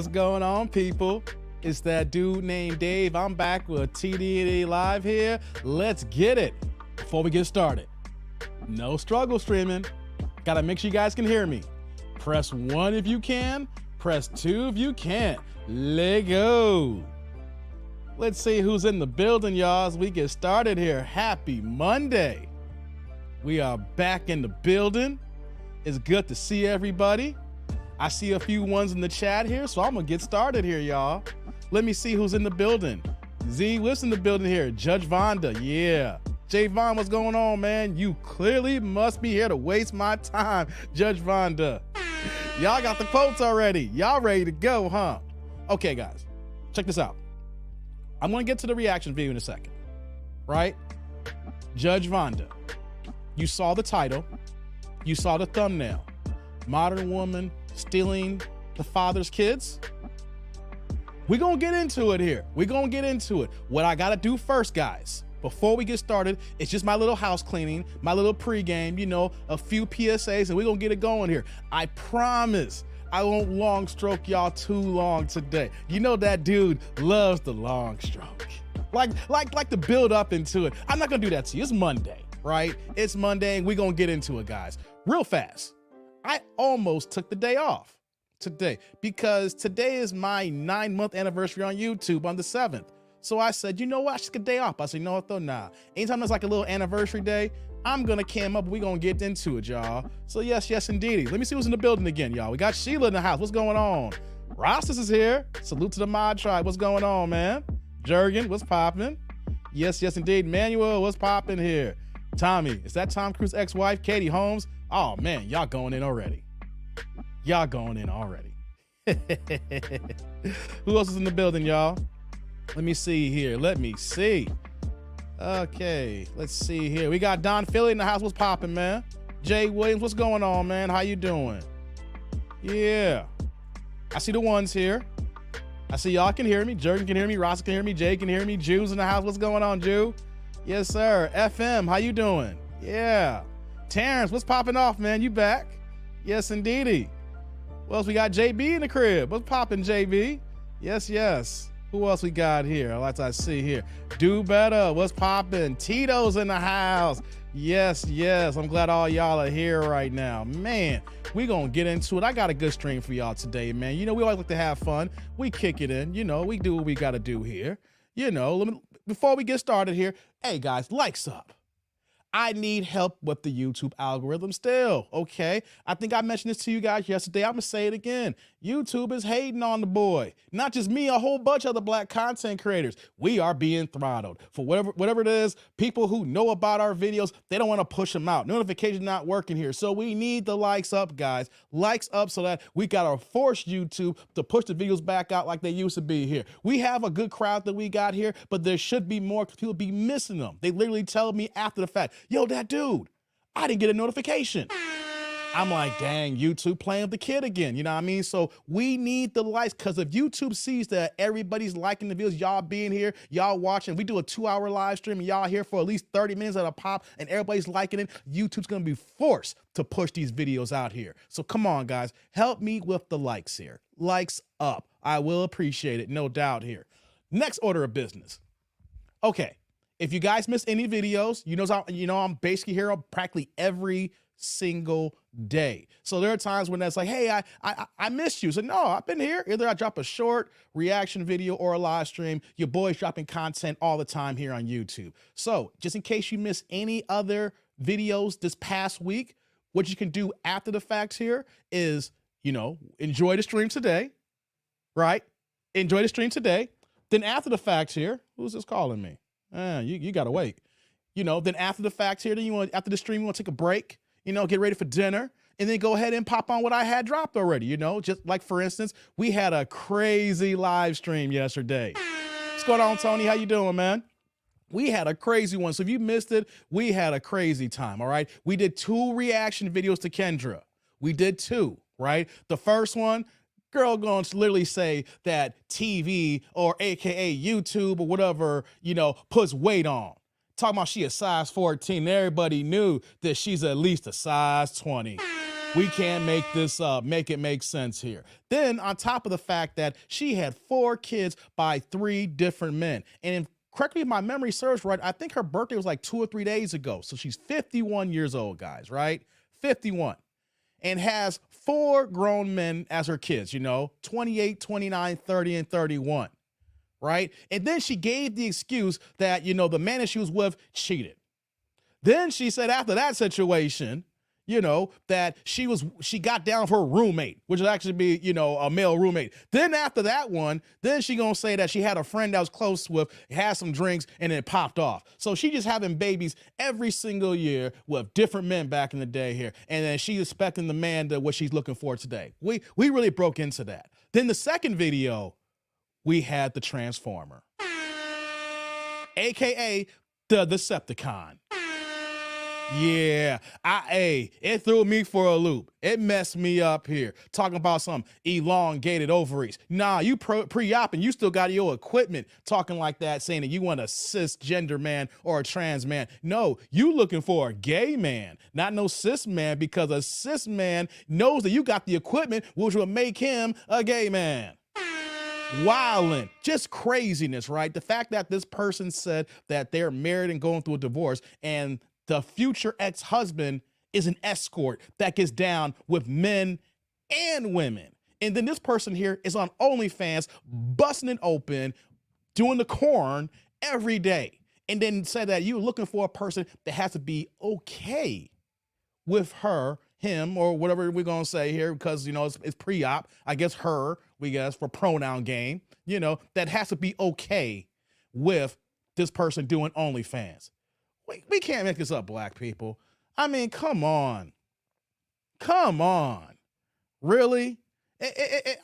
What's going on, people? It's that dude named Dave. I'm back with TDD Live here. Let's get it. Before we get started, no struggle streaming. Gotta make sure you guys can hear me. Press 1 if you can. Press 2 if you can't. Let go. Let's see who's in the building, y'all, as we get started here. Happy Monday. We are back in the building. It's good to see everybody. I see a few ones in the chat here, so I'm gonna get started here, y'all. Let me see who's in the building. Z, what's in the building here? Judge Vonda, yeah. Jay Vaughn, what's going on, man? You clearly must be here to waste my time, Judge Vonda. Y'all got the quotes already. Y'all ready to go, huh? Okay, guys, check this out. I'm gonna get to the reaction video in a second, right? Judge Vonda, you saw the title, you saw the thumbnail. Modern woman stealing the father's kids. We're gonna get into it here. We're gonna get into it. What I gotta do first, guys, before we get started, it's just my little house cleaning, my little pregame, you know, a few PSAs, and we're gonna get it going here. I promise I won't long stroke y'all too long today. You know that dude loves the long stroke. Like to build up into it. I'm not gonna do that to you. It's Monday, right? It's Monday, and we're gonna get into it, guys. Real fast. I almost took the day off today because today is my 9-month anniversary on YouTube on the 7th. So I said, you know what? I should take a day off. I said, you know what though? Nah. Anytime there's like a little anniversary day, I'm gonna cam up. We're gonna get into it, y'all. So yes, indeedy. Let me see who's in the building again, y'all. We got Sheila in the house. What's going on? Rostas is here. Salute to the mod tribe. What's going on, man? Jurgen, what's popping? Yes, indeed. Manuel, what's popping here? Tommy, is that Tom Cruise's ex-wife? Katie Holmes? Oh man, y'all going in already. Y'all going in already. Who else is in the building, y'all? Let me see here. Let me see. Okay, let's see here. We got Don Philly in the house. What's popping, man? Jay Williams, what's going on, man? How you doing? Yeah. I see the ones here. I see y'all can hear me. Jurgen can hear me. Ross can hear me. Jay can hear me. Jew's in the house. What's going on, Jew? Yes, sir. FM, how you doing? Yeah. Terrence, what's popping off, man? You back? Yes, indeedy. What else we got? JB in the crib. What's popping, JB? Yes. Who else we got here? Like I see here. Do better. What's popping? Tito's in the house. Yes. I'm glad all y'all are here right now. Man, we gonna get into it. I got a good stream for y'all today, man. You know, we always like to have fun. We kick it in. You know, we do what we gotta do here. You know, before we get started here, hey guys, likes up. I need help with the YouTube algorithm still, okay? I think I mentioned this to you guys yesterday. I'm gonna say it again. YouTube is hating on the boy. Not just me, a whole bunch of other black content creators. We are being throttled. For whatever it is, people who know about our videos, they don't wanna push them out. Notifications not working here. So we need the likes up, guys. Likes up so that we gotta force YouTube to push the videos back out like they used to be here. We have a good crowd that we got here, but there should be more because people be missing them. They literally tell me after the fact, yo, that dude, I didn't get a notification. I'm like, dang, YouTube playing with the kid again. You know what I mean? So we need the likes, because if YouTube sees that everybody's liking the videos, y'all being here, y'all watching, we do a 2-hour live stream and y'all here for at least 30 minutes at a pop and everybody's liking it, YouTube's gonna be forced to push these videos out here. So come on, guys, help me with the likes here. Likes up. I will appreciate it, no doubt here. Next order of business. Okay. If you guys miss any videos, you know I'm basically here practically every single day. So there are times when that's like, hey, I missed you. So no, I've been here. Either I drop a short reaction video or a live stream. Your boy's dropping content all the time here on YouTube. So just in case you miss any other videos this past week, what you can do after the fact here is, you know, enjoy the stream today, right? Enjoy the stream today. Then after the fact here, who's this calling me? You gotta wait. You know, then after the fact here, then after the stream, you want to take a break, you know, get ready for dinner, and then go ahead and pop on what I had dropped already, you know, just like, for instance, we had a crazy live stream yesterday. What's going on, Tony? How you doing, man? We had a crazy one. So if you missed it, we had a crazy time, all right? We did 2 reaction videos to Kendra. We did 2, right? The first one, girl going to literally say that TV or AKA YouTube or whatever, you know, puts weight on. Talking about she a size 14. Everybody knew that she's at least a size 20. We can't make this up, make it make sense here. Then, on top of the fact that she had 4 kids by 3 different men. And correct me if my memory serves right, I think her birthday was like 2 or 3 days ago. So she's 51 years old, guys, right? 51. And has 4 grown men as her kids, 28, 29, 30, and 31, right? And then she gave the excuse that, the man that she was with cheated. Then she said after that situation, that she got down for a roommate, which would actually be, a male roommate. Then after that one, then she gonna say that she had a friend that was close with, had some drinks, and it popped off. So she just having babies every single year with different men back in the day here. And then she's expecting the man to what she's looking for today. We really broke into that. Then the second video, we had the Transformer, AKA the Decepticon. Yeah, it threw me for a loop. It messed me up here. Talking about some elongated ovaries. Nah, you pre-op and you still got your equipment talking like that, saying that you want a cisgender man or a trans man. No, you looking for a gay man, not no cis man, because a cis man knows that you got the equipment which will make him a gay man. Wildin', just craziness, right? The fact that this person said that they're married and going through a divorce, and the future ex-husband is an escort that gets down with men and women. And then this person here is on OnlyFans, busting it open, doing the corn every day. And then said that you're looking for a person that has to be okay with her, him, or whatever we're going to say here, because, it's pre-op. I guess her, we guess, for pronoun game, that has to be okay with this person doing OnlyFans. We can't make this up, black people. I mean, come on. Come on. Really? It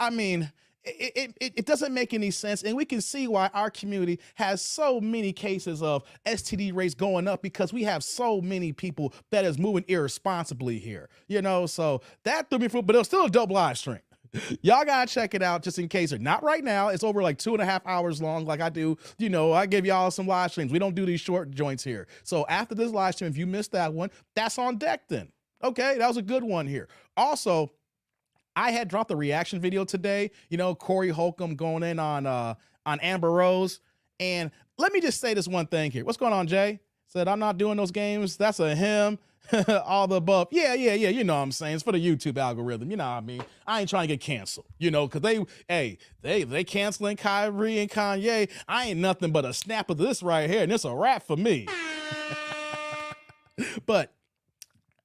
doesn't make any sense. And we can see why our community has so many cases of STD rates going up, because we have so many people that is moving irresponsibly here. So that threw me for, but it was still a dope live stream. Y'all gotta check it out just in case. Or not right now. It's over like 2.5 hours long, like I do. I give y'all some live streams. We don't do these short joints here. So after this live stream, if you missed that one, that's on deck then. Okay, that was a good one here. Also, I had dropped a reaction video today. Corey Holcomb going in on Amber Rose. And let me just say this one thing here. What's going on, Jay? Said, I'm not doing those games. That's a him. All the above. Yeah. You know what I'm saying? It's for the YouTube algorithm. You know what I mean? I ain't trying to get canceled, because they canceling Kyrie and Kanye. I ain't nothing but a snap of this right here, and it's a wrap for me. But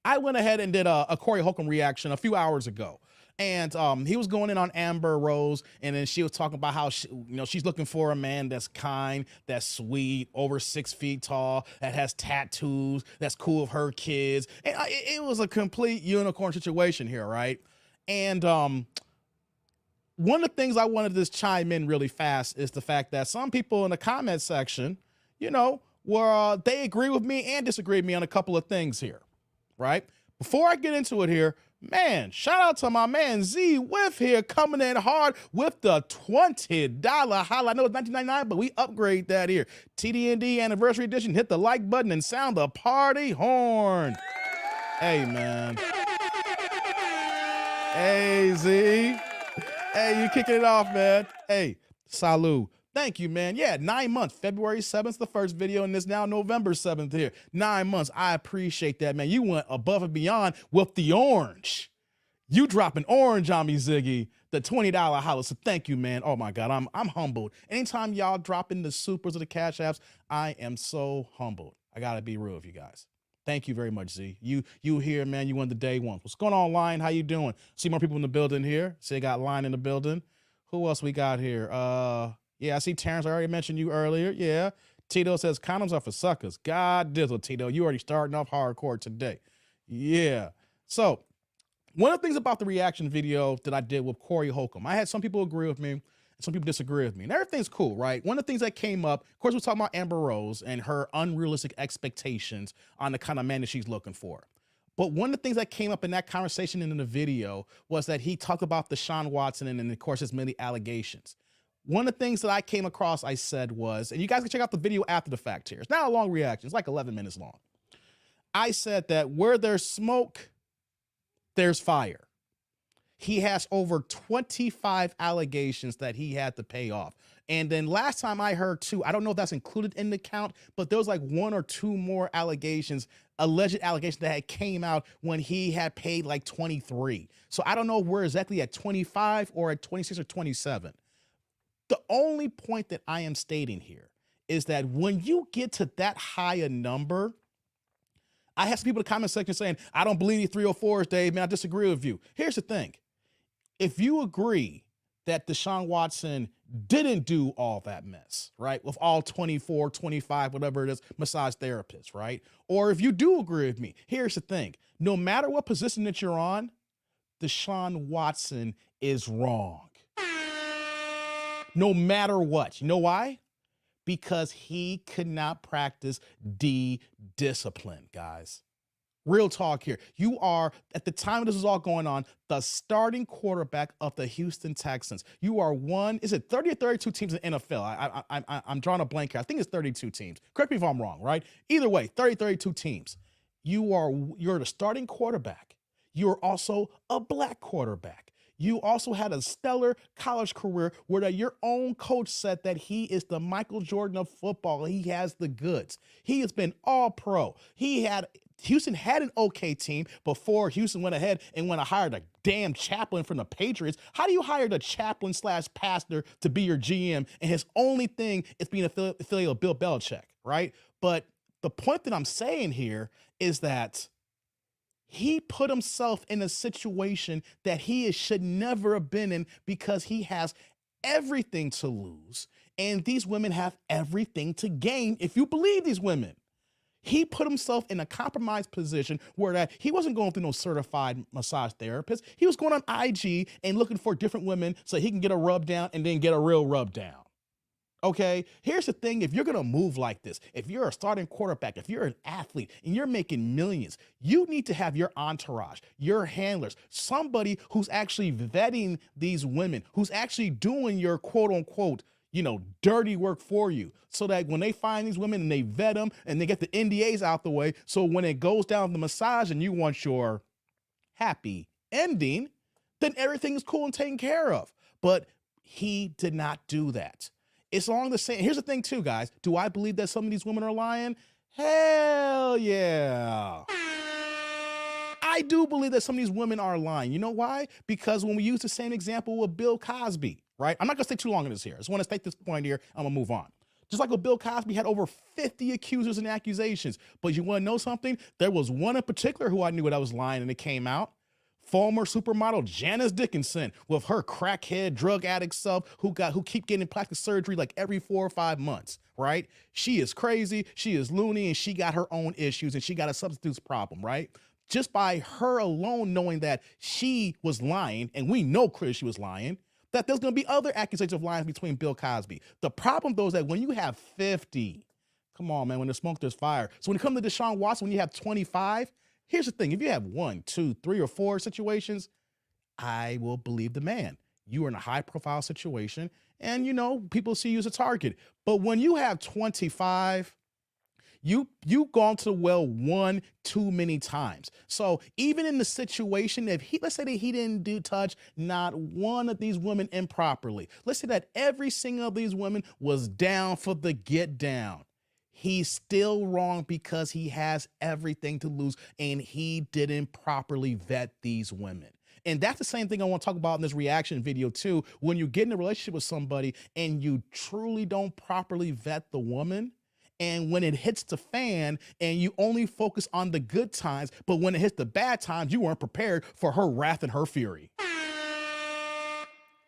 I went ahead and did a Corey Holcomb reaction a few hours ago. And he was going in on Amber Rose, and then she was talking about how she's looking for a man that's kind, that's sweet, over 6 feet tall, that has tattoos, that's cool with her kids. And it was a complete unicorn situation here, right? And one of the things I wanted to just chime in really fast is the fact that some people in the comment section, were they agree with me and disagree with me on a couple of things here, right? Before I get into it here, man, shout out to my man Z Whiff here, coming in hard with the $20 holla. I know it's $19.99, but we upgrade that here. TDND Anniversary Edition. Hit the like button and sound the party horn. Hey, man. Hey, Z. Hey, you kicking it off, man. Hey, salud. Thank you, man. Yeah, 9 months. February 7th, the first video, and it's now November 7th here. 9 months. I appreciate that, man. You went above and beyond with the orange. You dropping orange on me, Ziggy. The $20 holla. So thank you, man. Oh my God, I'm humbled. Anytime y'all dropping the supers or the cash apps, I am so humbled. I gotta be real with you guys. Thank you very much, Z. You here, man. You won the day one. What's going on, Line? How you doing? See more people in the building here. See, I got Line in the building. Who else we got here? Yeah, I see Terrence. I already mentioned you earlier. Yeah. Tito says condoms are for suckers. God dizzle, Tito. You already starting off hardcore today. Yeah. So one of the things about the reaction video that I did with Corey Holcomb, I had some people agree with me and some people disagree with me. And everything's cool, right? One of the things that came up, of course, we're talking about Amber Rose and her unrealistic expectations on the kind of man that she's looking for. But one of the things that came up in that conversation and in the video was that he talked about Deshaun Watson and of course, his many allegations. One of the things that I came across, I said was, and you guys can check out the video after the fact here. It's not a long reaction. It's like 11 minutes long. I said that where there's smoke, there's fire. He has over 25 allegations that he had to pay off. And then last time I heard too, I don't know if that's included in the count, but there was like one or two more allegations, alleged allegations that had came out when he had paid like 23. So I don't know if we're exactly at 25 or at 26 or 27. The only point that I am stating here is that when you get to that high a number, I have some people in the comment section saying, I don't believe these 304s, Dave, man, I disagree with you. Here's the thing. If you agree that Deshaun Watson didn't do all that mess, right, with all 24, 25, whatever it is, massage therapists, right? Or if you do agree with me, here's the thing. No matter what position that you're on, Deshaun Watson is wrong. No matter what. You know why? Because he could not practice discipline, guys. Real talk here. You are, at the time this is all going on, the starting quarterback of the Houston Texans. You are one, is it 30 or 32 teams in the NFL? I'm drawing a blank here. I think it's 32 teams. Correct me if I'm wrong, right? Either way, 32 teams. You're the starting quarterback. You're also a black quarterback. You also had a stellar college career where your own coach said that he is the Michael Jordan of football. He has the goods. He has been all pro. Houston had an okay team before Houston went ahead and hired a damn chaplain from the Patriots. How do you hire the chaplain / pastor to be your GM and his only thing is being affiliated with Bill Belichick, right? But the point that I'm saying here is that he put himself in a situation that he should never have been in because he has everything to lose. And these women have everything to gain if you believe these women. He put himself in a compromised position where that he wasn't going through no certified massage therapist. He was going on IG and looking for different women so he can get a rub down and then get a real rub down. Okay, here's the thing. If you're going to move like this, if you're a starting quarterback, if you're an athlete and you're making millions, you need to have your entourage, your handlers, somebody who's actually vetting these women, who's actually doing your quote unquote, dirty work for you so that when they find these women and they vet them and they get the NDAs out the way. So when it goes down the massage and you want your happy ending, then everything's cool and taken care of. But he did not do that. It's along the same. Here's the thing too, guys. Do I believe that some of these women are lying? Hell yeah. I do believe that some of these women are lying. You know why? Because when we use the same example with Bill Cosby, right? I'm not going to stay too long in this here. I just want to take this point here. I'm going to move on. Just like with Bill Cosby had over 50 accusers and accusations. But you want to know something? There was one in particular who I knew that was lying and it came out. Former supermodel Janice Dickinson with her crackhead drug addict self who keep getting plastic surgery like every 4 or 5 months, right? She is crazy, she is loony, and she got her own issues and she got a substance use problem, right? Just by her alone knowing that she was lying, and we know clearly she was lying, that there's going to be other accusations of lying between Bill Cosby. The problem though is that when you have 50, come on, man, when there's smoke, there's fire. So when it comes to Deshaun Watson, when you have 25, here's the thing. If you have 1, 2, 3, or 4 situations, I will believe the man. You are in a high profile situation and people see you as a target. But when you have 25, you've gone to the well one too many times. So even in the situation, let's say that he didn't touch not one of these women improperly. Let's say that every single of these women was down for the get down. He's still wrong because he has everything to lose and he didn't properly vet these women. And that's the same thing I want to talk about in this reaction video too. When you get in a relationship with somebody and you truly don't properly vet the woman, and when it hits the fan and you only focus on the good times, but when it hits the bad times, you weren't prepared for her wrath and her fury.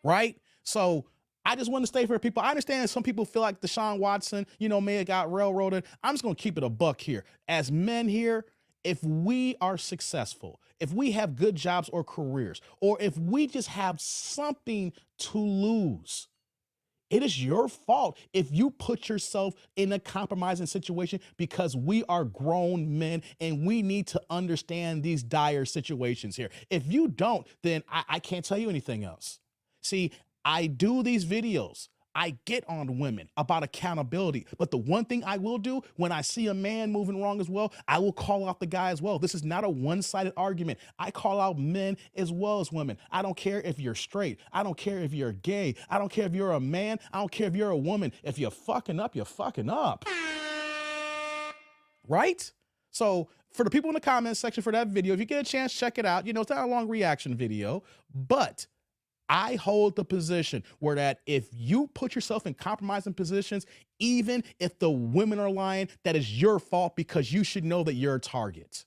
Right? So I just want to stay for people. I understand that some people feel like Deshaun Watson, may have got railroaded. I'm just going to keep it a buck here. As men here, if we are successful, if we have good jobs or careers, or if we just have something to lose, it is your fault if you put yourself in a compromising situation because we are grown men and we need to understand these dire situations here. If you don't, then I can't tell you anything else. See, I do these videos. I get on women about accountability. But the one thing I will do when I see a man moving wrong as well, I will call out the guy as well. This is not a one-sided argument. I call out men as well as women. I don't care if you're straight. I don't care if you're gay. I don't care if you're a man. I don't care if you're a woman. If you're fucking up, you're fucking up. Right? So for the people in the comments section for that video, if you get a chance, check it out. You know, it's not a long reaction video, but I hold the position where that if you put yourself in compromising positions, even if the women are lying, that is your fault because you should know that you're a target.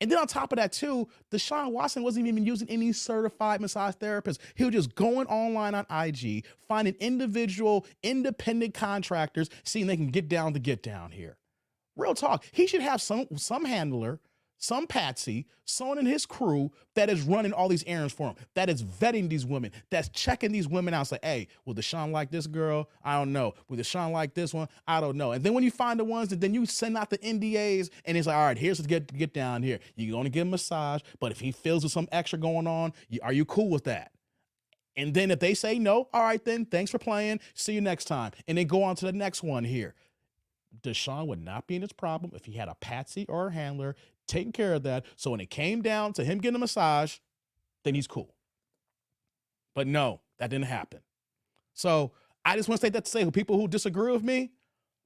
And then on top of that too, Deshaun Watson wasn't even using any certified massage therapists. He was just going online on IG, finding individual independent contractors, seeing they can get down here. Real talk. He should have some handler, some patsy, someone in his crew that is running all these errands for him, that is vetting these women, that's checking these women out. Say, hey, will Deshaun like this girl? I don't know. Will Deshaun like this one? I don't know. And then when you find the ones that then you send out the NDAs and it's like, all right, here's to get down here. You're going to give him a massage, but if he feels with some extra going on, are you cool with that? And then if they say no, all right, then thanks for playing. See you next time. And then go on to the next one here. Deshaun would not be in his problem if he had a patsy or a handler taking care of that. So when it came down to him getting a massage, then he's cool. But no, that didn't happen. So I just want to say that to say people who disagree with me,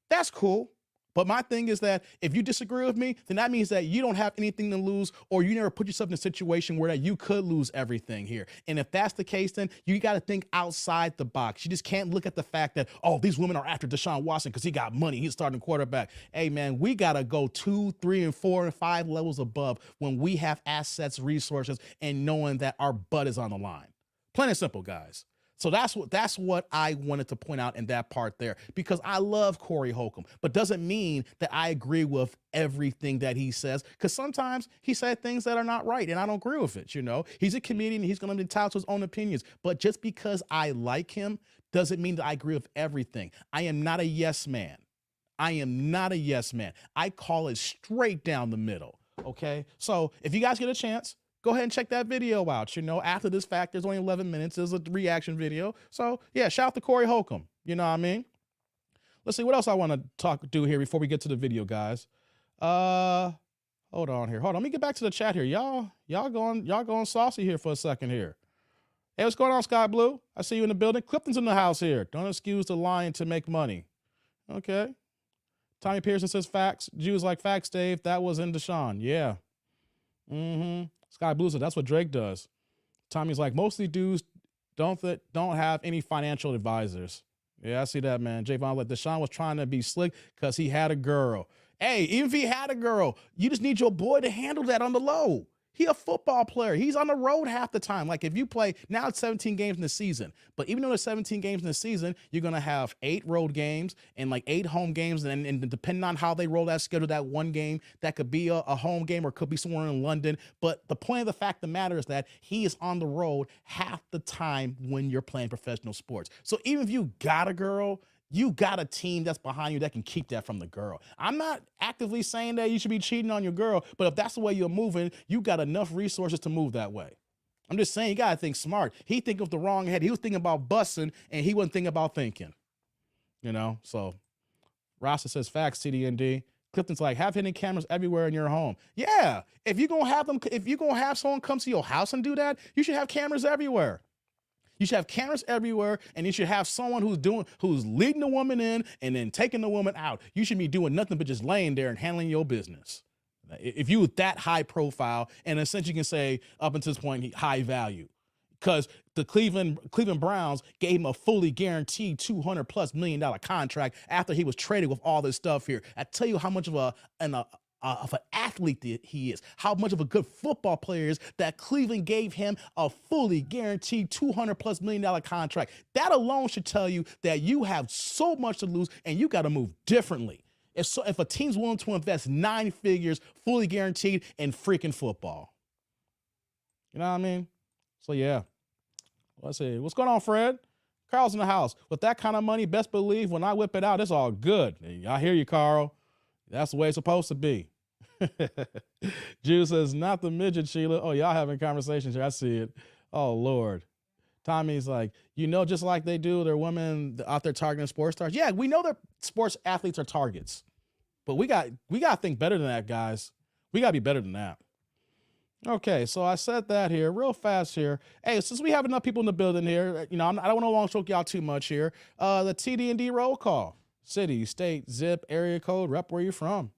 that's cool. But my thing is that if you disagree with me, then that means that you don't have anything to lose, or you never put yourself in a situation where that you could lose everything here. And if that's the case, then you got to think outside the box. You just can't look at the fact that, oh, these women are after Deshaun Watson because he got money. He's starting quarterback. Hey, man, we got to go 2, 3, and 4, and 5 levels above when we have assets, resources, and knowing that our butt is on the line. Plain and simple, guys. So that's what I wanted to point out in that part there, because I love Corey Holcomb, but doesn't mean that I agree with everything that he says, because sometimes he said things that are not right and I don't agree with it. You know, he's a comedian. He's going to be entitled to his own opinions, but just because I like him doesn't mean that I agree with everything. I am not a yes man. I am not a yes man. I call it straight down the middle. Okay. So if you guys get a chance, go ahead and check that video out. You know, after this fact, there's only 11 minutes. There's a reaction video. So yeah, shout out to Corey Holcomb. You know what I mean? Let's see what else I want to do here before we get to the video, guys. Hold on here. Hold on. Let me get back to the chat here. Y'all going saucy here for a second here. Hey, what's going on, Sky Blue? I see you in the building. Clifton's in the house here. Don't excuse the lying to make money. Okay. Tommy Pearson says facts. Jews like facts, Dave. That was in Deshaun. Yeah. Mm-hmm. Sky Blue said that's what Drake does. Tommy's like, mostly dudes don't have any financial advisors. Yeah, I see that, man. Javon, like Deshaun was trying to be slick because he had a girl. Hey, even if he had a girl, you just need your boy to handle that on the low. He a football player. He's on the road half the time. Like if you play, now it's 17 games in the season. But even though there's 17 games in the season, you're going to have 8 road games and like 8 home games. And depending on how they roll that schedule, that one game, that could be a home game or could be somewhere in London. But the point of the fact of the matter is that he is on the road half the time when you're playing professional sports. So even if you got a girl, you got a team that's behind you that can keep that from the girl. I'm not actively saying that you should be cheating on your girl, but if that's the way you're moving, you got enough resources to move that way. I'm just saying you got to think smart. He think of the wrong head. He was thinking about busting and he wasn't thinking about thinking, you know? So Rasta says facts, TDND. Clifton's like, have hidden cameras everywhere in your home. Yeah. If you're going to have someone come to your house and do that, you should have cameras everywhere. You should have cameras everywhere, and you should have someone who's leading the woman in and then taking the woman out. You should be doing nothing but just laying there and handling your business. If you were that high profile, and essentially you can say up until this point, high value, because the Cleveland Browns gave him a fully guaranteed $200+ million contract after he was traded with all this stuff here. I tell you how much of an athlete that he is, how much of a good football player is, that Cleveland gave him a fully guaranteed $200+ million contract. That alone should tell you that you have so much to lose and you got to move differently. If a team's willing to invest 9 figures fully guaranteed in freaking football. You know what I mean? So yeah. Let's see. What's going on, Fred? Carl's in the house. With that kind of money, best believe when I whip it out, it's all good. I hear you, Carl. That's the way it's supposed to be. Jew says, not the midget, Sheila. Oh, y'all having conversations here. I see it. Oh, Lord. Tommy's like, just like they do their women out there targeting sports stars. Yeah, we know that sports athletes are targets, but we got to think better than that, guys. We got to be better than that. Okay, so I said that here real fast here. Hey, since we have enough people in the building here, I don't want to long stroke y'all too much here. The TD&D roll call: city, state, zip, area code, rep where you're from.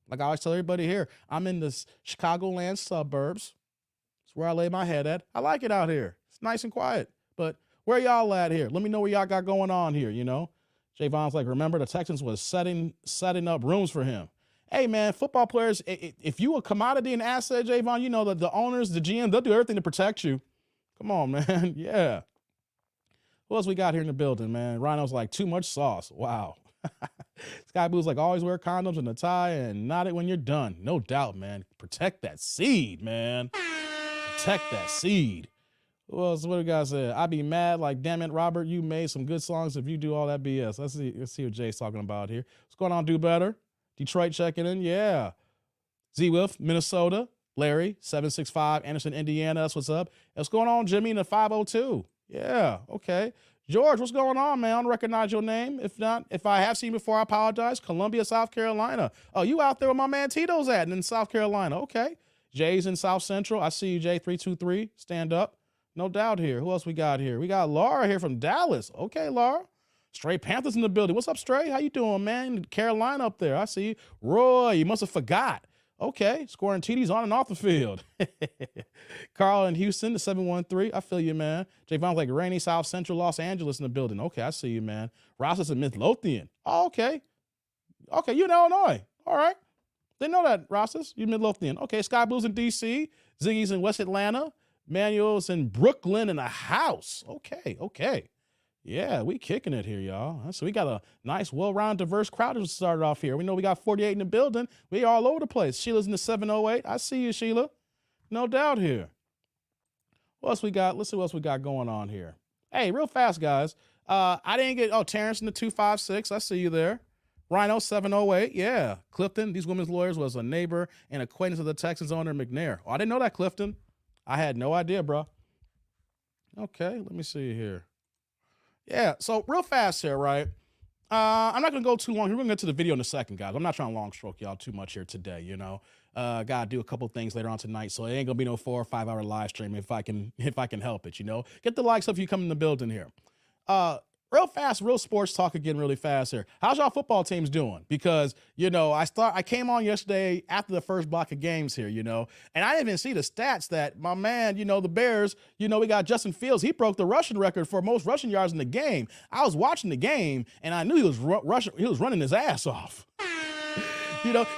Like I always tell everybody here, I'm in the Chicagoland suburbs. It's where I lay my head at. I like it out here. It's nice and quiet. But where y'all at here? Let me know what y'all got going on here, Javon's like, remember the Texans was setting up rooms for him. Hey, man, football players, if you a commodity and asset, Javon, that the owners, the GM, they'll do everything to protect you. Come on, man. Yeah. What else we got here in the building, man? Rhino's like, too much sauce. Wow. Sky Blue's like, always wear condoms and a tie and knot it when you're done. No doubt, man. Protect that seed, man. Protect that seed. Who else? What do you guys say? I'd be mad like, damn it, Robert, you made some good songs if you do all that BS. Let's see what Jay's talking about here. What's going on, Do Better? Detroit checking in. Yeah. Z-Wilf, Minnesota. Larry, 765, Anderson, Indiana. That's what's up. What's going on, Jimmy, in the 502? Yeah. Okay. George, what's going on, man? I don't recognize your name. If not, if I have seen you before, I apologize. Columbia, South Carolina. Oh, you out there where my man Tito's at in South Carolina. Okay. Jay's in South Central. I see you, Jay, 323. Stand up. No doubt here. Who else we got here? We got Laura here from Dallas. Okay, Laura. Stray Panthers in the building. What's up, Stray? How you doing, man? Carolina up there. I see you. Roy, you must have forgot. Okay, scoring TDs on and off the field. Carl in Houston, the 713. I feel you, man. Javon's like rainy South Central Los Angeles in the building. Okay, I see you, man. Ross is a Midlothian. Oh, okay. Okay, you in Illinois. All right. Didn't know that, Rosses. You Midlothian. Okay, Sky Blues in D.C. Ziggy's in West Atlanta. Manuel's in Brooklyn in a house. Okay. Yeah, we kicking it here, y'all. So we got a nice, well-rounded, diverse crowd to start off here. We know we got 48 in the building. We all over the place. Sheila's in the 708. I see you, Sheila. No doubt here. What else we got? Let's see what else we got going on here. Hey, real fast, guys. I didn't get, Terrence in the 256. I see you there. Rhino, 708. Yeah. Clifton, these women's lawyers, was a neighbor and acquaintance of the Texans owner, McNair. Oh, I didn't know that, Clifton. I had no idea, bro. Okay, let me see here. Yeah, so real fast here, right? I'm not going to go too long. We're going to get to the video in a second, guys. I'm not trying to long stroke y'all too much here today, Got to do a couple things later on tonight, so it ain't going to be no 4 or 5 hour live stream if I can help it, Get the likes up if you come in the building here. Real fast, real sports talk again really fast here. How's y'all football teams doing? Because, I came on yesterday after the first block of games here, and I didn't even see the stats that my man, the Bears, we got Justin Fields. He broke the rushing record for most rushing yards in the game. I was watching the game, and I knew he was rushing. He was running his ass off.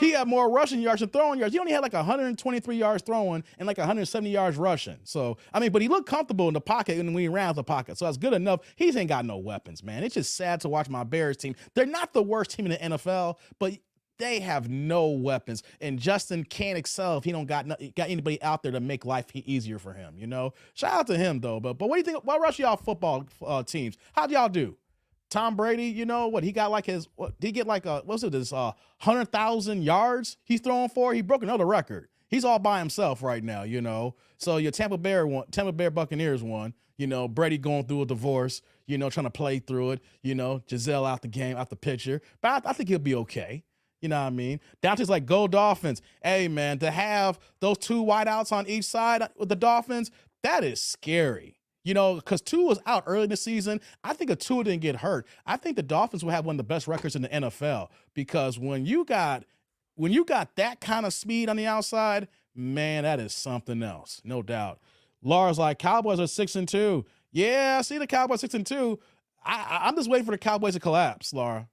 He had more rushing yards than throwing yards. He only had like 123 yards throwing and like 170 yards rushing. So, but he looked comfortable in the pocket when he ran out the pocket. So that's good enough. He ain't got no weapons, man. It's just sad to watch my Bears team. They're not the worst team in the NFL, but they have no weapons. And Justin can't excel if he don't got anybody out there to make life easier for him, Shout out to him, though. But what do you think? What rush y'all football teams? How'd y'all do? Tom Brady, he got like did he get like 100,000 yards he's throwing for? He broke another record. He's all by himself right now, So your Tampa Bay Buccaneers won, Brady going through a divorce, trying to play through it, Giselle out the game, out the picture. But I think he'll be okay. You know what I mean? Downtown's like, go Dolphins. Hey, man, to have those 2 wideouts on each side with the Dolphins, that is scary. Because Tua was out early in the season. I think if Tua didn't get hurt, I think the Dolphins will have one of the best records in the NFL. Because when you got that kind of speed on the outside, man, that is something else, no doubt. Laura's like, Cowboys are 6-2. Yeah, I see the Cowboys 6-2. I'm just waiting for the Cowboys to collapse, Laura.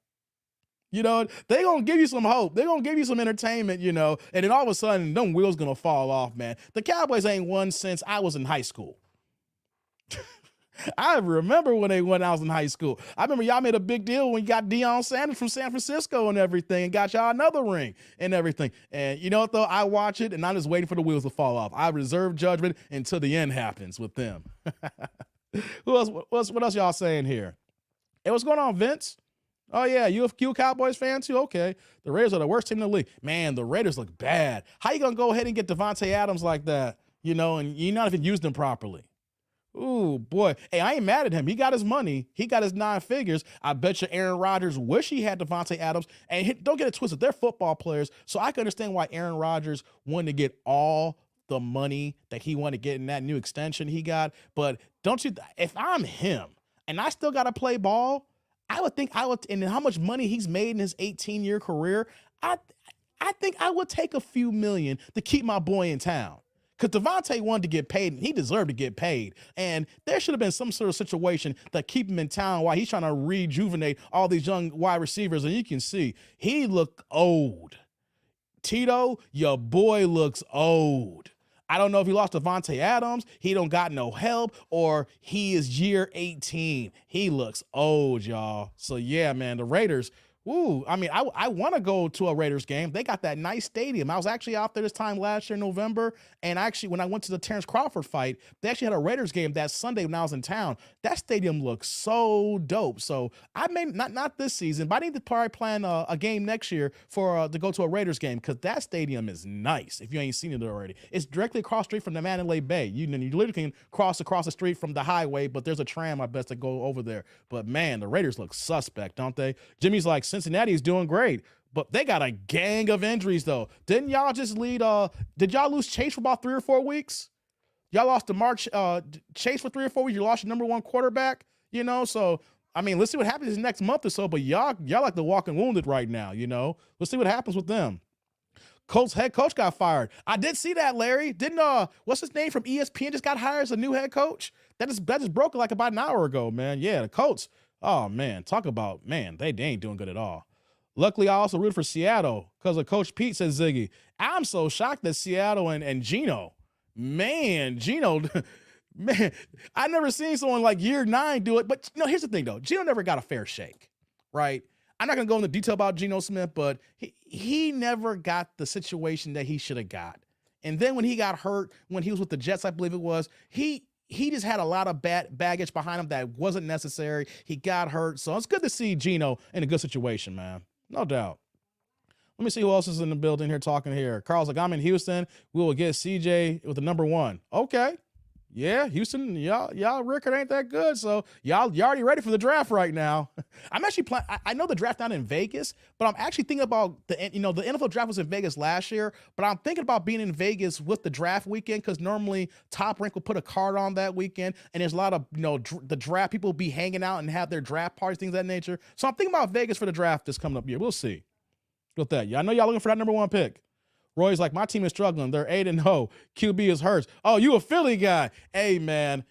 They're going to give you some hope. They're going to give you some entertainment, and then all of a sudden, them wheels going to fall off, man. The Cowboys ain't won since I was in high school. I remember when they went out in high school. I remember y'all made a big deal when you got Deion Sanders from San Francisco and everything and got y'all another ring and everything. And you know what, though? I watch it, and I'm just waiting for the wheels to fall off. I reserve judgment until the end happens with them. What else y'all saying here? Hey, what's going on, Vince? Oh, yeah, you a Cowboys fan, too? Okay. The Raiders are the worst team in the league. Man, the Raiders look bad. How you going to go ahead and get Devontae Adams like that, and you not even use them properly? Ooh, boy. Hey, I ain't mad at him. He got his money. He got his 9 figures. I bet you Aaron Rodgers wish he had Devontae Adams. And don't get it twisted. They're football players. So I can understand why Aaron Rodgers wanted to get all the money that he wanted to get in that new extension he got. But don't you, if I'm him and I still got to play ball, I would think and how much money he's made in his 18-year career, I think I would take a few million to keep my boy in town. Because Devontae wanted to get paid, and he deserved to get paid. And there should have been some sort of situation that keep him in town while he's trying to rejuvenate all these young wide receivers. And you can see he looked old. Tito, your boy looks old. I don't know if he lost Devontae Adams, he don't got no help, or he is year 18. He looks old, y'all. So, yeah, man, the Raiders, woo, I mean, I want to go to a Raiders game. They got that nice stadium. I was actually out there this time last year in November, and actually when I went to the Terrence Crawford fight, they actually had a Raiders game that Sunday when I was in town. That stadium looks so dope. So I may not this season, but I need to probably plan a game next year for to go to a Raiders game because that stadium is nice. If you ain't seen it already, it's directly across the street from the Mandalay Bay. You literally can cross across the street from the highway, but there's a tram I bet to go over there. But man, the Raiders look suspect, don't they? Jimmy's like, Cincinnati is doing great, but they got a gang of injuries though. Didn't y'all just lead? Did y'all lose Chase for about 3 or 4 weeks? Y'all lost to Chase for 3 or 4 weeks. You lost your #1 quarterback. So I mean, let's see what happens this next month or so. But y'all like the walking wounded right now. Let's see what happens with them. Colts head coach got fired. I did see that, Larry. Didn't what's his name from ESPN just got hired as a new head coach? That just broke like about an hour ago, man. Yeah, the Colts. Oh, man, talk about, man, they ain't doing good at all. Luckily, I also root for Seattle because of Coach Pete, says Ziggy. I'm so shocked that Seattle and Geno, man, I never seen someone like year 9 do it. But, here's the thing, though. Geno never got a fair shake, right? I'm not going to go into detail about Geno Smith, but he never got the situation that he should have got. And then when he got hurt, when he was with the Jets, I believe it was, he just had a lot of baggage behind him that wasn't necessary. He got hurt. So it's good to see Geno in a good situation, man. No doubt. Let me see who else is in the building here talking here. Carl's like, I'm in Houston. We will get CJ with the #1. Okay. Yeah, Houston, y'all record ain't that good. So y'all already ready for the draft right now. I'm actually planning. I know the draft not in Vegas, but I'm actually thinking about the NFL draft was in Vegas last year, but I'm thinking about being in Vegas with the draft weekend because normally Top Rank will put a card on that weekend, and there's a lot of the draft people will be hanging out and have their draft parties, things of that nature. So I'm thinking about Vegas for the draft this coming up year. We'll see. With that, I know y'all looking for that #1 pick. Roy's like, my team is struggling. They're 8-0. QB is hurt. Oh, you a Philly guy. Hey, man,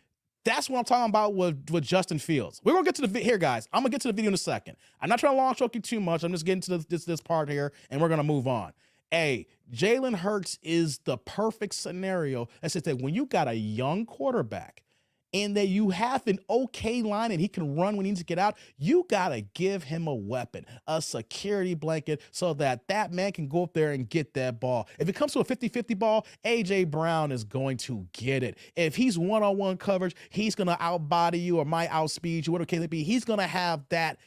that's what I'm talking about with Justin Fields. We're going to get to the here, guys. I'm going to get to the video in a second. I'm not trying to long stroke you too much. I'm just getting to this part here, and we're going to move on. Hey, Jalen Hurts is the perfect scenario. That's just that when you got a young quarterback and that you have an okay line and he can run when he needs to get out, you got to give him a weapon, a security blanket, so that man can go up there and get that ball. If it comes to a 50-50 ball, A.J. Brown is going to get it. If he's one-on-one coverage, he's going to outbody you or might outspeed you, whatever it may be. He's going to have that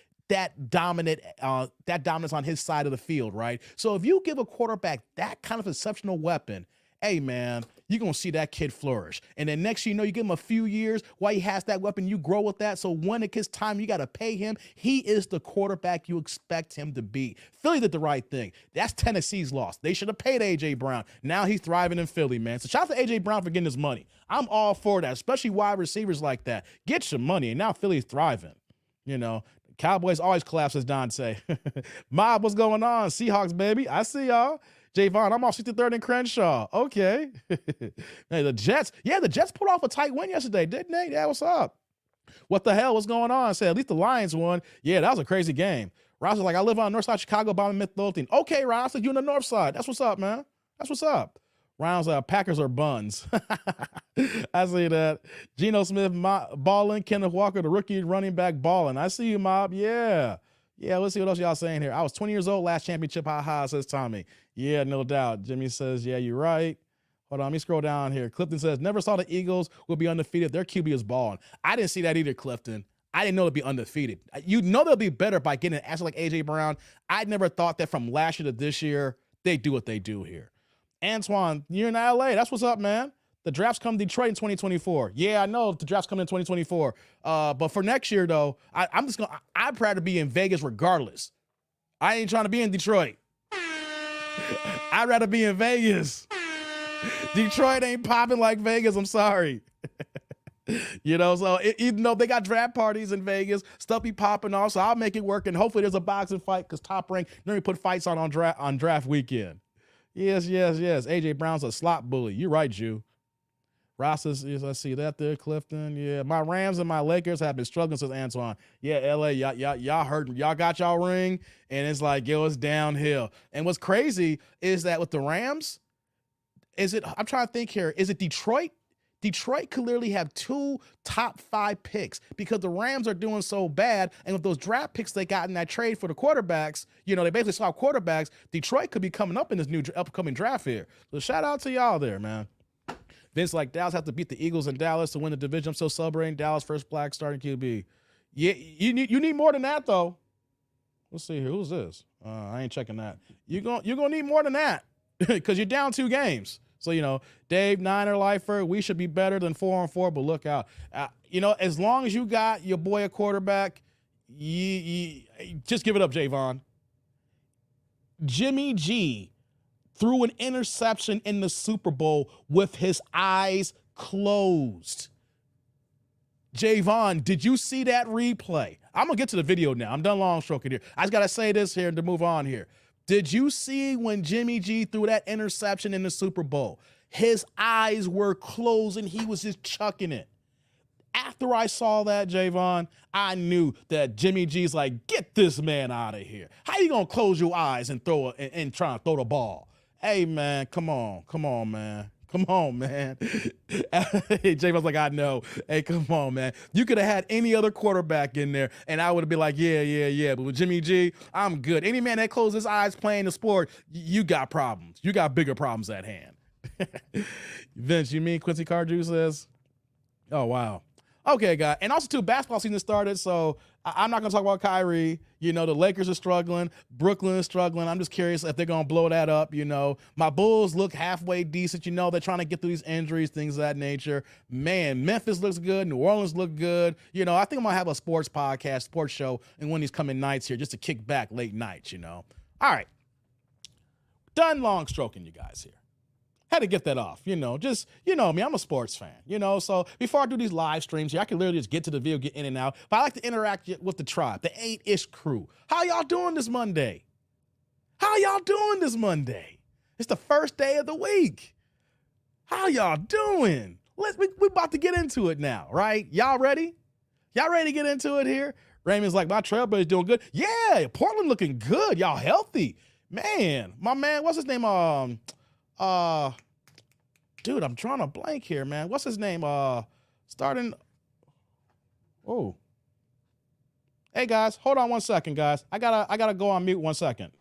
dominance on his side of the field, right? So if you give a quarterback that kind of exceptional weapon, hey, man, you're going to see that kid flourish. And then next you give him a few years while he has that weapon, you grow with that. So when it gets time, you got to pay him. He is the quarterback you expect him to be. Philly did the right thing. That's Tennessee's loss. They should have paid A.J. Brown. Now he's thriving in Philly, man. So shout out to A.J. Brown for getting his money. I'm all for that, especially wide receivers like that. Get your money, and now Philly's thriving. Cowboys always collapse, as Don say. Mob, what's going on? Seahawks, baby. I see y'all. Javon, I'm off 63rd and Crenshaw. Okay. Hey, the Jets pulled off a tight win yesterday, didn't they? Yeah, what's up? What the hell was going on? Say, at least the Lions won. Yeah, that was a crazy game. Ross was like, I live on north side of Chicago, Bombing Midlothian. Okay, Ross, you on the north side. That's what's up, man. That's what's up. Rounds Packers are buns. I see that. Geno Smith balling. Kenneth Walker, the rookie running back, balling. I see you, Mob. Yeah. Yeah, let's see what else y'all saying here. I was 20 years old last championship. Ha, says Tommy. Yeah, no doubt. Jimmy says, yeah, you're right. Hold on, let me scroll down here. Clifton says, never saw the Eagles will be undefeated. Their QB is balling. I didn't see that either, Clifton. I didn't know they'd be undefeated. They'll be better by getting an asset like A.J. Brown. I never thought that from last year to this year, they do what they do here. Antoine, you're in LA. That's what's up, man. The draft's come to Detroit in 2024. Yeah, I know the draft's coming in 2024. But for next year, though, I'd rather be in Vegas regardless. I ain't trying to be in Detroit. I'd rather be in Vegas. Detroit ain't popping like Vegas. I'm sorry. So even though they got draft parties in Vegas, stuff be popping off, so I'll make it work, and hopefully there's a boxing fight because Top Rank normally put fights on draft weekend. Yes. AJ Brown's a slot bully. You're right, Jew. Ross is, I see that there, Clifton. Yeah, my Rams and my Lakers have been struggling since Antoine. Yeah, LA, y'all hurt. Y'all got y'all ring, and it's like, yo, it's downhill. And what's crazy is that with the Rams, I'm trying to think here, is it Detroit? Detroit clearly have 2 top 5 picks because the Rams are doing so bad. And with those draft picks they got in that trade for the quarterbacks, they basically swapped quarterbacks. Detroit could be coming up in this new upcoming draft here. So shout out to y'all there, man. Vince, like, Dallas have to beat the Eagles in Dallas to win the division. I'm so celebrating Dallas first black starting QB. Yeah, you need more than that, though. Let's see here. Who's this? I ain't checking that. You're gonna need more than that because you're down 2 games. So, Dave, Niner lifer, we should be better than 4-4, but look out. As long as you got your boy a quarterback, just give it up, Javon. Jimmy G threw an interception in the Super Bowl with his eyes closed. Javon, did you see that replay? I'm going to get to the video now. I'm done long stroking here. I just got to say this here to move on here. Did you see when Jimmy G threw that interception in the Super Bowl? His eyes were closed and he was just chucking it. After I saw that, Javon, I knew that Jimmy G's like, get this man out of here. How you gonna close your eyes and and try to throw the ball? Hey man, come on, man. Come on, man. Javon's like, I know. Hey, come on, man. You could have had any other quarterback in there, and I would have been like, yeah. But with Jimmy G, I'm good. Any man that closes his eyes playing the sport, you got problems. You got bigger problems at hand. Vince, you mean Quincy Cardew says? Oh, wow. Okay, guys. And also, too, basketball season started, so I'm not going to talk about Kyrie. The Lakers are struggling. Brooklyn is struggling. I'm just curious if they're going to blow that up, My Bulls look halfway decent. They're trying to get through these injuries, things of that nature. Man, Memphis looks good. New Orleans look good. I think I'm going to have a sports podcast, sports show, and one of these coming nights here just to kick back late nights, All right. Done long stroking you guys here. Had to get that off, just, me, I'm a sports fan, so before I do these live streams here, I can literally just get to the video, get in and out, but I like to interact with the tribe, the 8-ish crew. How y'all doing this Monday? It's the first day of the week. How y'all doing? We about to get into it now, right? Y'all ready? Y'all ready to get into it here? Raymond's like, my Trailblazers doing good. Yeah, Portland looking good. Y'all healthy. Man, my man, what's his name? Dude, I'm drawing a blank here, man. What's his name? Starting. Oh. Hey guys, hold on 1 second, guys. I gotta go on mute 1 second.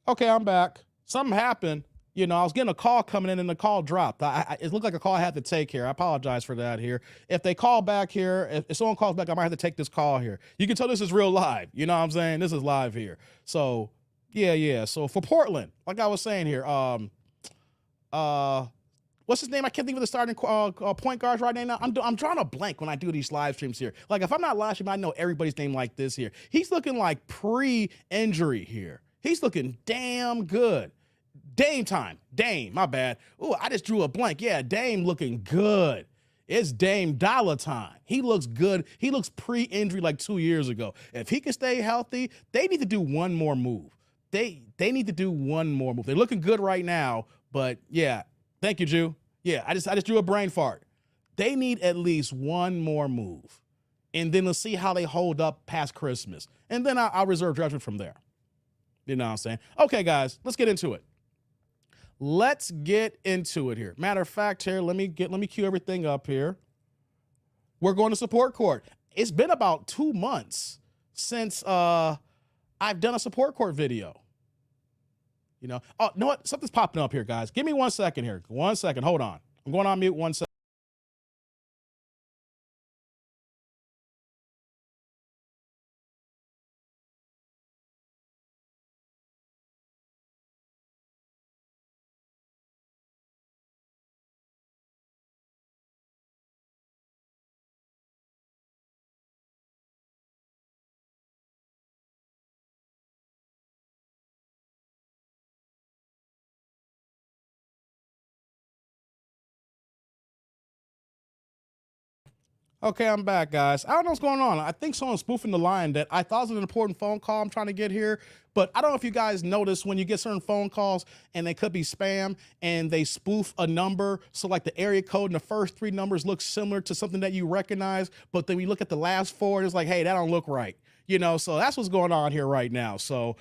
Okay, I'm back. Something happened. I was getting a call coming in and the call dropped. It looked like a call I had to take here. I apologize for that here. If they call back here, if someone calls back, I might have to take this call here. You can tell this is real live. You know what I'm saying? This is live here. So, yeah. So for Portland, like I was saying here, what's his name? I can't think of the starting point guards right now. I'm drawing a blank when I do these live streams here. Like if I'm not live streaming, I know everybody's name like this here. He's looking like pre-injury here. He's looking damn good. Dame, my bad. Oh, I just drew a blank. Yeah, Dame looking good. It's Dame Dollar time. He looks good. He looks pre-injury like 2 years ago. If he can stay healthy, they need to do one more move. They need to do one more move. They're looking good right now, but yeah. Thank you, Jew. Yeah, I just drew a brain fart. They need at least one more move. And then let's see how they hold up past Christmas. And then I'll reserve judgment from there. You know what I'm saying? Okay, guys, let's get into it. Let's get into it here. Matter of fact, here, let me cue everything up here. We're going to support court. It's been about 2 months since I've done a support court video. Oh, you know what? Something's popping up here, guys. Give me 1 second here. 1 second. Hold on. I'm going on mute 1 second. Okay, I'm back, guys. I don't know what's going on. I think someone's spoofing the line that I thought was an important phone call I'm trying to get here. But I don't know if you guys notice when you get certain phone calls and they could be spam and they spoof a number. So like the area code and the first three numbers look similar to something that you recognize. But then we look at the last four, it's like, hey, that don't look right. You know, so that's what's going on here right now. So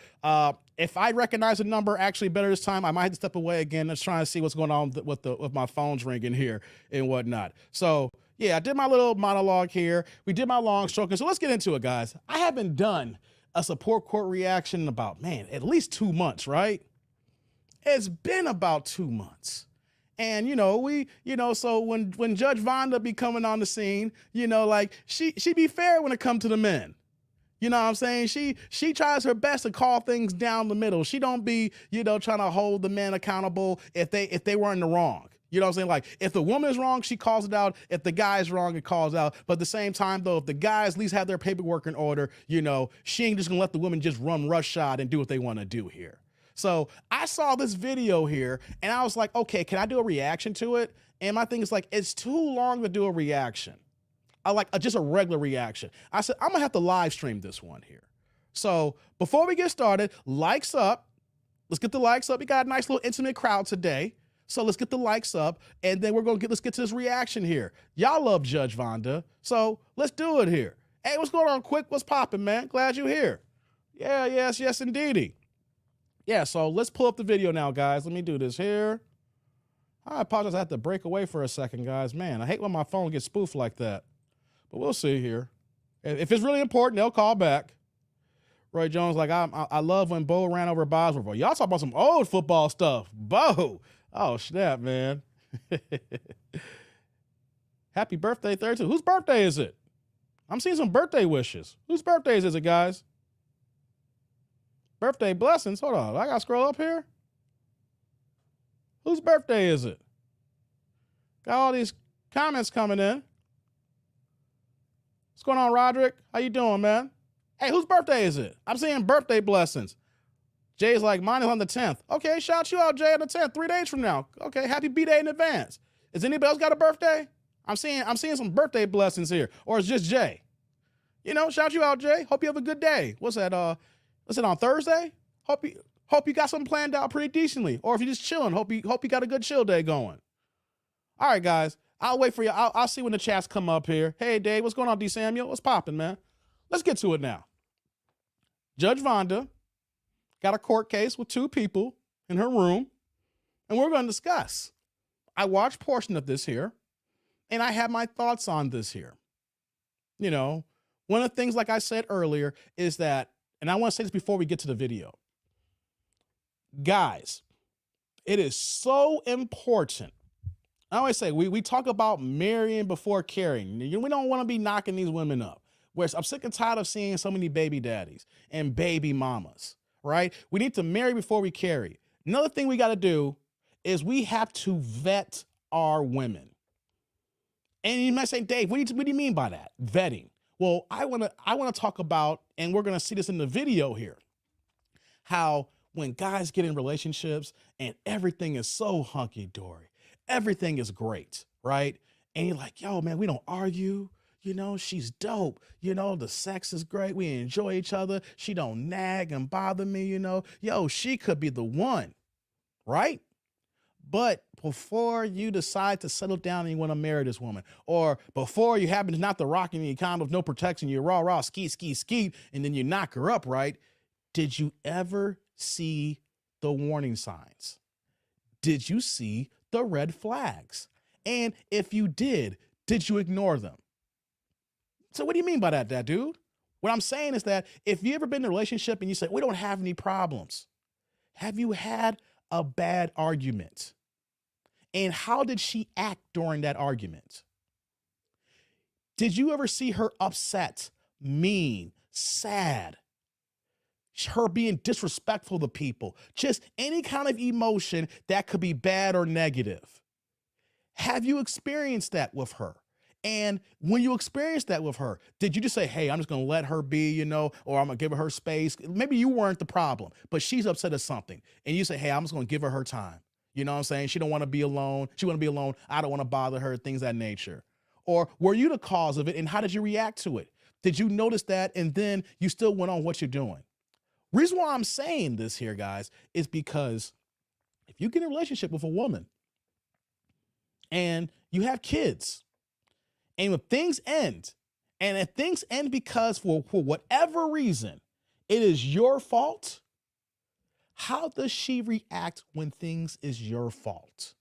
if I recognize a number actually better this time, I might have to step away again. Let's try and see what's going on with my phone's ringing here and whatnot. So yeah, I did my little monologue here. We did my long stroking. So let's get into it, guys. I haven't done a support court reaction in about, man, at least 2 months, right? It's been about 2 months. And so when Judge Vonda be coming on the scene, like she be fair when it comes to the men. You know what I'm saying? She tries her best to call things down the middle. She don't be, trying to hold the men accountable if they were in the wrong. You know what I'm saying? Like, if the woman is wrong, she calls it out. If the guy is wrong, it calls out. But at the same time, though, if the guys at least have their paperwork in order, she ain't just gonna let the women just run roughshod and do what they want to do here. So I saw this video here, and I was like, okay, can I do a reaction to it? And my thing is like, it's too long to do a reaction. I like just a regular reaction. I said, I'm gonna have to live stream this one here. So before we get started, likes up. Let's get the likes up. We got a nice little intimate crowd today. So let's get the likes up, and then let's get to this reaction here. Y'all love Judge Vonda, so let's do it here. Hey, what's going on, Quick? What's popping, man? Glad you're here. Yeah, yes, indeedy. Yeah, so let's pull up the video now, guys. Let me do this here. I apologize, I have to break away for a second, guys. Man, I hate when my phone gets spoofed like that, but we'll see here. If it's really important, they'll call back. Roy Jones, like, I love when Bo ran over Boswell. Y'all talk about some old football stuff. Bo. Oh, snap, man. Happy birthday, 32. Whose birthday is it? I'm seeing some birthday wishes. Whose birthdays is it, guys? Birthday blessings. Hold on. I got to scroll up here. Whose birthday is it? Got all these comments coming in. What's going on, Roderick? How you doing, man? Hey, whose birthday is it? I'm seeing birthday blessings. Jay's like, mine is on the 10th. Okay, shout you out, Jay, on the 10th, 3 days from now. Okay, happy B-Day in advance. Is anybody else got a birthday? I'm seeing some birthday blessings here. Or it's just Jay. Shout you out, Jay. Hope you have a good day. What's that? What's it on Thursday? Hope you got something planned out pretty decently. Or if you're just chilling, hope you got a good chill day going. All right, guys. I'll wait for you. I'll see when the chats come up here. Hey, Dave, what's going on, D. Samuel? What's popping, man? Let's get to it now. Judge Vonda got a court case with 2 people in her room, and we're going to discuss. I watched portion of this here, and I have my thoughts on this here. One of the things, like I said earlier, is that, and I want to say this before we get to the video. Guys, it is so important. I always say, we talk about marrying before carrying. We don't want to be knocking these women up. Whereas I'm sick and tired of seeing so many baby daddies and baby mamas. Right? We need to marry before we carry. Another thing we got to do is we have to vet our women. And you might say, Dave, what do you mean by that? Vetting. Well, I want to talk about, and we're going to see this in the video here, how when guys get in relationships and everything is so hunky-dory, everything is great, right? And you're like, yo, man, we don't argue. She's dope. The sex is great. We enjoy each other. She don't nag and bother me, Yo, she could be the one, right? But before you decide to settle down and you want to marry this woman, or before you happen to knock the rock in the condom, no protection, you're raw, skeet, and then you knock her up, right? Did you ever see the warning signs? Did you see the red flags? And if you did you ignore them? So what do you mean by that, dude? What I'm saying is that if you ever been in a relationship and you say, we don't have any problems, have you had a bad argument? And how did she act during that argument? Did you ever see her upset, mean, sad, her being disrespectful to people, just any kind of emotion that could be bad or negative? Have you experienced that with her? And when you experienced that with her, did you just say, hey, I'm just going to let her be, or I'm going to give her space? Maybe you weren't the problem, but she's upset at something. And you say, hey, I'm just going to give her time. You know what I'm saying? She don't want to be alone. She want to be alone. I don't want to bother her, things of that nature. Or were you the cause of it, and how did you react to it? Did you notice that, and then you still went on what you're doing? Reason why I'm saying this here, guys, is because if you get in a relationship with a woman and you have kids, and if things end, and if things end because for whatever reason, it is your fault, how does she react when things is your fault?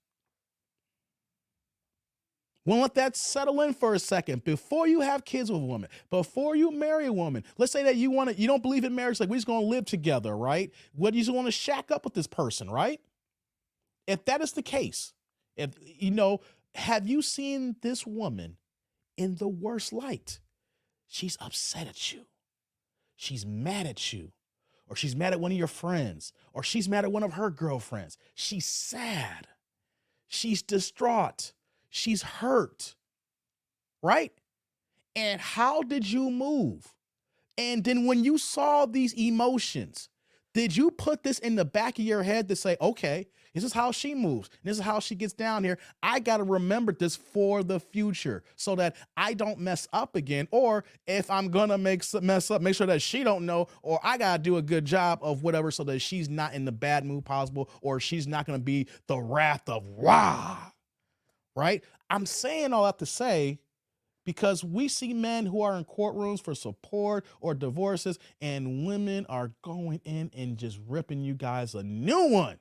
We'll let that settle in for a second before you have kids with a woman, before you marry a woman. Let's say that you don't believe in marriage, like we're just gonna live together, right? What you just want to shack up with this person, right? If that is the case, if have you seen this woman in the worst light? She's upset at you. She's mad at you. Or she's mad at one of your friends. Or she's mad at one of her girlfriends. She's sad. She's distraught. She's hurt. Right? And how did you move? And then when you saw these emotions, did you put this in the back of your head to say, okay, this is how she moves. This is how she gets down here. I got to remember this for the future so that I don't mess up again. Or if I'm going to mess up, make sure that she don't know, or I got to do a good job of whatever so that she's not in the bad mood possible, or she's not going to be the wrath of Ra. Right? I'm saying all that to say, because we see men who are in courtrooms for support or divorces, and women are going in and just ripping you guys a new one.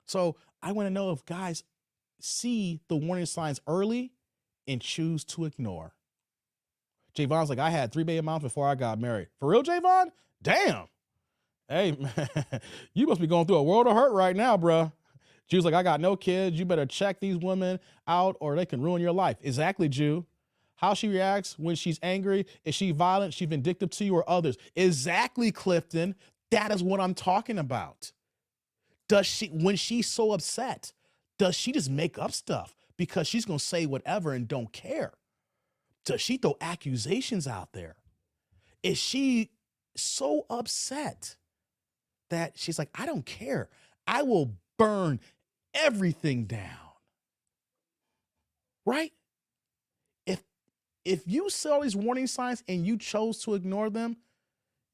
So I want to know if guys see the warning signs early and choose to ignore. Javon's like, I had 3 baby moms before I got married. For real, Javon? Damn. Hey, man, you must be going through a world of hurt right now, bro. Jew's like, I got no kids. You better check these women out or they can ruin your life. Exactly, Jew. How she reacts when she's angry. Is she violent? She vindictive to you or others? Exactly, Clifton. That is what I'm talking about. Does she, when she's so upset, does she just make up stuff because she's going to say whatever and don't care? Does she throw accusations out there? Is she so upset that she's like, I don't care. I will burn everything down. Right? If you saw these warning signs and you chose to ignore them,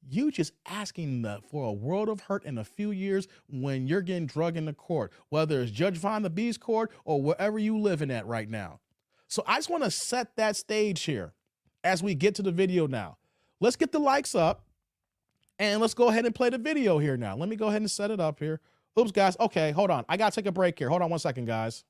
you just asking for a world of hurt in a few years when you're getting drugged into court, whether it's Judge Von the Bee's court or wherever you living at right now. So I just want to set that stage here as we get to the video now. Let's get the likes up and let's go ahead and play the video here now. Let me go ahead and set it up here. Oops, guys. Okay, hold on. I got to take a break here. Hold on 1 second, guys.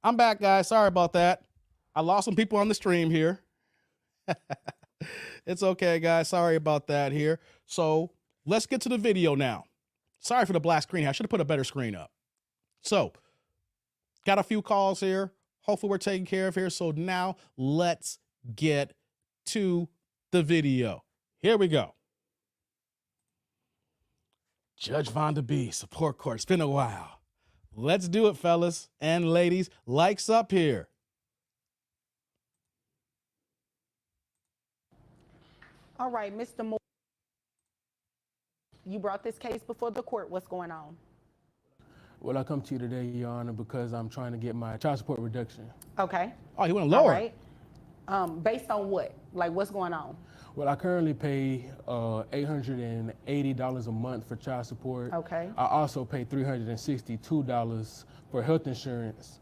I'm back, guys. Sorry about that. I lost some people on the stream here. It's okay, guys. Sorry about that here. So let's get to the video now. Sorry for the black screen. I should have put a better screen up. So got a few calls here. Hopefully we're taken care of here. So now let's get to the video. Here we go. Judge Von the Bee, support court. It's been a while. Let's do it, fellas and ladies. Likes up here. All right, Mr. Moore, you brought this case before the court. What's going on? Well, I come to you today, Your Honor, because I'm trying to get my child support reduction. Okay. Oh, you want to All lower? right. Based on what? Like, what's going on? Well, I currently pay $880 a month for child support. Okay. I also pay $362 for health insurance.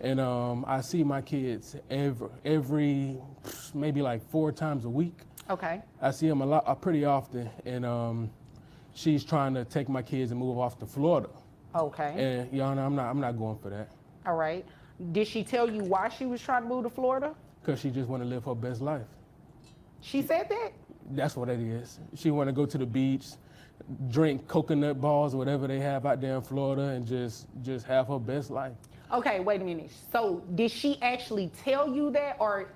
And I see my kids every maybe like 4 times a week. Okay. I see them pretty often. And she's trying to take my kids and move off to Florida. Okay. And Your Honor, I'm not going for that. All right. Did she tell you why she was trying to move to Florida? Because she just want to live her best life. She said that? That's what it is. She want to go to the beach, drink coconut balls, whatever they have out there in Florida, and just have her best life. Okay, wait a minute. So did she actually tell you that, or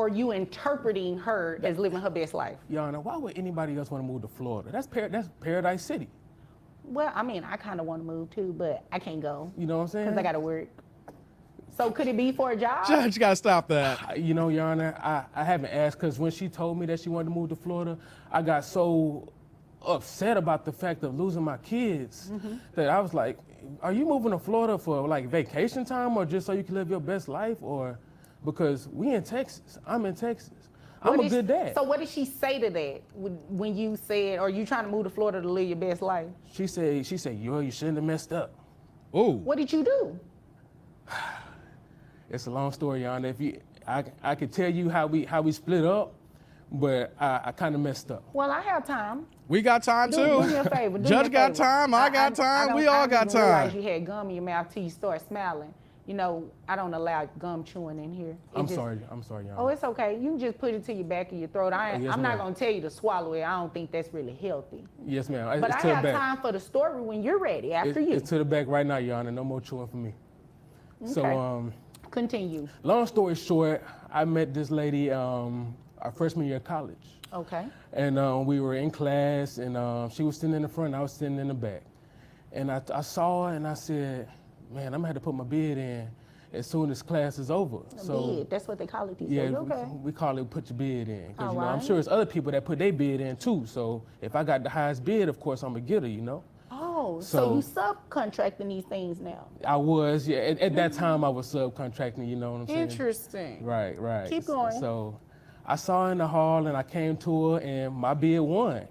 you interpreting her as living her best life? Your Honor, why would anybody else want to move to Florida? That's Paradise City. Well, I mean, I kind of want to move too, but I can't go. You know what I'm saying? Because I got to work. So could it be for a job? Judge, you got to stop that. You know, Your Honor, I haven't asked, because when she told me that she wanted to move to Florida, I got so upset about the fact of losing my kids that I was like, are you moving to Florida for like vacation time, or just so you can live your best life? Or because we in Texas, I'm in Texas. I'm a good dad. So what did she say to that when you said, are you trying to move to Florida to live your best life? She said, you shouldn't have messed up. Ooh. What did you do? It's a long story, Your Honor. I could tell you how we split up, but I kind of messed up. Well, I have time. We got time Do too. me a favor. Judge got time. I got time. We all got I didn't realize time. you had gum in your mouth till you start smiling. You know, I don't allow gum chewing in here. I'm sorry, Your Honor. Oh, it's okay. You can just put it to your back of your throat. Yes, I'm not ma'am. going to tell you to swallow it. I don't think that's really healthy. Yes, ma'am. But It's I to the have back. time for the story when you're ready, after you. It's to the back right now, Your Honor. No more chewing for me. Okay. So, Continue. long story short, I met this lady our freshman year of college. Okay. And we were in class, and she was sitting in the front, I was sitting in the back. And I saw her, and I said, man, I'm gonna have to put my bid in as soon as class is over. Bid. That's what they call it these Yeah, days. Okay. we call it put your bid in. Because, I'm Alright. sure it's other people that put their bid in too. So if I got the highest bid, of course I'm gonna get her, you know? Oh, so So- you subcontracting these things now. I was, yeah. At that time, I was subcontracting, you know what I'm saying? Interesting. Right. Keep going. So I saw her in the hall, and I came to her, and my bid won.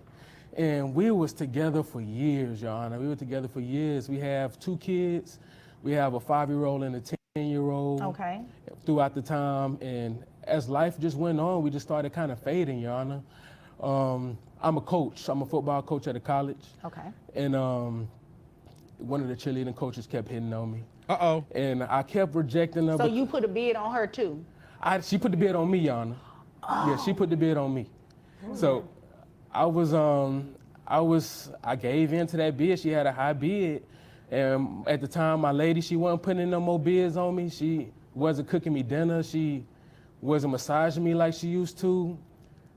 And we was together for years, Your Honor. We were together for years. We have 2 kids. We have a 5-year-old and a 10-year-old. Okay. Throughout the time, and as life just went on, we just started kind of fading, Your Honor. I'm a coach. I'm a football coach at a college. Okay. And one of the cheerleading coaches kept hitting on me. Uh-oh. And I kept rejecting her. So you put a bid on her too? She put the bid on me, Your Honor. Yeah, she put the bid on me. So I gave in to that bid. She had a high bid. And at the time, my lady, she wasn't putting in no more bids on me. She wasn't cooking me dinner. She wasn't massaging me like she used to.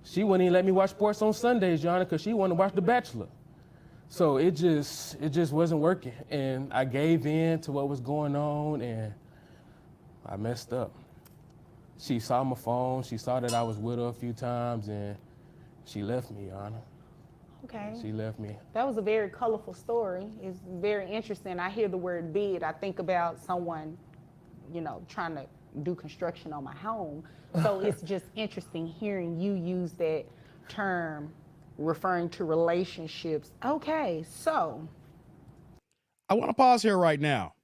She wouldn't even let me watch sports on Sundays, Your Honor, because she wanted to watch The Bachelor. So it just wasn't working. And I gave in to what was going on, and I messed up. She saw my phone. She saw that I was with her a few times, and she left me, Your Honor. Okay. She left me. That was a very colorful story. It's very interesting. I hear the word bid. I think about someone, you know, trying to do construction on my home. So it's just interesting hearing you use that term referring to relationships. Okay, so. I want to pause here right now.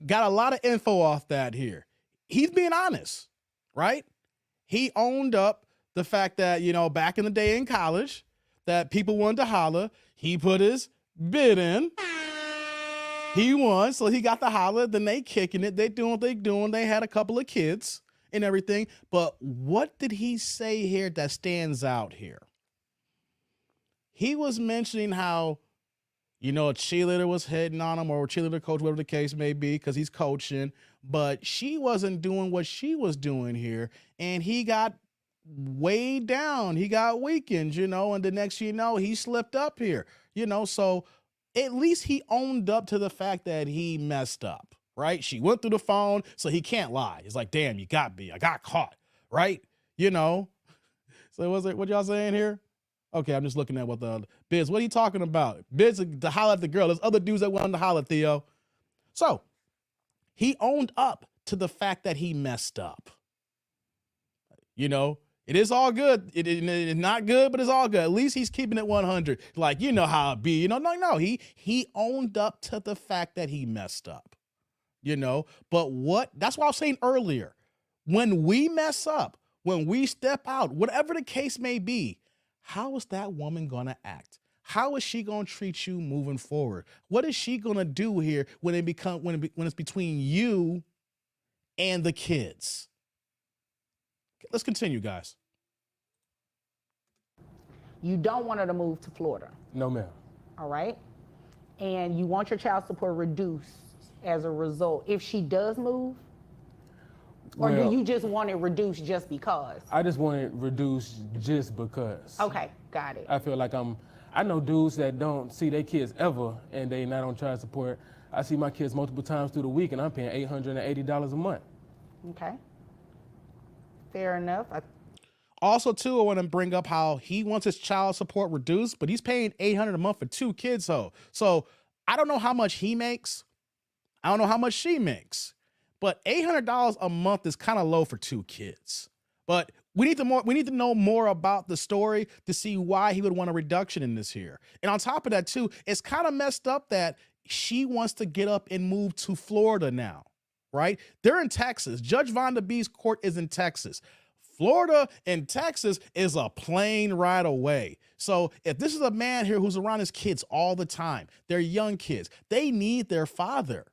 Got a lot of info off that here. He's being honest, right? He owned up the fact that, you know, back in the day in college, that people wanted to holler. He put his bid in. He won, so he got the holler. Then they kicking it. They doing what they doing. They had a couple of kids and everything. But what did he say here that stands out here? He was mentioning how, you know, a cheerleader was hitting on him, or a cheerleader coach, whatever the case may be, because he's coaching. But she wasn't doing what she was doing here. And he got weighed down. He got weakened, you know, and the next you know, he slipped up here, you know. So at least he owned up to the fact that he messed up, right? She went through the phone, so he can't lie. He's like, damn, you got me. I got caught, right? You know. So was it what y'all saying here? Okay, I'm just looking at what the Biz, what are you talking about? Biz to holler at the girl. There's other dudes that wanted to holler, Theo. So he owned up to the fact that he messed up. You know, it is all good. It's not good, but it's all good. At least he's keeping it 100. Like, you know how it be. You know, no. He owned up to the fact that he messed up. You know, but that's what I was saying earlier. When we mess up, when we step out, whatever the case may be, how is that woman going to act? How is she going to treat you moving forward? What is she going to do here when it's between you and the kids? Let's continue, guys. You don't want her to move to Florida. No, ma'am. All right? And you want your child support reduced as a result if she does move? Or Well, do you just want it reduced just because? I just want it reduced just because. Okay, got it. I feel like I know dudes that don't see their kids ever and they not on child support. I see my kids multiple times through the week and I'm paying $880 a month. Okay. Fair enough. Also, too, I want to bring up how he wants his child support reduced, but he's paying $800 a month for 2 kids. So I don't know how much he makes. I don't know how much she makes, but $800 a month is kind of low for 2 kids. But we need to know more about the story to see why he would want a reduction in this here. And on top of that, too, it's kind of messed up that she wants to get up and move to Florida now, right? They're in Texas. Judge Vonda B's court is in Texas. Florida and Texas is a plane ride away. So if this is a man here who's around his kids all the time, they're young kids, they need their father.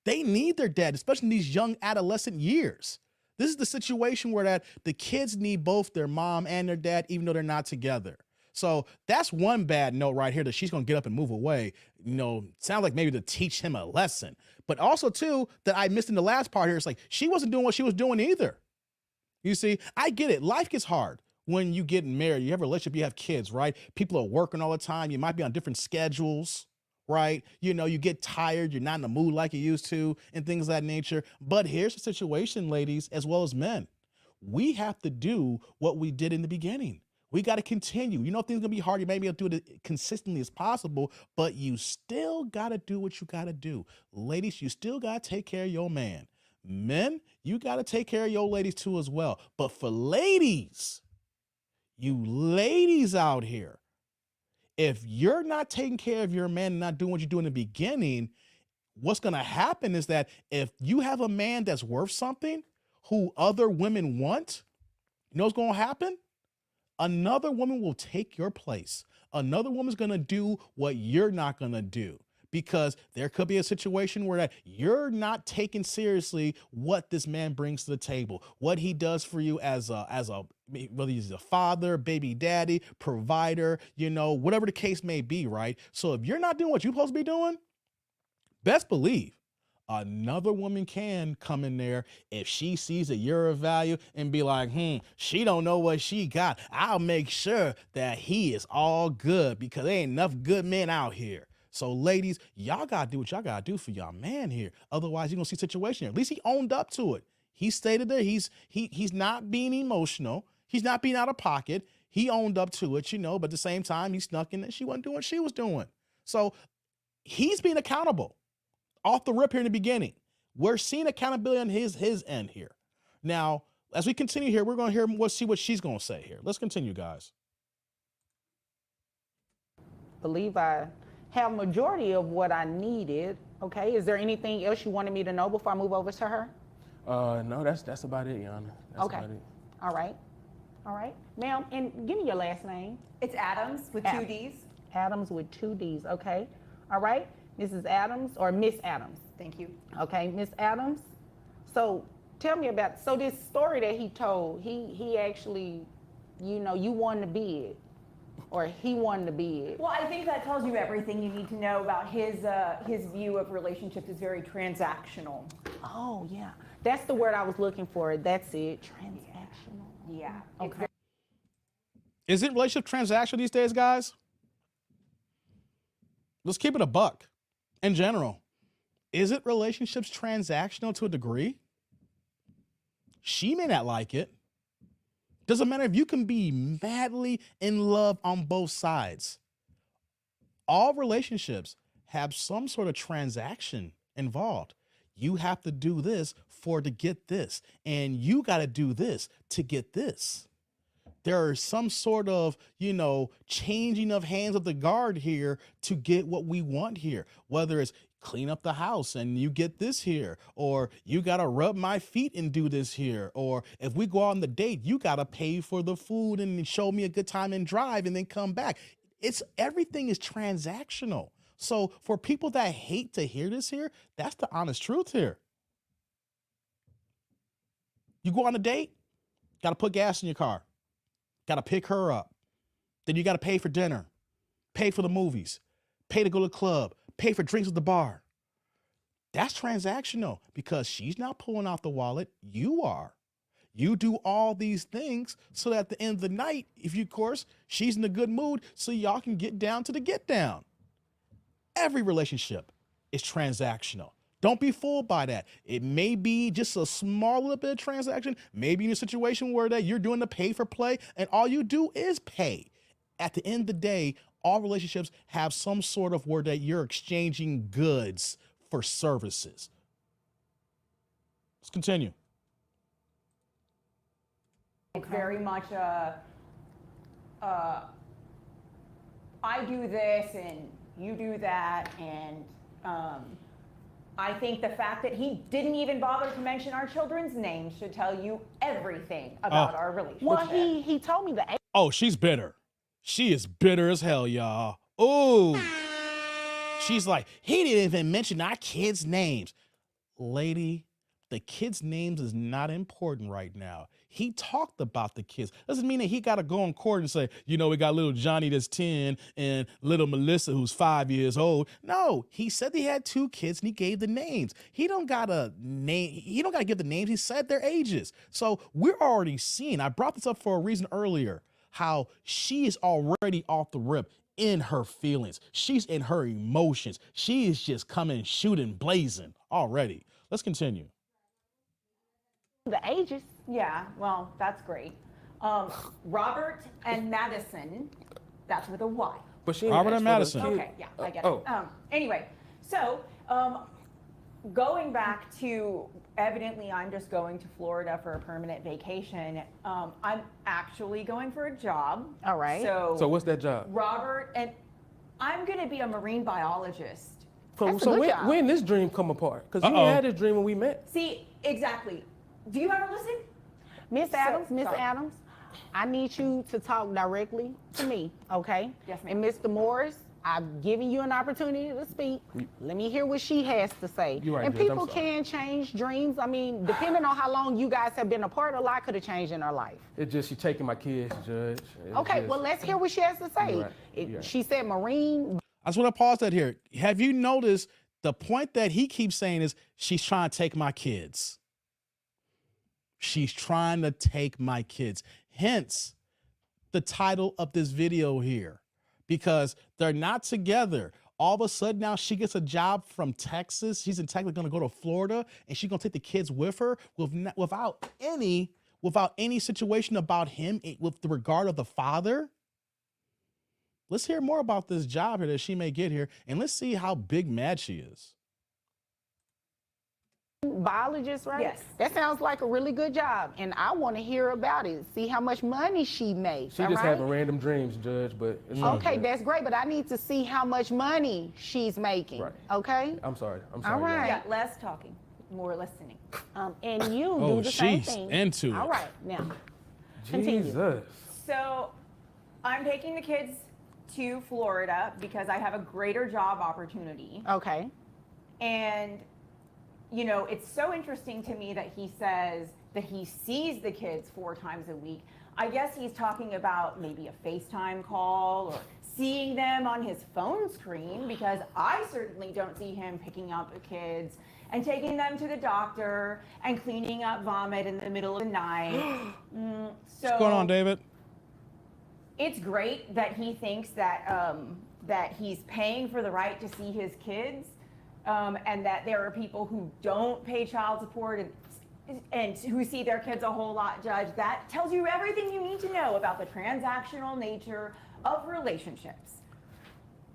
They need their dad, especially in these young adolescent years. This is the situation where the kids need both their mom and their dad, even though they're not together. So that's one bad note right here, that she's going to get up and move away. You know, sounds like maybe to teach him a lesson. But also, too, that I missed in the last part here, it's like she wasn't doing what she was doing either. You see, I get it. Life gets hard when you get married. You have a relationship, you have kids, right? People are working all the time. You might be on different schedules, right? You know, you get tired. You're not in the mood like you used to and things of that nature. But here's the situation, ladies, as well as men. We have to do what we did in the beginning. We got to continue. You know, things are going to be hard. You may be able to do it as consistently as possible, but you still got to do what you got to do. Ladies, you still got to take care of your man. Men, you got to take care of your ladies too as well. But for ladies, you ladies out here, if you're not taking care of your man and not doing what you do in the beginning, what's going to happen is that if you have a man that's worth something who other women want, you know what's going to happen? Another woman will take your place. Another woman's going to do what you're not going to do. Because there could be a situation where that you're not taking seriously what this man brings to the table, what he does for you as a whether he's a father, baby daddy, provider, you know, whatever the case may be, right? So if you're not doing what you're supposed to be doing, best believe another woman can come in there if she sees that you're of value and be like, she don't know what she got. I'll make sure that he is all good because there ain't enough good men out here. So ladies, y'all got to do what y'all got to do for y'all man here. Otherwise, you're going to see a situation here. At least he owned up to it. He stated there he's not being emotional. He's not being out of pocket. He owned up to it, you know, but at the same time, he snuck in and she wasn't doing what she was doing. So he's being accountable off the rip here in the beginning. We're seeing accountability on his end here. Now, as we continue here, we're going to see what she's going to say here. Let's continue, guys. Believe I have majority of what I needed. Okay, is there anything else you wanted me to know before I move over to her? No, that's about it, Yana. That's Okay. about it. All right. Ma'am, and give me your last name. It's Adams with Ad- 2 Ds. Adams with 2 Ds, okay. All right, Mrs. Adams, or Miss Adams. Thank you. Okay, Miss Adams. So tell me about, this story that he told, he actually, you know, you won the bid. Or he won the bid. Well, I think that tells you everything you need to know about his view of relationships is very transactional. Oh, yeah. That's the word I was looking for. That's it. Transactional. Yeah. Okay. Is it relationship transactional these days, guys? Let's keep it a buck. In general, is it relationships transactional to a degree? She may not like it. Doesn't matter if you can be madly in love on both sides. All relationships have some sort of transaction involved. You have to do this to get this, and you got to do this to get this. There is some sort of, changing of hands of the guard here to get what we want here, whether it's clean up the house and you get this here, or you got to rub my feet and do this here, or if we go on the date, you got to pay for the food and show me a good time and drive and then come back. Everything is transactional. So for people that hate to hear this here, that's the honest truth here. You go on a date, got to put gas in your car, got to pick her up. Then you got to pay for dinner, pay for the movies, pay to go to the club, pay for drinks at the bar. That's transactional because she's not pulling out the wallet. You are. You do all these things so that at the end of the night, of course, she's in a good mood so y'all can get down to the get down. Every relationship is transactional. Don't be fooled by that. It may be just a small little bit of transaction, maybe in a situation where that you're doing the pay for play and all you do is pay. At the end of the day, all relationships have some sort of where that you're exchanging goods for services. Let's continue. It's very much I do this and you do that, and I think the fact that he didn't even bother to mention our children's names should tell you everything about our relationship. Well, he told me the age. Oh, she's bitter. She is bitter as hell, y'all. Oh, she's like, he didn't even mention our kids' names. Lady, the kids' names is not important right now. He talked about the kids. Doesn't mean that he got to go in court and say, we got little Johnny that's 10 and little Melissa who's 5 years old. No, he said he had 2 kids and he gave the names. He don't got to give the names. He said their ages. So we're already seeing, I brought this up for a reason earlier, how she is already off the rip in her feelings. She's in her emotions. She is just coming shooting, blazing already. Let's continue. The ages. Yeah, well, that's great. Robert and Madison, that's with a Y. But she Robert and Madison. Okay, yeah, I get it. Anyway, so going back to, evidently I'm just going to Florida for a permanent vacation. I'm actually going for a job. All right. So what's that job? Robert, and I'm going to be a marine biologist. That's a So good job. when this dream come apart? Because you Uh-oh. had this dream when we met. See, exactly. Do you ever listen? Miss Adams, Miss sorry. Adams, I need you to talk directly to me, okay? Yes, ma'am. And Mr. Morris, I've given you an opportunity to speak. Let me hear what she has to say. You're right, and Judge, I'm people sorry. can change dreams. I mean, depending on how long you guys have been apart, a lot could have changed in her life. It's just she taking my kids, Judge. It's Okay, just- well, let's hear what she has to say. You're right. You're right. She said Marine. I just want to pause that here. Have you noticed the point that he keeps saying is she's trying to take my kids? She's trying to take my kids. Hence the title of this video here, because they're not together. All of a sudden now she gets a job from Texas. She's in Texas, going to go to Florida, and she's going to take the kids with her without any situation about him with the regard of the father. Let's hear more about this job here that she may get here, and let's see how big mad she is. Biologist, right? Yes. That sounds like a really good job, and I want to hear about it. See how much money she makes. She all just right? having random dreams, Judge, but it's all Okay, good. that's great, but I need to see how much money she's making. Right. Okay? I'm sorry. All y'all. right. Yeah, less talking, more listening. And you Oh, do the same she's thing. into it. All right, now. Continue. Jesus. So I'm taking the kids to Florida because I have a greater job opportunity. Okay. And, it's so interesting to me that he says that he sees the kids 4 times a week. I guess he's talking about maybe a FaceTime call or seeing them on his phone screen, because I certainly don't see him picking up the kids and taking them to the doctor and cleaning up vomit in the middle of the night. What's going on, David? It's great that he thinks that that he's paying for the right to see his kids, and that there are people who don't pay child support and who see their kids a whole lot, Judge. That tells you everything you need to know about the transactional nature of relationships.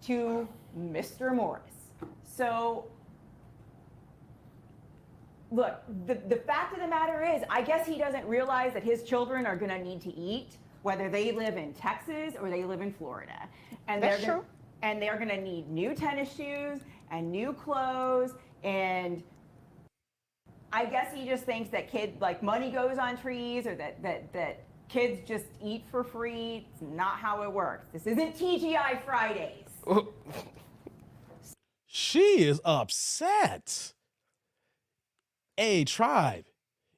to Mr. Morris. So, look, the fact of the matter is, I guess he doesn't realize that his children are going to need to eat, whether they live in Texas or they live in Florida. And That's true. And they're going to need new tennis shoes and new clothes. And I guess he just thinks that money goes on trees, or that kids just eat for free. It's not how it works. This isn't TGI Fridays. She is upset. Hey, tribe,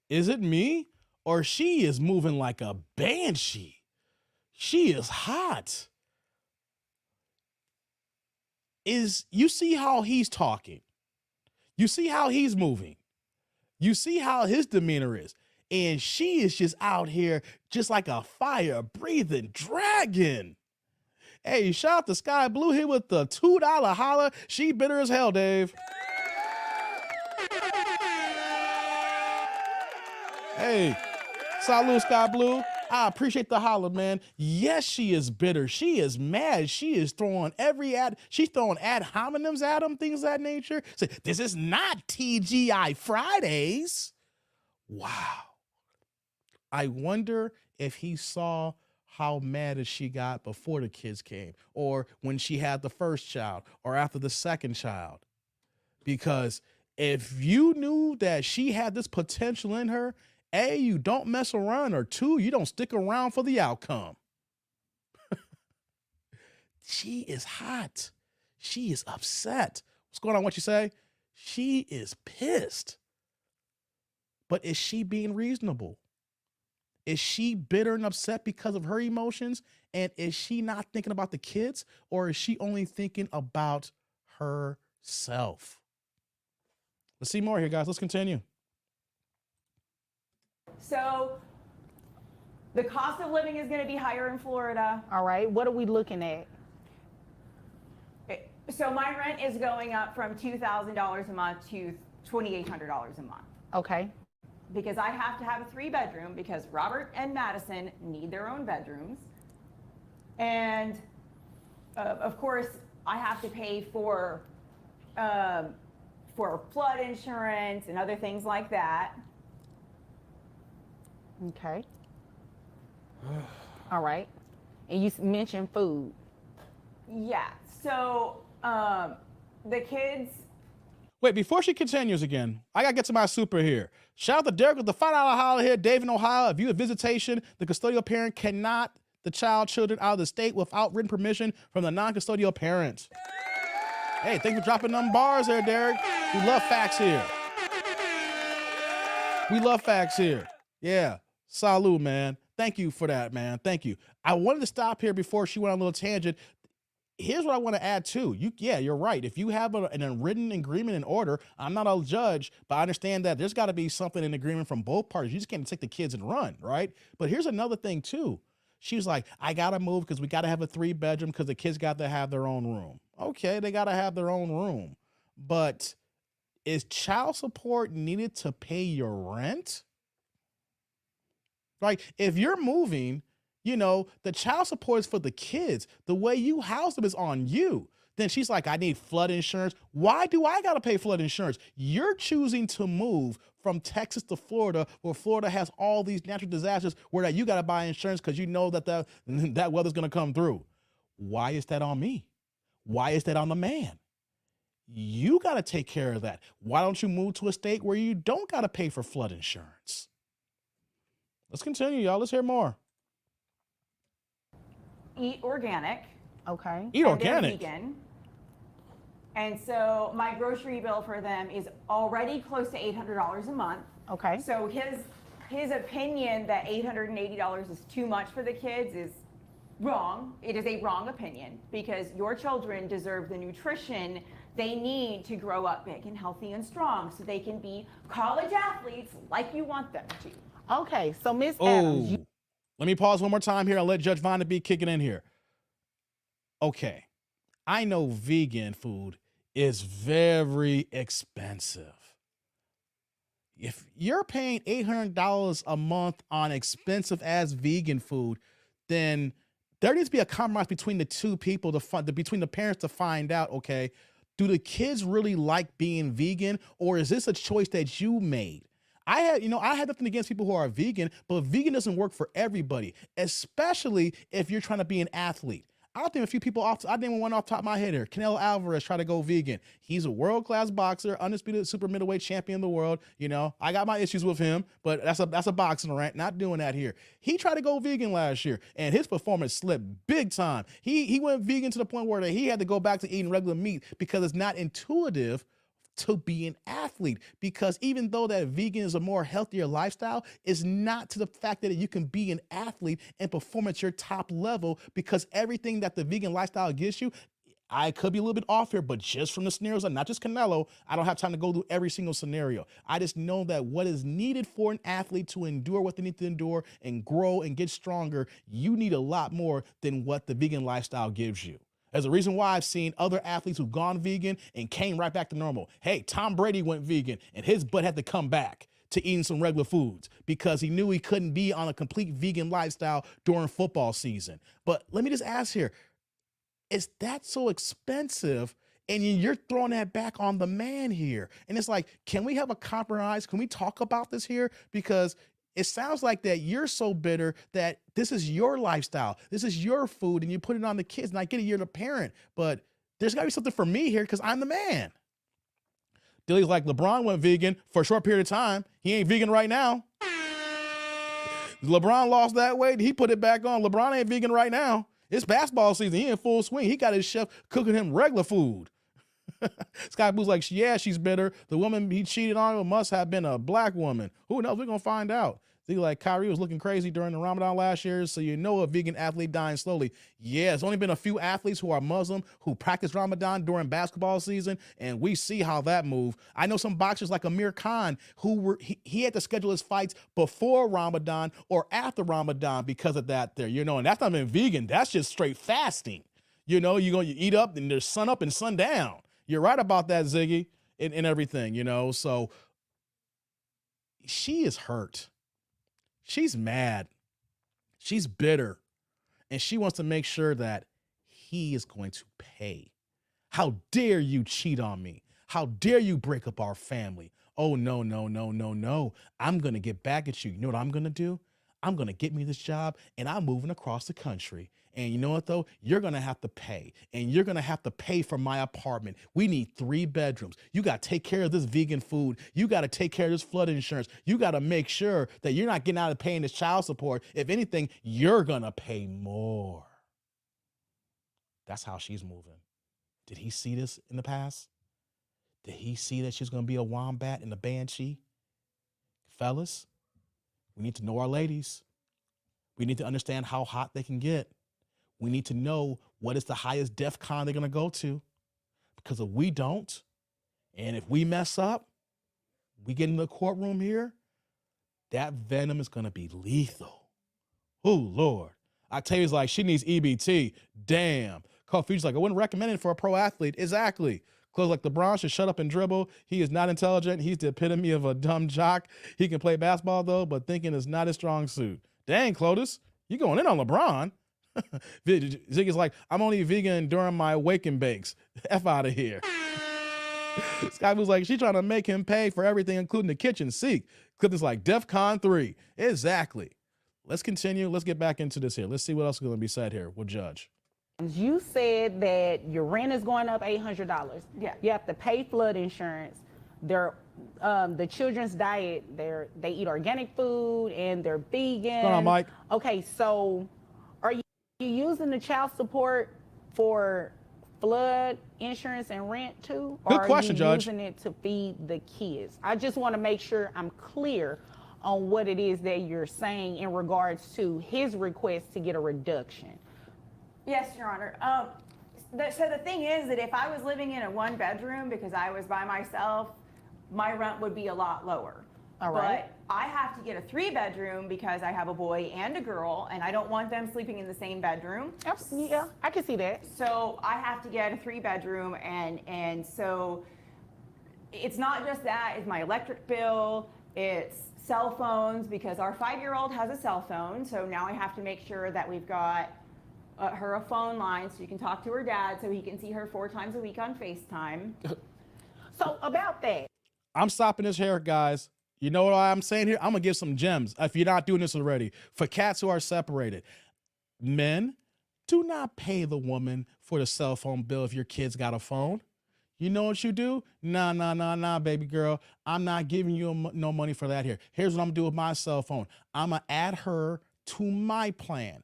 is it me or she is moving like a banshee? She is hot. You see how he's talking? You see how he's moving? You see how his demeanor is? And she is just out here just like a fire-breathing dragon. Hey, shout out to Sky Blue here with the $2 holla. She bitter as hell, Dave. Hey, salute, Sky Blue. I appreciate the holla, man. Yes, she is bitter. She is mad. She is throwing she's throwing ad hominems at him, things of that nature. Say, this is not TGI Fridays. Wow. I wonder if he saw how mad as she got before the kids came, or when she had the first child, or after the second child. Because if you knew that she had this potential in her, A, you don't mess around, or two, you don't stick around for the outcome. She is hot. She is upset. What's going on? What you say? She is pissed. But is she being reasonable? Is she bitter and upset because of her emotions? And is she not thinking about the kids, or is she only thinking about herself? Let's see more here, guys. Let's continue. So the cost of living is going to be higher in Florida. All right. What are we looking at? So my rent is going up from $2,000 a month to $2,800 a month. Okay. Because I have to have a 3-bedroom, because Robert and Madison need their own bedrooms. And of course, I have to pay for flood insurance and other things like that. Okay. All right. And you mentioned food. Yeah. So the kids. Wait, before she continues again, I got to get to my super here. Shout out to Derek with the $5 holla here. Dave in Ohio. If you have visitation, the custodial parent cannot the children out of the state without written permission from the non-custodial parent. Hey, thanks for dropping them bars there, Derek. We love facts here. We love facts here. Yeah. Salute, man. Thank you for that, man. Thank you. I wanted to stop here before she went on a little tangent. Here's what I want to add too. You're right. If you have a written agreement in order, I'm not a judge, but I understand that there's got to be something in agreement from both parties. You just can't take the kids and run, right? But here's another thing too. She was like, I got to move because we got to have a 3-bedroom because the kids got to have their own room. Okay, they got to have their own room. But is child support needed to pay your rent? Like, if you're moving, the child support is for the kids. The way you house them is on you. Then she's like, I need flood insurance. Why do I got to pay flood insurance? You're choosing to move from Texas to Florida, where Florida has all these natural disasters, where that you got to buy insurance because you know that that weather's going to come through. Why is that on me? Why is that on the man? You got to take care of that. Why don't you move to a state where you don't got to pay for flood insurance? Let's continue, y'all. Let's hear more. Eat organic. Okay. Eat organic. And they're vegan. And so my grocery bill for them is already close to $800 a month. Okay. So his opinion that $880 is too much for the kids is wrong. It is a wrong opinion, because your children deserve the nutrition they need to grow up big and healthy and strong, so they can be college athletes like you want them to. Okay. So Miss Adams. Let me pause one more time here. I'll let Judge Vonda be kicking in here. Okay. I know vegan food is very expensive. If you're paying $800 a month on expensive ass vegan food, then there needs to be a compromise between the two people, between the parents to find out, okay, do the kids really like being vegan, or is this a choice that you made? I had nothing against people who are vegan, but vegan doesn't work for everybody, especially if you're trying to be an athlete. I'll name a few people I name one off the top of my head here. Canelo Alvarez tried to go vegan. He's a world-class boxer, undisputed super middleweight champion of the world. I got my issues with him, but that's a boxing rant. Not doing that here. He tried to go vegan last year, and his performance slipped big time. He went vegan to the point where he had to go back to eating regular meat because it's not intuitive to be an athlete, because even though that vegan is a more healthier lifestyle, it's not to the fact that you can be an athlete and perform at your top level, because everything that the vegan lifestyle gives you, I could be a little bit off here, but just from the scenarios, and not just Canelo, I don't have time to go through every single scenario. I just know that what is needed for an athlete to endure what they need to endure and grow and get stronger, you need a lot more than what the vegan lifestyle gives you. There's a reason why I've seen other athletes who've gone vegan and came right back to normal. Hey, Tom Brady went vegan and his butt had to come back to eating some regular foods because he knew he couldn't be on a complete vegan lifestyle during football season. But let me just ask here, is that so expensive? And you're throwing that back on the man here. And it's like, can we have a compromise? Can we talk about this here? Because it sounds like that you're so bitter that this is your lifestyle. This is your food, and you put it on the kids. And I get it, you're the parent, but there's got to be something for me here because I'm the man. Dilly's like, LeBron went vegan for a short period of time. He ain't vegan right now. LeBron lost that weight. He put it back on. LeBron ain't vegan right now. It's basketball season. He in full swing. He got his chef cooking him regular food. Sky Blue's like, yeah, she's bitter. The woman he cheated on must have been a black woman. Who knows? We're going to find out. See, like Kyrie was looking crazy during the Ramadan last year, so you know a vegan athlete dying slowly. Yeah, it's only been a few athletes who are Muslim who practice Ramadan during basketball season, and we see how that moved. I know some boxers like Amir Khan he had to schedule his fights before Ramadan or after Ramadan because of that there, and that's not even vegan. That's just straight fasting. You eat up and there's sun up and sun down. You're right about that, Ziggy, and everything, so she is hurt. She's mad. She's bitter. And she wants to make sure that he is going to pay. How dare you cheat on me? How dare you break up our family? Oh, no, no, no, no, no. I'm going to get back at you. You know what I'm going to do? I'm going to get me this job, and I'm moving across the country. And you know what, though? You're going to have to pay. And you're going to have to pay for my apartment. We need 3 bedrooms. You got to take care of this vegan food. You got to take care of this flood insurance. You got to make sure that you're not getting out of paying this child support. If anything, you're going to pay more. That's how she's moving. Did he see this in the past? Did he see that she's going to be a wombat and a banshee? Fellas, we need to know our ladies. We need to understand how hot they can get. We need to know what is the highest DEFCON they're going to go to. Because if we don't, and if we mess up, we get in the courtroom here, that venom is going to be lethal. Oh, Lord. I tell you, it's like she needs EBT. Damn. Coach Fuji's like, I wouldn't recommend it for a pro athlete. Exactly. Close like LeBron should shut up and dribble. He is not intelligent. He's the epitome of a dumb jock. He can play basketball, though, but thinking is not his strong suit. Dang, Clotus, you going in on LeBron. Ziggy's like, I'm only vegan during my wake and bakes. F out of here. Sky was like, she's trying to make him pay for everything, including the kitchen sink. Clifton's like, DEFCON 3. Exactly. Let's continue. Let's get back into this here. Let's see what else is going to be said here. We'll judge. You said that your rent is going up $800. Yeah. You have to pay flood insurance. The children's diet, they eat organic food and they're vegan. What's going on, Mike? Okay, so are you using the child support for flood insurance and rent too? Good question, Or are you Judge. using it to feed the kids? I just want to make sure I'm clear on what it is that you're saying in regards to his request to get a reduction. Yes, Your Honor. So the thing is that if I was living in a 1-bedroom because I was by myself, my rent would be a lot lower. All right. But I have to get a 3-bedroom because I have a boy and a girl, and I don't want them sleeping in the same bedroom. Yeah, I can see that. So I have to get a 3-bedroom, and so it's not just that, it's my electric bill, it's cell phones, because our 5-year-old has a cell phone, so now I have to make sure that we've got her a phone line so you can talk to her dad so he can see her 4 times a week on FaceTime. So about that, I'm stopping this here, guys. You know what I'm saying here? I'm gonna give some gems if you're not doing this already. For cats who are separated, men, do not pay the woman for the cell phone bill if your kid's got a phone. You know what you do? Nah, baby girl. I'm not giving you no money for that here. Here's what I'm gonna do with my cell phone. I'm gonna add her to my plan.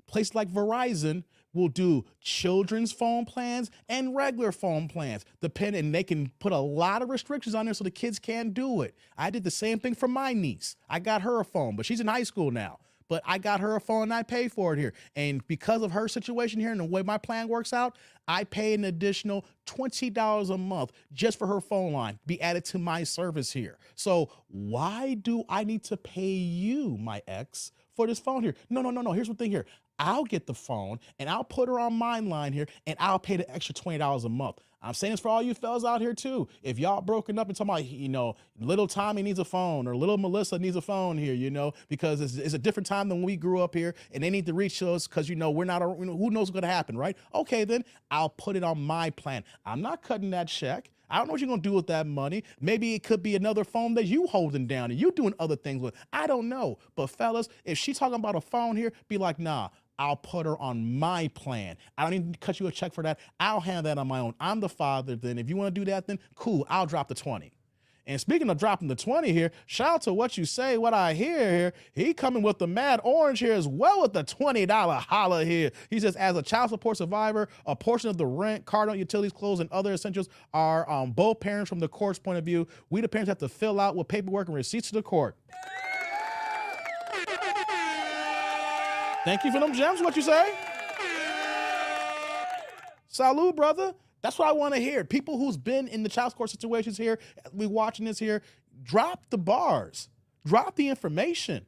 Places like Verizon will do children's phone plans and regular phone plans, and they can put a lot of restrictions on there so the kids can't do it. I did the same thing for my niece. I got her a phone, but she's in high school now. But I got her a phone and I paid for it here. And because of her situation here and the way my plan works out, I pay an additional $20 a month just for her phone line be added to my service here. So why do I need to pay you, my ex, for this phone here? No. Here's the thing here. I'll get the phone and I'll put her on my line here and I'll pay the extra $20 a month. I'm saying this for all you fellas out here too. If y'all broken up and talking about, little Tommy needs a phone or little Melissa needs a phone here, because it's a different time than when we grew up here and they need to reach us because, we're not, who knows what's going to happen, right? Okay, then I'll put it on my plan. I'm not cutting that check. I don't know what you're going to do with that money. Maybe it could be another phone that you holding down and you doing other things with. I don't know. But fellas, if she's talking about a phone here, be like, nah, I'll put her on my plan. I don't need to cut you a check for that. I'll handle that on my own. I'm the father. Then if you want to do that, then cool, I'll drop the 20. And speaking of dropping the 20 here, shout out to What You Say, What I Hear here. He coming with the Mad Orange here as well with the $20 holla here. He says, as a child support survivor, a portion of the rent, car note, utilities, clothes, and other essentials are both parents from the court's point of view. We, the parents, have to fill out with paperwork and receipts to the court. Thank you for them gems, What You Say? Salud, brother. That's what I want to hear. People who's been in the child support situations here, we watching this here, drop the bars. Drop the information.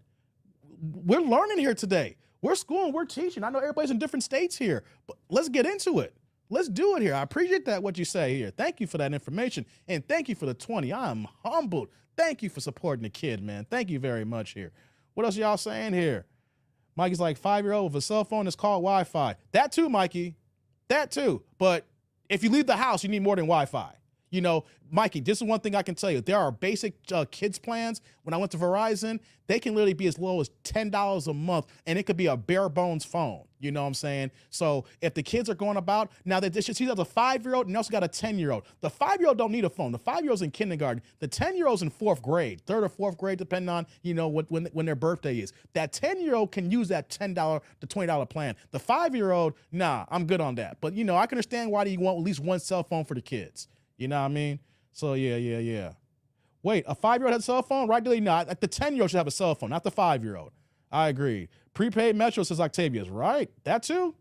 We're learning here today. We're schooling, we're teaching. I know everybody's in different states here, but let's get into it. Let's do it here. I appreciate that, What You Say here. Thank you for that information, and thank you for the 20. I am humbled. Thank you for supporting the kid, man. Thank you very much here. What else y'all saying here? Mikey's like, 5-year-old with a cell phone is called Wi-Fi. That too, Mikey. That too. But if you leave the house, you need more than Wi-Fi. Mikey, this is one thing I can tell you. There are basic kids plans. When I went to Verizon, they can literally be as low as $10 a month, and it could be a bare bones phone. You know what I'm saying? So if the kids are going about, now that she has a 5-year-old and also got a 10-year-old. The 5-year-old don't need a phone. The 5-year-old's in kindergarten. The 10-year-old's in 4th grade, 3rd or 4th grade, depending on, when their birthday is. That 10-year-old can use that $10 to $20 plan. The 5-year-old, nah, I'm good on that. But, I can understand why do you want at least one cell phone for the kids. You know what I mean? So, yeah. Wait, a 5-year-old has a cell phone? Rightly not. The 10-year-old should have a cell phone, not the 5-year-old. I agree. Prepaid Metro, says Octavius. Right, that too.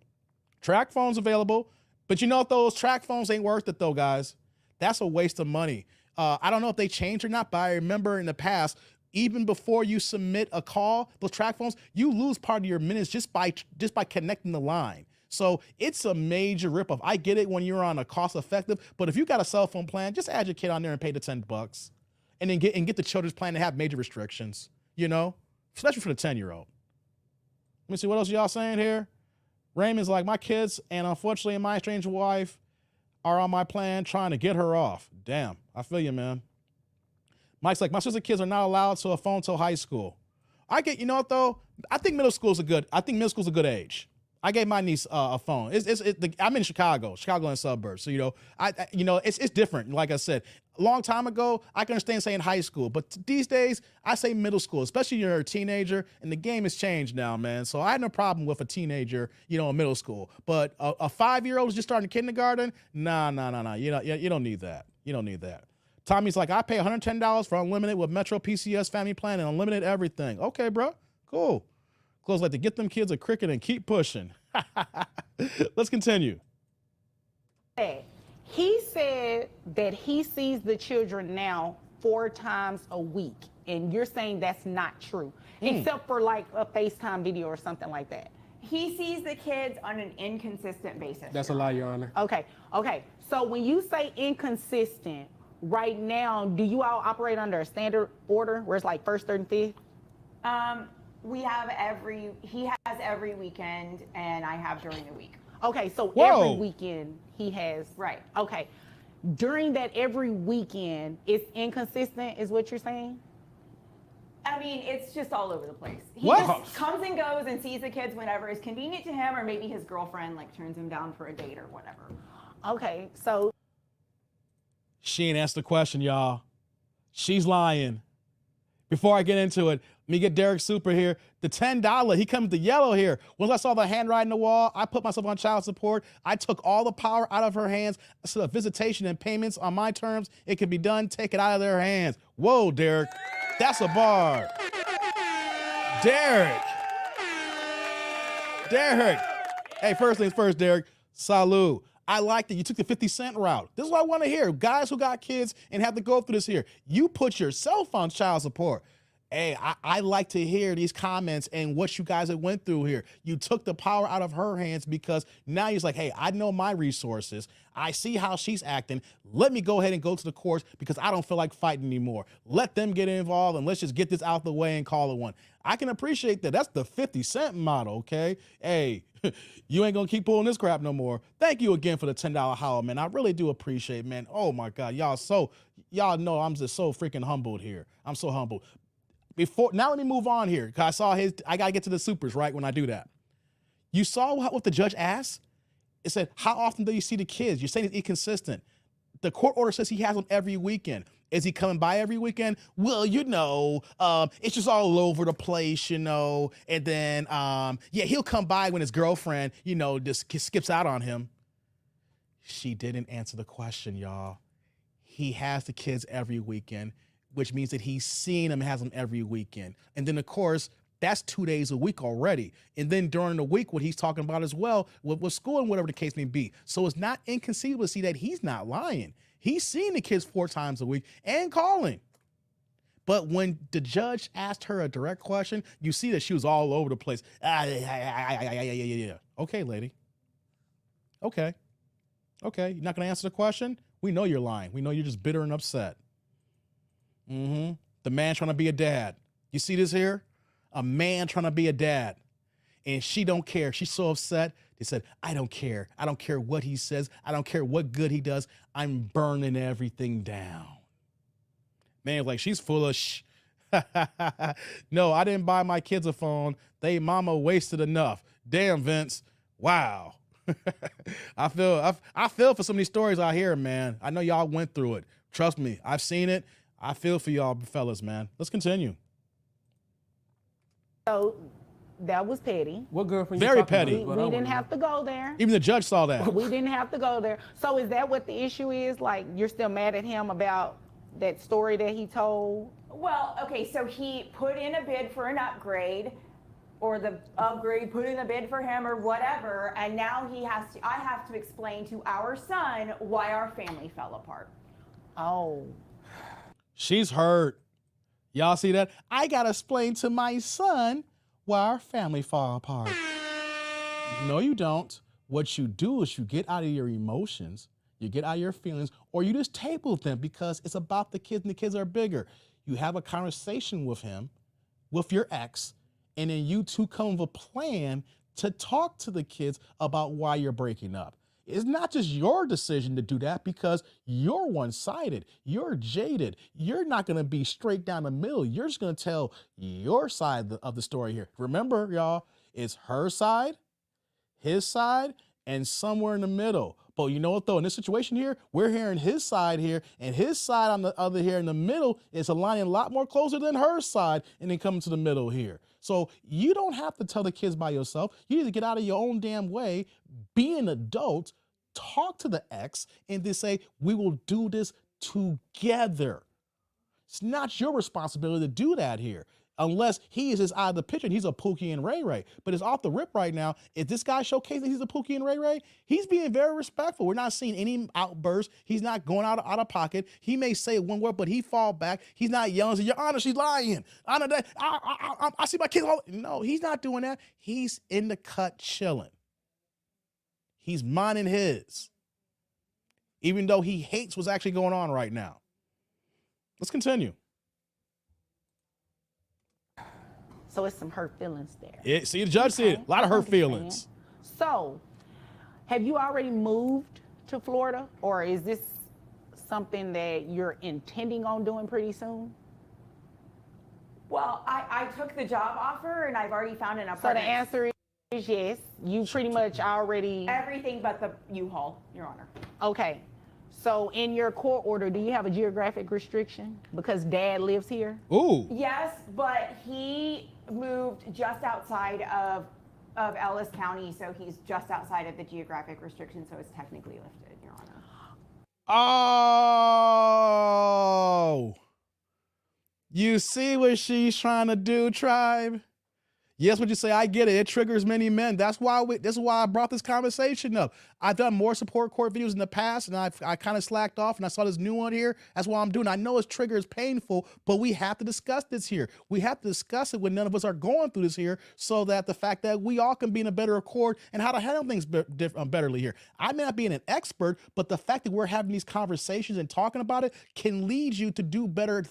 Track phones available. But those track phones ain't worth it, though, guys. That's a waste of money. I don't know if they changed or not, but I remember in the past, even before you submit a call, those track phones, you lose part of your minutes just by connecting the line. So it's a major ripoff. I get it when you're on a cost effective, but if you got a cell phone plan, just add your kid on there and pay the $10 and then get the children's plan to have major restrictions, especially for the 10-year-old. Let me see what else y'all saying here. Raymond's like, my kids and unfortunately my estranged wife are on my plan trying to get her off. Damn, I feel you, man. Mike's like, my sister's kids are not allowed to a phone till high school. I get, what though? I think middle school's a good age. I gave my niece a phone. I'm in Chicago in the suburbs. So, it's different. Like I said, a long time ago, I can understand saying high school, but these days I say middle school, especially you're a teenager and the game has changed now, man. So I had no problem with a teenager, in middle school, but a 5-year-old who's just starting kindergarten. Nah. You don't need that. You don't need that. Tommy's like, I pay $110 for unlimited with Metro PCS family plan and unlimited everything. Okay, bro. Cool. Close like to get them kids a cricket and keep pushing. Let's continue. He said that he sees the children now 4 times a week, and you're saying that's not true, except for like a FaceTime video or something like that. He sees the kids on an inconsistent basis. That's a lie, Your Honor. Okay. So when you say inconsistent, right now, do you all operate under a standard order where it's like 1st, 3rd, and 5th? he has every weekend, and I have during the week. Okay, so Whoa. every weekend he has. Right. Okay. During that every weekend, it's inconsistent, is what you're saying? I mean, it's just all over the place. He What? just comes and goes and sees the kids whenever is convenient to him, or maybe his girlfriend like turns him down for a date or whatever. Okay, so She ain't asked the question, y'all. She's lying. Before I get into it, let me get Derek Super here. The $10, he comes to yellow here. Once I saw the handwriting on the wall, I put myself on child support. I took all the power out of her hands. So the visitation and payments on my terms, it can be done. Take it out of their hands. Whoa, Derek. That's a bar. Derek. Derek. Hey, first things first, Derek. Salud. I like that you took the 50 Cent route. This is what I want to hear. Guys who got kids and have to go through this here. You put yourself on child support. Hey, I like to hear these comments and what you guys have went through here. You took the power out of her hands because now he's like, hey, I know my resources. I see how she's acting. Let me go ahead and go to the courts because I don't feel like fighting anymore. Let them get involved and let's just get this out the way and call it one. I can appreciate that. That's the 50 Cent model, okay? Hey, you ain't gonna keep pulling this crap no more. Thank you again for the $10 howl, man. I really do appreciate it, man. Oh my God, y'all know I'm just so freaking humbled here. I'm so humbled. Now let me move on here because I gotta get to the supers, right, when I do that. You saw what the judge asked? It said, how often do you see the kids? You're saying it's inconsistent. The court order says he has them every weekend. Is he coming by every weekend? Well, it's just all over the place, and then, he'll come by when his girlfriend, just skips out on him. She didn't answer the question, y'all. He has the kids every weekend, which means that he's seeing them, has them every weekend. And then, of course, that's 2 days a week already. And then during the week, what he's talking about as well, with school and whatever the case may be. So it's not inconceivable to see that he's not lying. He's seeing the kids 4 times a week and calling. But when the judge asked her a direct question, you see that she was all over the place. Yeah. Okay, lady. Okay. You're not going to answer the question? We know you're lying. We know you're just bitter and upset. The man trying to be a dad. You see this here? A man trying to be a dad. And she don't care. She's so upset. They said, I don't care. I don't care what he says. I don't care what good he does. I'm burning everything down. Man, like, she's full of No, I didn't buy my kids a phone. They mama wasted enough. Damn, Vince. Wow. I feel for some of these stories I hear, man. I know y'all went through it. Trust me, I've seen it. I feel for y'all fellas, man. Let's continue. So that was petty. What girlfriend? Very you talking petty. about? We didn't have to go there. Even the judge saw that. We didn't have to go there. So is that what the issue is? Like, you're still mad at him about that story that he told? Well, okay, so he put in a bid for an upgrade, or the upgrade put in a bid for him, or whatever, and now I have to explain to our son why our family fell apart. Oh. She's hurt. Y'all see that? I gotta explain to my son why our family fall apart. No, you don't. What you do is you get out of your emotions, you get out of your feelings, or you just table them because it's about the kids and the kids are bigger. You have a conversation with him, with your ex, and then you two come with a plan to talk to the kids about why you're breaking up. It's not just your decision to do that because you're one-sided, you're jaded, you're not gonna be straight down the middle. You're just gonna tell your side of the story here. Remember, y'all, it's her side, his side, and somewhere in the middle. But you know what though, in this situation here, we're hearing his side here, and his side on the other here in the middle is aligning a lot more closer than her side, and then coming to the middle here. So you don't have to tell the kids by yourself. You need to get out of your own damn way, be an adult, talk to the ex, and then say, we will do this together. It's not your responsibility to do that here. Unless he is just out of the picture and he's a Pookie and Ray Ray. But it's off the rip right now. If this guy showcasing he's a Pookie and Ray Ray, he's being very respectful. We're not seeing any outbursts. He's not going out of pocket. He may say one word, but he fall back. He's not yelling, say, Your Honor, she's lying. Honor, I see my kids all. No, he's not doing that. He's in the cut chilling. He's minding his. Even though he hates what's actually going on right now. Let's continue. So it's some hurt feelings there. See, the judge said a lot of I hurt understand. feelings. So, have you already moved to Florida, or is this something that you're intending on doing pretty soon? Well, I took the job offer and I've already found an So the apartment. answer is yes. You pretty much already. Everything but the U-Haul, Your Honor. Okay. So in your court order, do you have a geographic restriction because dad lives here? Ooh. Yes, but he moved just outside of Ellis County, so he's just outside of the geographic restriction, so it's technically lifted, Your Honor. Oh. You see what she's trying to do, tribe? Yes, what you say, I get it. It triggers many men. This is why I brought this conversation up. I've done more support court videos in the past, and I kind of slacked off, and I saw this new one here. That's why I'm doing. I know it's triggers painful, but we have to discuss this here. We have to discuss it when none of us are going through this here, so that the fact that we all can be in a better accord and how to handle things betterly here. I may not be an expert, but the fact that we're having these conversations and talking about it can lead you to do better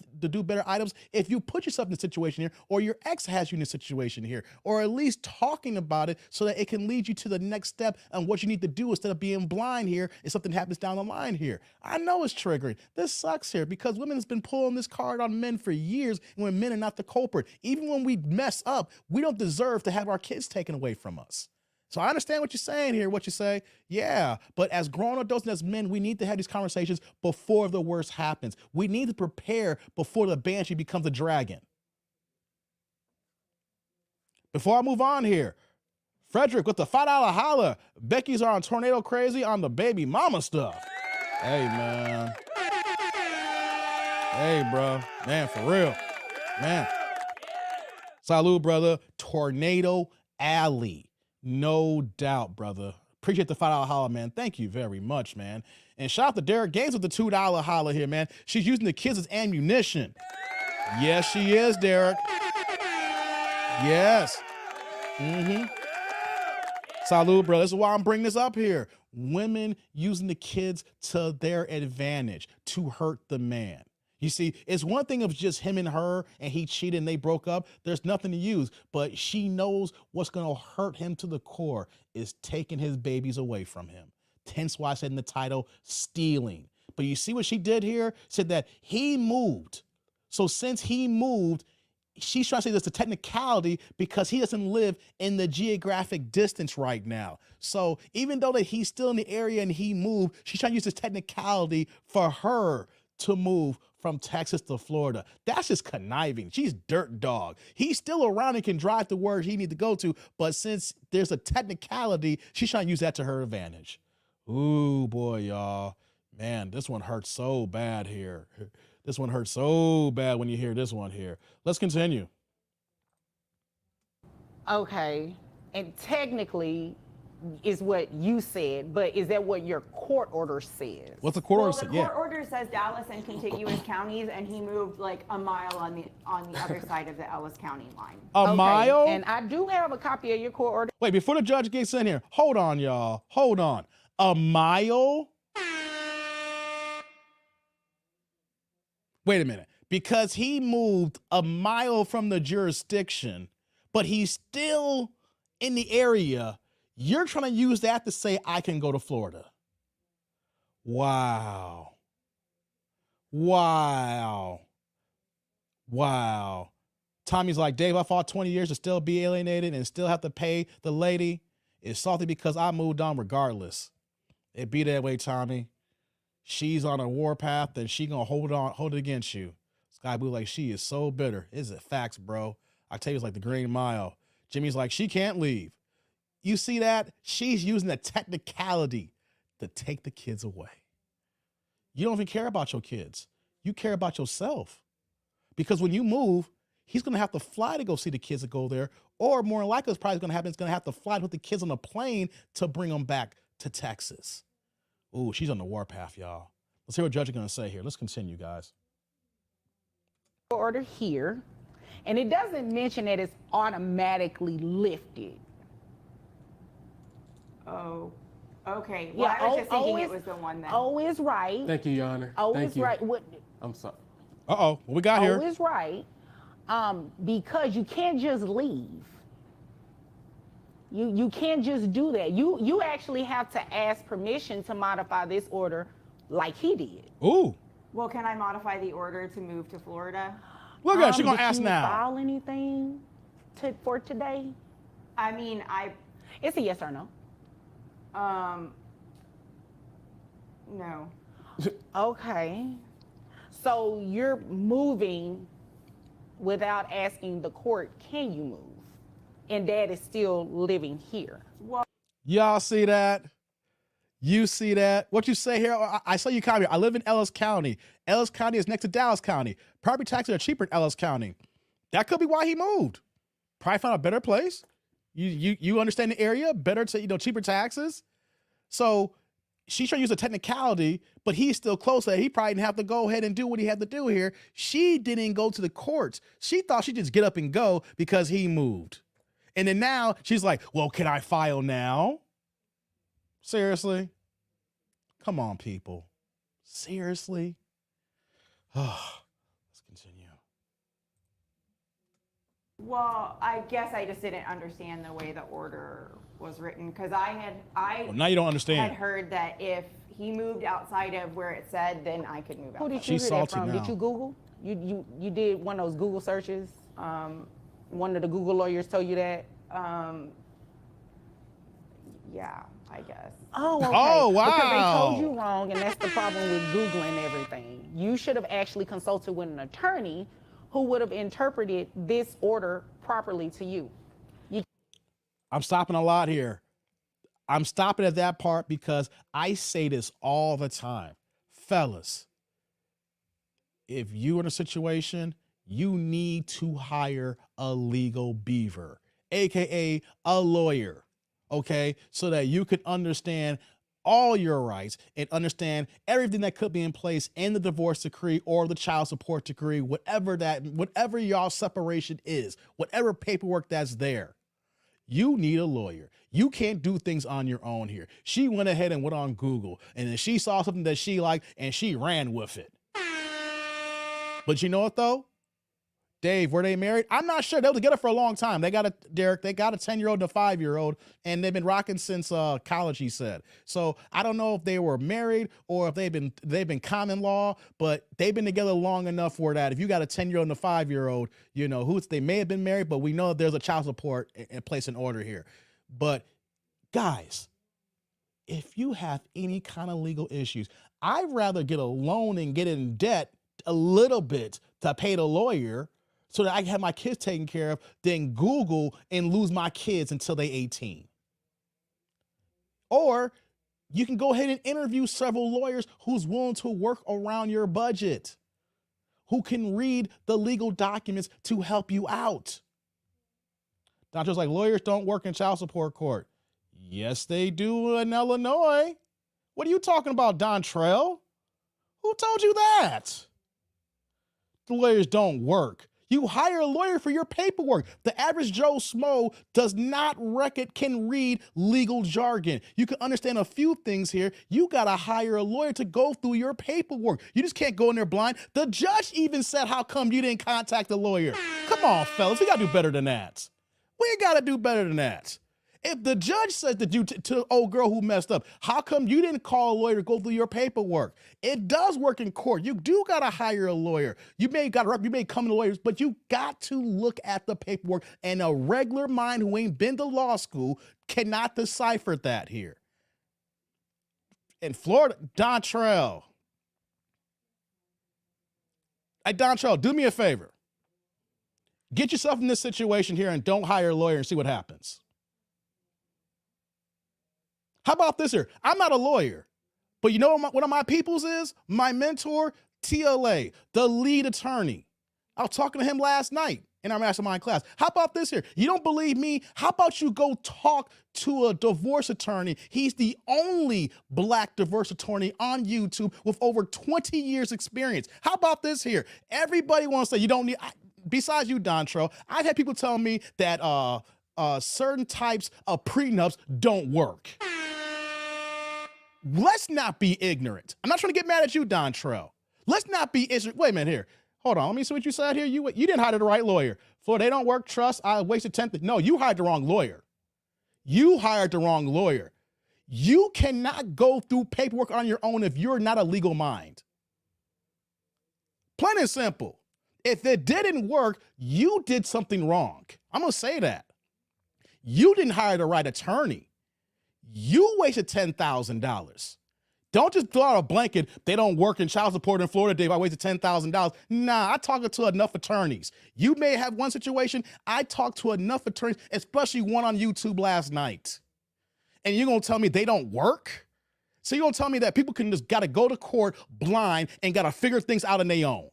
items if you put yourself in a situation here, or your ex has you in a situation here, or at least talking about it so that it can lead you to the next step and what you need to do instead of being blind here if something happens down the line here. I know it's triggering. This sucks here because women has been pulling this card on men for years when men are not the culprit. Even when we mess up, we don't deserve to have our kids taken away from us. So I understand what you're saying here, what you say. Yeah, but as grown adults and as men, we need to have these conversations before the worst happens. We need to prepare before the banshee becomes a dragon. Before I move on here, Frederick with the $5 holla. Becky's are on Tornado Crazy on the baby mama stuff. Hey, man. Hey, bro. Man, for real. Man. Salud, brother. Tornado Alley. No doubt, brother. Appreciate the $5 holla, man. Thank you very much, man. And shout out to Derek Gaines with the $2 holla here, man. She's using the kids as ammunition. Yes, she is, Derek. Yes. Salud, bro. This is why I'm bringing this up here. Women using the kids to their advantage to hurt the man. You see, it's one thing of just him and her and he cheated and they broke up. There's nothing to use, but she knows what's going to hurt him to the core is taking his babies away from him. Hence why I said in the title, stealing. But you see what she did here? Said that he moved. So since he moved, she's trying to say that's a technicality because he doesn't live in the geographic distance right now. So even though that he's still in the area and he moved, she's trying to use this technicality for her to move from Texas to Florida. That's just conniving. She's dirt dog. He's still around and can drive to where he needs to go to, but since there's a technicality, she's trying to use that to her advantage. Ooh, boy, y'all. Man, this one hurts so bad here. This one hurts so bad when you hear this one here. Let's continue. Okay. And technically is what you said, but is that what your court order says? What's the court order The say? court order says Dallas and contiguous counties, and he moved like a mile on the other side of the Ellis County line. A mile? And I do have a copy of your court order. Wait, before the judge gets in here, hold on, y'all. Hold on. A mile? Wait a minute. Because he moved a mile from the jurisdiction, but he's still in the area, you're trying to use that to say I can go to Florida. Wow. Wow. Wow. Tommy's like, Dave, I fought 20 years to still be alienated and still have to pay the lady. It's salty because I moved on regardless. It be that way, Tommy. She's on a warpath, then she gonna hold it against you. Sky Blue like, she is so bitter. Is it facts, bro? I tell you, it's like the Green Mile. Jimmy's like, she can't leave. You see that? She's using a technicality to take the kids away. You don't even care about your kids. You care about yourself. Because when you move, he's gonna have to fly to go see the kids that go there, or more than likely, it's probably gonna happen. It's gonna have to fly with the kids on a plane to bring them back to Texas. Ooh, she's on the warpath, y'all. Let's hear what judge is gonna say here. Let's continue, guys. Order here, and it doesn't mention that it's automatically lifted. Oh, okay. Well, I was just thinking it was the one that. O is right. Thank you, Your Honor. O Thank is you. right. What? I'm sorry. Uh-oh, what we got here? O is right. Because you can't just leave. You can't just do that. You actually have to ask permission to modify this order like he did. Ooh. Well, can I modify the order to move to Florida? Look at her. She's going to Did ask you now. file anything for today? I mean, It's a yes or no. No. Okay. So you're moving without asking the court, can you move? And dad is still living here. Y'all see that? You see that? What you say here? I saw you comment. I live in Ellis County. Ellis County is next to Dallas County. Property taxes are cheaper in Ellis County. That could be why he moved. Probably found a better place. You understand the area better to cheaper taxes. So she's trying to use a technicality, but he's still close. He probably didn't have to go ahead and do what he had to do here. She didn't go to the courts. She thought she'd just get up and go because he moved. And then now she's like, well, can I file now? Seriously? Come on, people. Seriously? Let's continue. Well, I guess I just didn't understand the way the order was written because Well, now you don't had understand. heard that if he moved outside of where it said, then I could move Who out. did you She's hear that salty from? now. Did you Google? You did one of those Google searches? One of the Google lawyers told you that? Yeah, I guess. Oh, okay. Oh, Because they wow. told you wrong, and that's the problem with Googling everything. You should have actually consulted with an attorney who would have interpreted this order properly to you. I'm stopping a lot here. I'm stopping at that part because I say this all the time. Fellas, if you're in a situation, you need to hire a legal beaver, AKA a lawyer, okay? So that you can understand all your rights and understand everything that could be in place in the divorce decree or the child support decree, whatever y'all separation is, whatever paperwork that's there. You need a lawyer. You can't do things on your own here. She went ahead and went on Google, and then she saw something that she liked, and she ran with it. But you know what, though? Dave, were they married? I'm not sure. They were together for a long time. They got a 10-year-old and a 5-year-old, and they've been rocking since college, he said. So I don't know if they were married or if they've been common law, but they've been together long enough for that. If you got a 10-year-old and a 5-year-old, they may have been married, but we know there's a child support in place in order here. But guys, if you have any kind of legal issues, I'd rather get a loan and get in debt a little bit to pay the lawyer so that I can have my kids taken care of than Google and lose my kids until they 18. Or you can go ahead and interview several lawyers who's willing to work around your budget, who can read the legal documents to help you out. Doctor's like, lawyers don't work in child support court. Yes, they do in Illinois. What are you talking about, Dontrell? Who told you that? The lawyers don't work. You hire a lawyer for your paperwork. The average Joe Smo does not can read legal jargon. You can understand a few things here. You got to hire a lawyer to go through your paperwork. You just can't go in there blind. The judge even said, how come you didn't contact the lawyer? Come on, fellas. We got to do better than that. We got to do better than that. If the judge says that to the old girl who messed up, how come you didn't call a lawyer to go through your paperwork? It does work in court. You do got to hire a lawyer. You may come to lawyers, but you got to look at the paperwork, and a regular mind who ain't been to law school cannot decipher that here. In Florida, Dontrell. Hey, Dontrell, do me a favor. Get yourself in this situation here and don't hire a lawyer and see what happens. How about this here? I'm not a lawyer, but you know what one of my peoples is? My mentor, TLA, the lead attorney. I was talking to him last night in our mastermind class. How about this here? You don't believe me? How about you go talk to a divorce attorney? He's the only black divorce attorney on YouTube with over 20 years experience. How about this here? Everybody wants to say you don't need, besides you, Dontrell, I've had people tell me that certain types of prenups don't work. Let's not be ignorant. I'm not trying to get mad at you, Dontrell. Let's not be ignorant. Wait a minute here. Hold on, let me see what you said here. You didn't hire the right lawyer. Florida, they don't work, trust, I wasted 10. No, you hired the wrong lawyer. You hired the wrong lawyer. You cannot go through paperwork on your own if you're not a legal mind. Plain and simple. If it didn't work, you did something wrong. I'm going to say that. You didn't hire the right attorney. You wasted $10,000. Don't just throw out a blanket, they don't work in child support in Florida, Dave, I wasted $10,000. Nah, I talked to enough attorneys. You may have one situation, I talked to enough attorneys, especially one on YouTube last night. And you're gonna tell me they don't work? So you're gonna tell me that people can just gotta go to court blind and gotta figure things out on their own.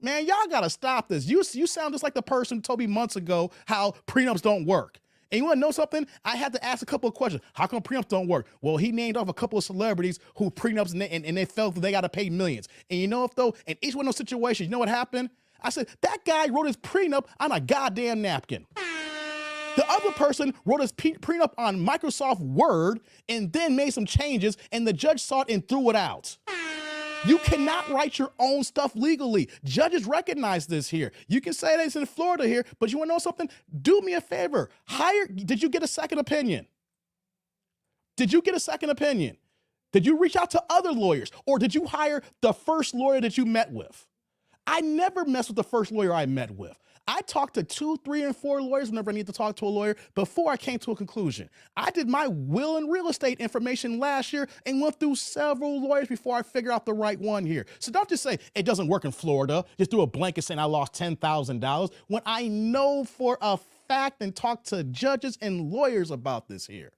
Man, y'all gotta stop this. You sound just like the person who told me months ago how prenups don't work. And you want to know something? I had to ask a couple of questions. How come prenups don't work? Well, he named off a couple of celebrities who prenups and they felt that they got to pay millions. And you know if though, in each one of those situations, you know what happened? I said, that guy wrote his prenup on a goddamn napkin. The other person wrote his prenup on Microsoft Word and then made some changes and the judge saw it and threw it out. You cannot write your own stuff legally. Judges recognize this here. You can say that it's in Florida here, but you want to know something? Do me a favor. Did you get a second opinion? Did you get a second opinion? Did you reach out to other lawyers or did you hire the first lawyer that you met with? I never mess with the first lawyer I met with. I talked to 2, 3, and 4 lawyers whenever I need to talk to a lawyer before I came to a conclusion. I did my will and real estate information last year and went through several lawyers before I figured out the right one here. So don't just say it doesn't work in Florida. Just threw a blanket saying I lost $10,000 when I know for a fact and talk to judges and lawyers about this here.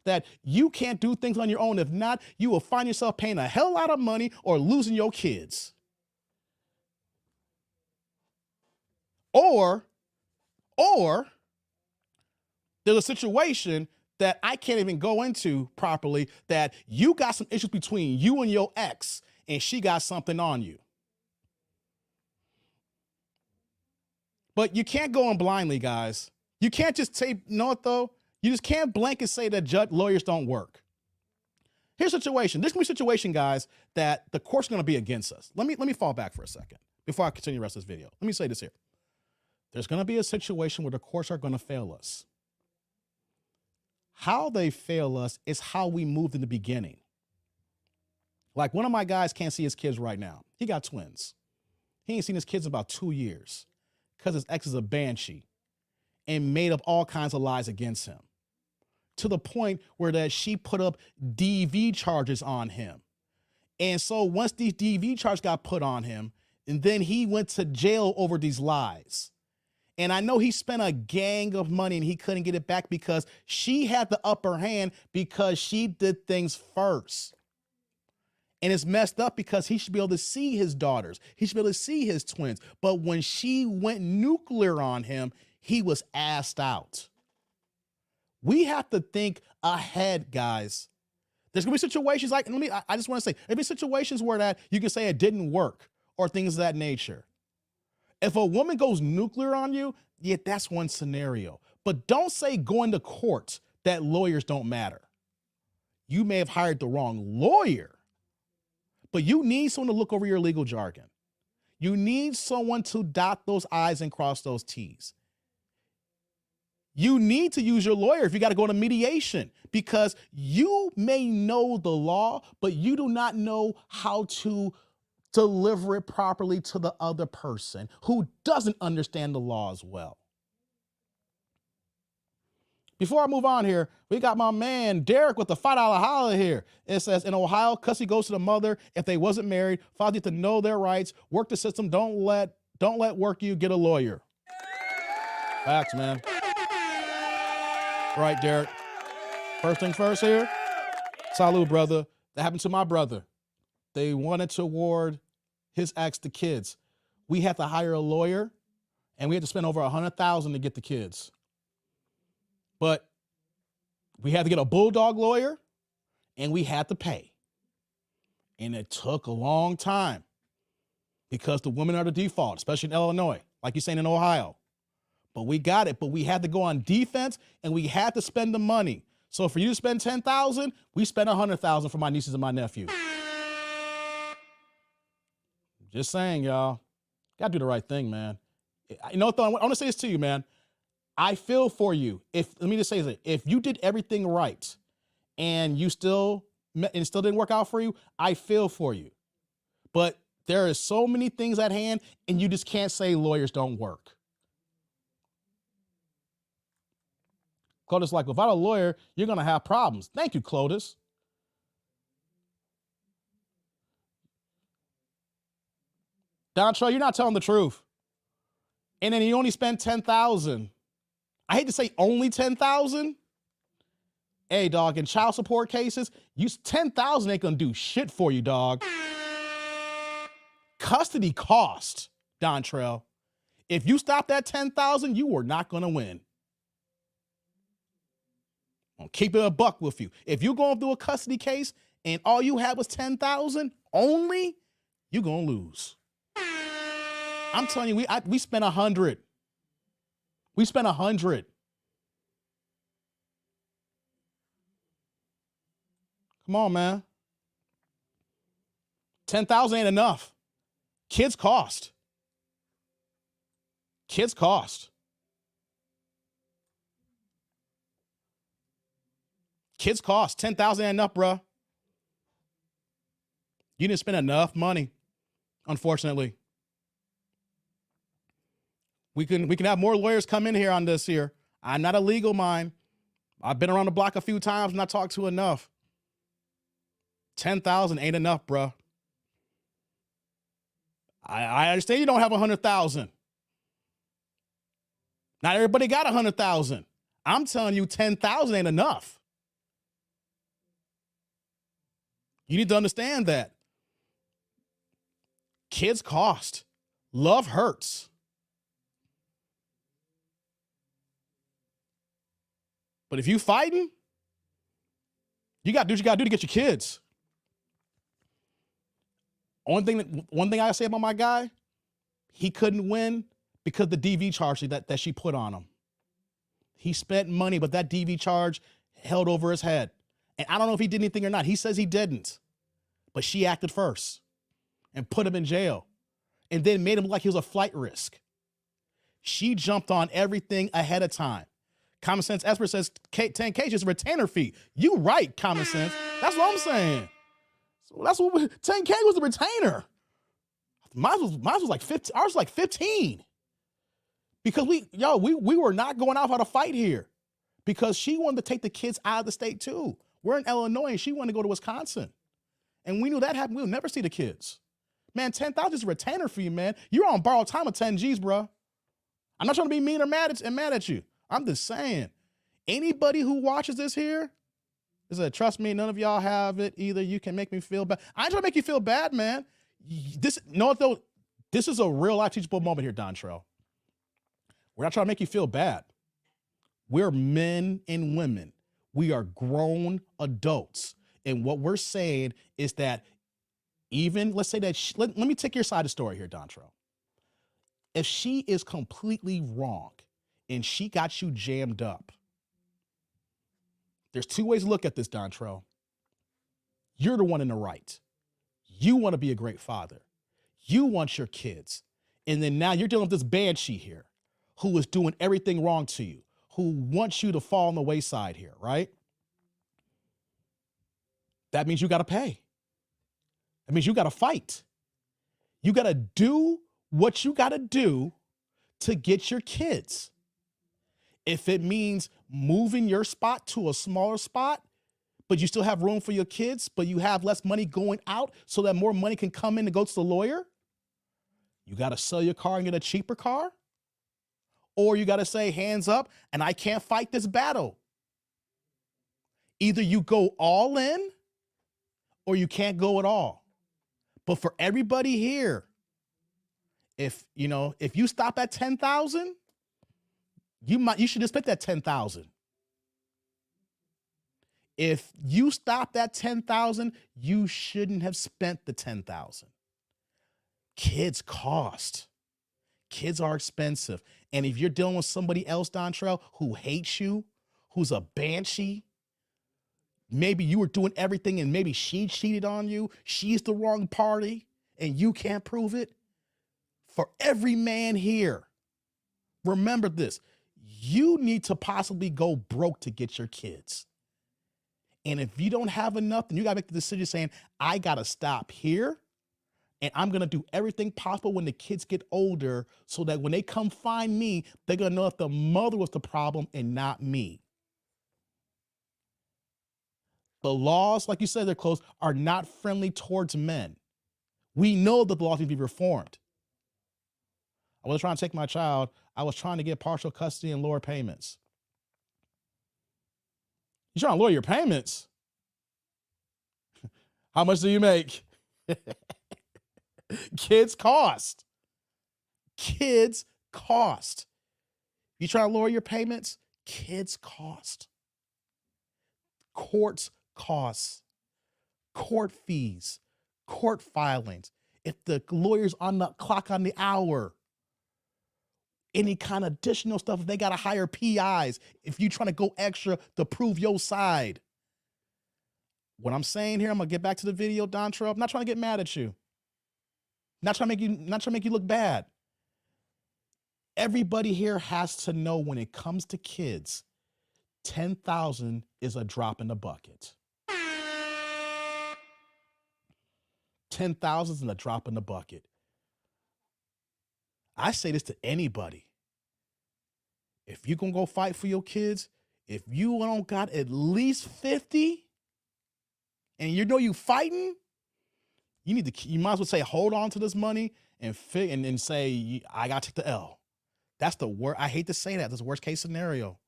That you can't do things on your own. If not, you will find yourself paying a hell lot of money or losing your kids. Or there's a situation that I can't even go into properly that you got some issues between you and your ex and she got something on you. But you can't go in blindly, guys. You can't just say, you know what though? You just can't blanket say that lawyers don't work. Here's a situation. This can be a situation, guys, that the court's going to be against us. Let me fall back for a second before I continue the rest of this video. Let me say this here. There's going to be a situation where the courts are going to fail us. How they fail us is how we moved in the beginning. Like one of my guys can't see his kids right now. He got twins. He ain't seen his kids in about 2 years because his ex is a banshee and made up all kinds of lies against him to the point where that she put up DV charges on him. And so once these DV charges got put on him, and then he went to jail over these lies. And I know he spent a gang of money and he couldn't get it back because she had the upper hand because she did things first. And it's messed up because he should be able to see his daughters. He should be able to see his twins. But when she went nuclear on him, he was assed out. We have to think ahead, guys. There's gonna be situations like, I just want to say, there'll be situations where that you can say it didn't work or things of that nature. If a woman goes nuclear on you, yeah, that's one scenario. But don't say going to court that lawyers don't matter. You may have hired the wrong lawyer, but you need someone to look over your legal jargon. You need someone to dot those I's and cross those T's. You need to use your lawyer if you got to go to mediation because you may know the law, but you do not know how to deliver it properly to the other person who doesn't understand the law as well. Before I move on here, we got my man Derek with the $5 holler here. It says, in Ohio, custody goes to the mother if they wasn't married. Fathers need to know their rights, work the system, don't let work you, get a lawyer. Facts, man. Right, Derek. First things first here. Salute, brother. That happened to my brother. They wanted to award his ex the kids. We had to hire a lawyer and we had to spend over $100,000 to get the kids. But we had to get a bulldog lawyer and we had to pay. And it took a long time because the women are the default, especially in Illinois, like you're saying in Ohio. But we got it, but we had to go on defense and we had to spend the money. So for you to spend $10,000, we spent $100,000 for my nieces and my nephew. Just saying, y'all. Gotta do the right thing, man. You know what, though? I want to say this to you, man. I feel for you. Let me just say this. If you did everything right and you still didn't work out for you, I feel for you. But there are so many things at hand, and you just can't say lawyers don't work. Clotus like, without a lawyer, you're going to have problems. Thank you, Clotus. Dontrell, you're not telling the truth. And then you only spent $10,000. I hate to say only $10,000. Hey, dog, in child support cases, $10,000 ain't gonna do shit for you, dog. Custody cost, Dontrell. If you stop at $10,000, you are not gonna win. I'll keep it a buck with you. If you're going through a custody case and all you had was $10,000 only, you're gonna lose. I'm telling you, we spent $100. We spent $100. Come on, man. $10,000 ain't enough. Kids cost. Kids cost. Kids cost. $10,000 ain't enough, bruh. You didn't spend enough money, unfortunately. We can have more lawyers come in here on this here. I'm not a legal mind. I've been around the block a few times and I talked to enough. 10,000 ain't enough, bro. I understand you don't have 100,000. Not everybody got 100,000. I'm telling you, 10,000 ain't enough. You need to understand that. Kids cost. Love hurts. But if you fighting, you got to do what you got to do to get your kids. One thing I say about my guy, he couldn't win because the DV charge that she put on him. He spent money, but that DV charge held over his head. And I don't know if he did anything or not. He says he didn't. But she acted first and put him in jail and then made him look like he was a flight risk. She jumped on everything ahead of time. Common Sense Esper says 10K is just a retainer fee. You right, Common Sense. That's what I'm saying. So that's what 10K was the retainer. Mine was like 15. Ours was like 15. Because we were not going out how to fight here. Because she wanted to take the kids out of the state too. We're in Illinois and she wanted to go to Wisconsin. And we knew that happened. We'll never see the kids. Man, 10,000 is a retainer fee, man. You're on borrowed time of 10 G's, bro. I'm not trying to be mean or mad at you. I'm just saying, anybody who watches this here, trust me, none of y'all have it either. You can make me feel bad. I ain't trying to make you feel bad, man. This is a real life teachable moment here, Dontrell. We're not trying to make you feel bad. We're men and women. We are grown adults. And what we're saying is that let's say that, let me take your side of the story here, Dontrell. If she is completely wrong and she got you jammed up, there's two ways to look at this, Dontrell. You're the one in the right. You want to be a great father. You want your kids. And then now you're dealing with this banshee here who is doing everything wrong to you, who wants you to fall on the wayside here, right? That means you got to pay. That means you got to fight. You got to do what you got to do to get your kids. If it means moving your spot to a smaller spot, but you still have room for your kids, but you have less money going out so that more money can come in to go to the lawyer, you got to sell your car and get a cheaper car. Or you got to say, hands up, and I can't fight this battle. Either you go all in or you can't go at all. But for everybody here, if you stop at 10,000, you should have spent that 10,000. If you stopped at 10,000, you shouldn't have spent the 10,000. Kids cost. Kids are expensive. And if you're dealing with somebody else, Dontrell, who hates you, who's a banshee, maybe you were doing everything and maybe she cheated on you, she's the wrong party, and you can't prove it, for every man here, remember this, you need to possibly go broke to get your kids. And if you don't have enough, then you gotta make the decision saying, I gotta stop here, and I'm gonna do everything possible when the kids get older so that when they come find me, they're gonna know if the mother was the problem and not me. The laws, like you said, they're close, are not friendly towards men. We know that the laws need to be reformed. I wasn't trying to take my child. I was trying to get partial custody and lower payments. You trying to lower your payments? How much do you make? Kids cost. Kids cost. You trying to lower your payments? Kids cost. Courts costs. Court fees. Court filings. If the lawyer's on the clock on the hour, any kind of additional stuff, if they got to hire PIs, if you're trying to go extra to prove your side. What I'm saying here, I'm going to get back to the video, Dontrell. I'm not trying to get mad at you. Not trying to make you look bad. Everybody here has to know when it comes to kids, 10,000 is a drop in the bucket. 10,000 is a drop in the bucket. I say this to anybody. If you gonna go fight for your kids, if you don't got at least 50 and you know you fighting, you might as well say, hold on to this money and say, I gotta take the L. That's the worst. I hate to say that. That's the worst case scenario.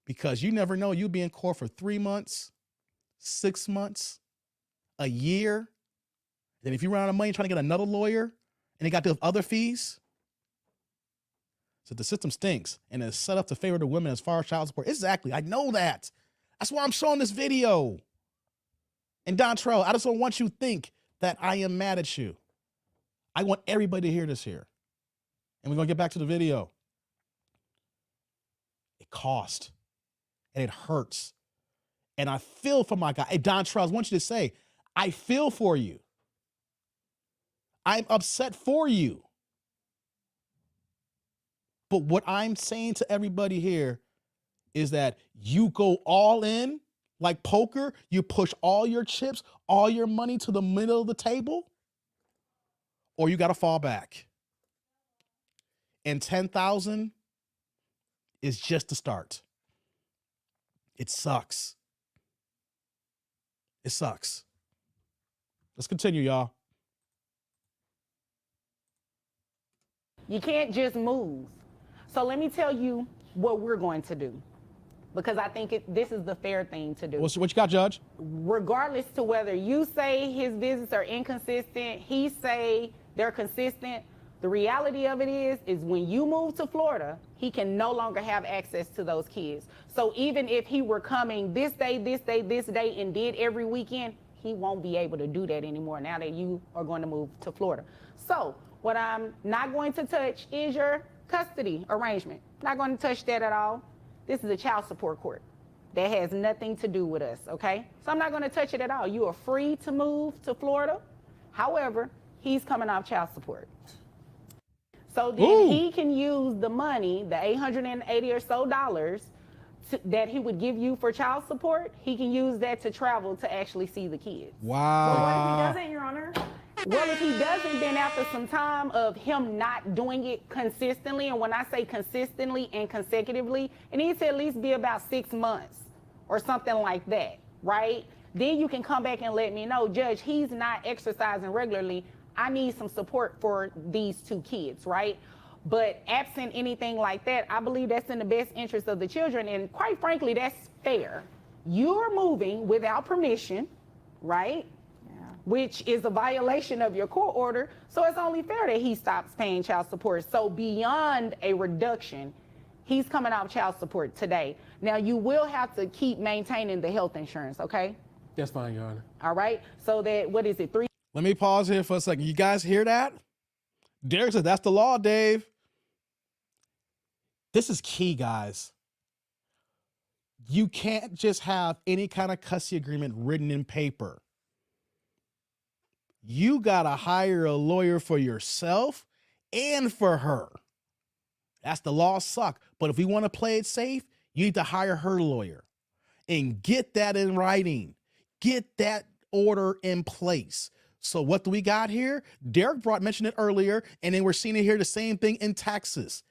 Because you never know, you'll be in court for 3 months, 6 months, a year. Then if you run out of money trying to get another lawyer and they got to have other fees. So the system stinks and it's set up to favor the women as far as child support. Exactly. I know that. That's why I'm showing this video. And Dontrell, I just don't want you to think that I am mad at you. I want everybody to hear this here. And we're going to get back to the video. It costs and it hurts. And I feel for my guy. Hey, Dontrell, I want you to say, I feel for you. I'm upset for you. But what I'm saying to everybody here is that you go all in like poker, you push all your chips, all your money to the middle of the table, or you got to fall back. And 10,000 is just the start. It sucks. It sucks. Let's continue, y'all. You can't just move. So let me tell you what we're going to do, because I think this is the fair thing to do. What you got, Judge? Regardless to whether you say his visits are inconsistent, he say they're consistent, the reality of it is when you move to Florida, he can no longer have access to those kids. So even if he were coming this day, and did every weekend, he won't be able to do that anymore now that you are going to move to Florida. So what I'm not going to touch is your custody arrangement. Not going to touch that at all. This is a child support court. That has nothing to do with us, okay? So I'm not going to touch it at all. You are free to move to Florida. However, he's coming off child support. So then he can use the money, the $880 or so that he would give you for child support. He can use that to travel to actually see the kids. Wow. Well, what if he doesn't, Your Honor? Well, if he doesn't, then after some time of him not doing it consistently, and when I say consistently and consecutively, it needs to at least be about 6 months or something like that, right? Then you can come back and let me know, Judge, he's not exercising regularly. I need some support for these 2 kids, right? But absent anything like that, I believe that's in the best interest of the children. And quite frankly, that's fair. You're moving without permission, right? Which is a violation of your court order. So it's only fair that he stops paying child support. So beyond a reduction, he's coming off child support today. Now you will have to keep maintaining the health insurance, okay? That's fine, Your Honor. All right, so that, what is it, 3? Let me pause here for a second. You guys hear that? Derek said, that's the law, Dave. This is key, guys. You can't just have any kind of custody agreement written in paper. you got to hire a lawyer for yourself and for her. That's the law suck. But if we want to play it safe, you need to hire her lawyer and get that in writing. Get that order in place. So what do we got here? Derek mentioned it earlier, and then we're seeing it here, the same thing in Texas.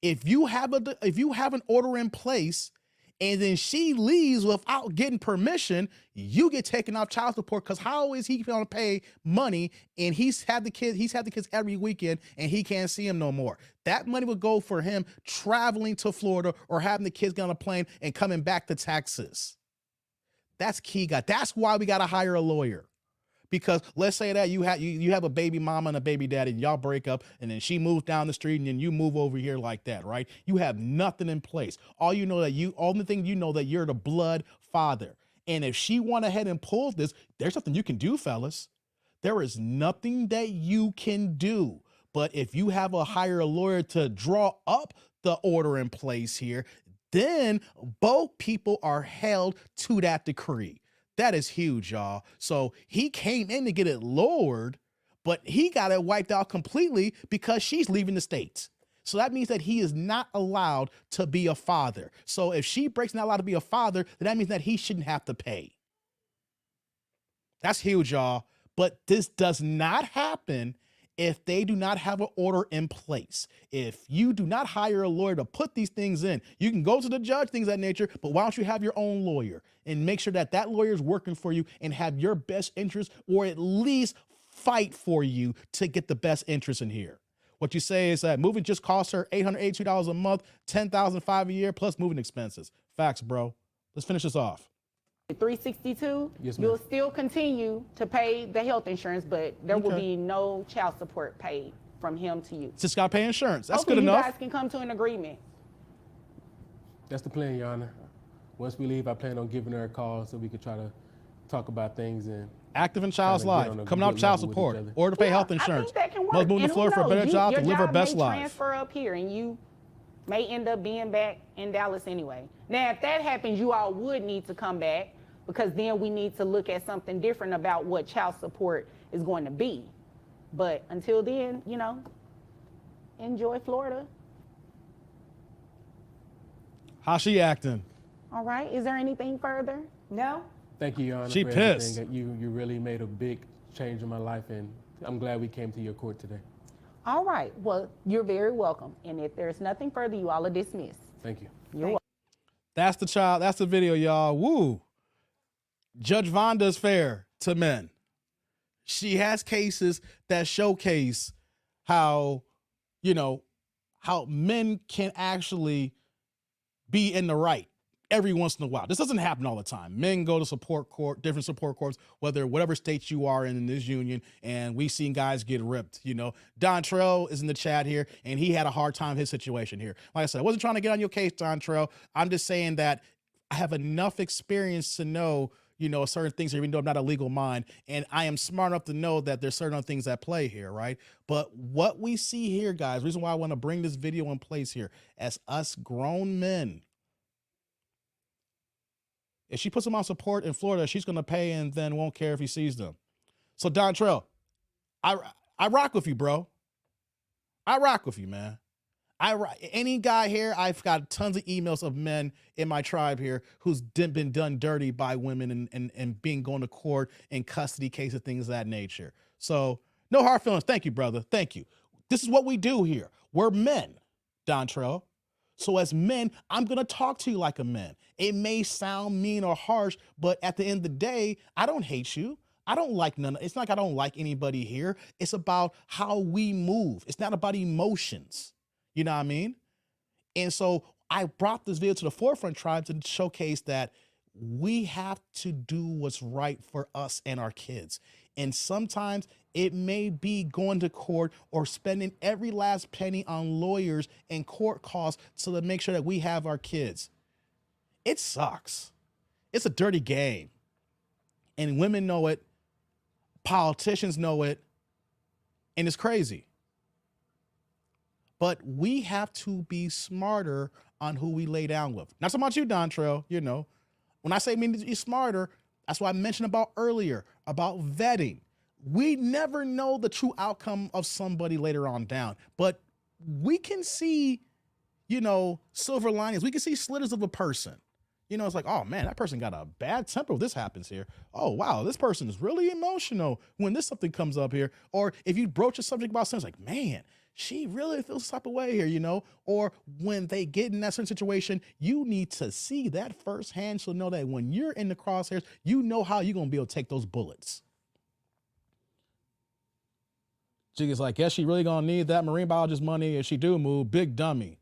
If you have an order in place and then she leaves without getting permission, you get taken off child support, because how is he going to pay money and he's had the kids every weekend and he can't see them no more? That money would go for him traveling to Florida or having the kids get on a plane and coming back to Texas. That's key, guy. That's why we got to hire a lawyer. Because let's say that you have a baby mama and a baby daddy, and y'all break up, and then she moves down the street, and then you move over here like that, right? You have nothing in place. Only thing you know that you're the blood father. And if she went ahead and pulled this, there's nothing you can do, fellas. There is nothing that you can do. But if you have hire a lawyer to draw up the order in place here, then both people are held to that decree. That is huge, y'all. So he came in to get it lowered, but he got it wiped out completely because she's leaving the States. So that means that he is not allowed to be a father. So if she breaks not allowed to be a father, then that means that he shouldn't have to pay. That's huge, y'all. But this does not happen if they do not have an order in place. If you do not hire a lawyer to put these things in, you can go to the judge, things of that nature, but why don't you have your own lawyer and make sure that that lawyer is working for you and have your best interest, or at least fight for you to get the best interest in here. What you say is that moving just costs her $882 a month, $10,500 a year, plus moving expenses. Facts, bro. Let's finish this off. 362, Yes, ma'am. you'll still continue to pay the health insurance, but there will be no child support paid from him to you. Just got to pay insurance. That's Hopefully good enough. You guys can come to an agreement. That's the plan, Your Honor. Once we leave, I plan on giving her a call so we could try to talk about things and Active in child's Kinda get life, on a coming out good child level with support, each other. or to pay health I insurance. think that can work. Must move to And who Florida for a better knows? job to Your live her job best may life. transfer up here, and you may end up being back in Dallas anyway. Now, if that happens, you all would need to come back, because then we need to look at something different about what child support is going to be. But until then, enjoy Florida. How's she acting? All right. Is there anything further? No? thank you, Your Honor, She for pissed. everything. You really made a big change in my life, and I'm glad we came to your court today. All right. Well, you're very welcome. And if there's nothing further, you all are dismissed. Thank you. You're welcome. That's the child. That's the video, y'all. Woo. Judge Vonda's fair to men. She has cases that showcase how, how men can actually be in the right every once in a while. This doesn't happen all the time. Men go to support court, different support courts, whatever state you are in this union, and we've seen guys get ripped. Dontrell is in the chat here, and he had a hard time in his situation here. Like I said, I wasn't trying to get on your case, Dontrell. I'm just saying that I have enough experience to know, certain things, even though I'm not a legal mind, and I am smart enough to know that there's certain things at play here, right? But what we see here, guys, reason why I want to bring this video in place here, as us grown men, if she puts them on support in Florida, she's going to pay and then won't care if he sees them. So Dontrell, I rock with you, bro. I rock with you, man. Any guy here, I've got tons of emails of men in my tribe here who's been done dirty by women and being going to court in custody cases, things of that nature. So no hard feelings. Thank you, brother. Thank you. This is what we do here. We're men, Dontrell. So as men, I'm going to talk to you like a man. It may sound mean or harsh, but at the end of the day, I don't hate you. I don't like none. It's not like I don't like anybody here. It's about how we move. It's not about emotions. You know what I mean? And so I brought this video to the forefront, tribe, to showcase that we have to do what's right for us and our kids. And sometimes it may be going to court or spending every last penny on lawyers and court costs so to make sure that we have our kids. It sucks. It's a dirty game. And women know it. Politicians know it. And it's crazy. But we have to be smarter on who we lay down with. Not so much you, Dontrell, When I say be smarter, that's what I mentioned about earlier, about vetting. we never know the true outcome of somebody later on down, but we can see, silver linings. We can see slithers of a person. It's like, oh man, that person got a bad temper when this happens here. Oh wow, this person is really emotional when this something comes up here. Or if you broach a subject about something, it's like, man, she really feels some type of way here, Or when they get in that certain situation, you need to see that firsthand. So know that when you're in the crosshairs, you know how you're gonna be able to take those bullets. Jiggy's like, yes, she really gonna need that marine biologist money if she do move. Big dummy.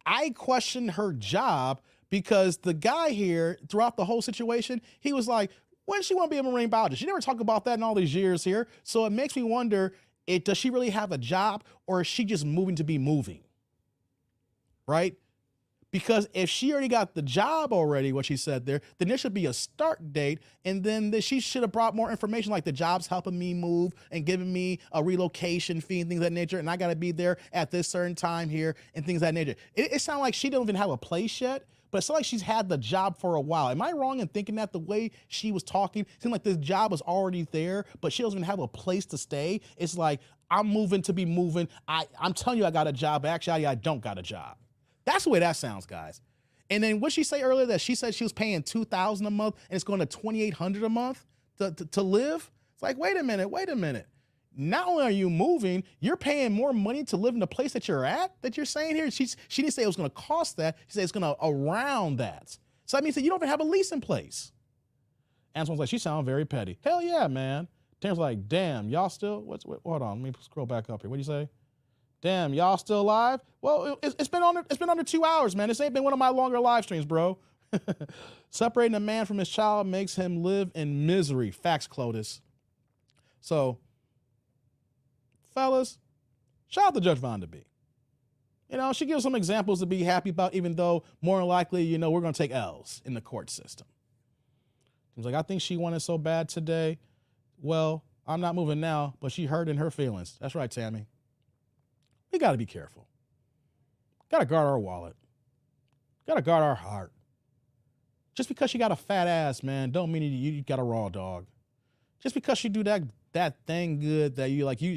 I question her job because the guy here throughout the whole situation, he was like, when she want to be a marine biologist? She never talked about that in all these years here. So it makes me wonder, does she really have a job or is she just moving to be moving? Right? Because if she already got the job already, what she said there, then there should be a start date. And then she should have brought more information like the job's helping me move and giving me a relocation fee and things of that nature. And I got to be there at this certain time here and things of that nature. It sounds like she don't even have a place yet, but it's like she's had the job for a while. Am I wrong in thinking that the way she was talking, it seemed like this job was already there, but she doesn't even have a place to stay? It's like, I'm moving to be moving. I'm telling you I got a job, but actually I don't got a job. That's the way that sounds, guys. And then what she say earlier that she said she was paying $2,000 a month and it's going to $2,800 a month to live? It's like, wait a minute. Not only are you moving, you're paying more money to live in the place that you're at, that you're saying here. She didn't say it was going to cost that. She said it's going to around that. So that means that you don't even have a lease in place. Antoine's like, she sounds very petty. Hell yeah, man. Terrence's like, damn, y'all still, hold on, let me scroll back up here. What'd you say? Damn, y'all still live? Well, it's been under 2 hours, man. This ain't been one of my longer live streams, bro. Separating a man from his child makes him live in misery. Facts, Clotis. So, fellas, shout out to Judge Vonda B. She gives some examples to be happy about, even though more than likely, we're going to take L's in the court system. Seems like, I think she wanted so bad today. Well, I'm not moving now, but she hurt in her feelings. That's right, Tammy. We got to be careful. Got to guard our wallet. Got to guard our heart. Just because you got a fat ass, man, don't mean you got a raw dog. Just because you do that thing good that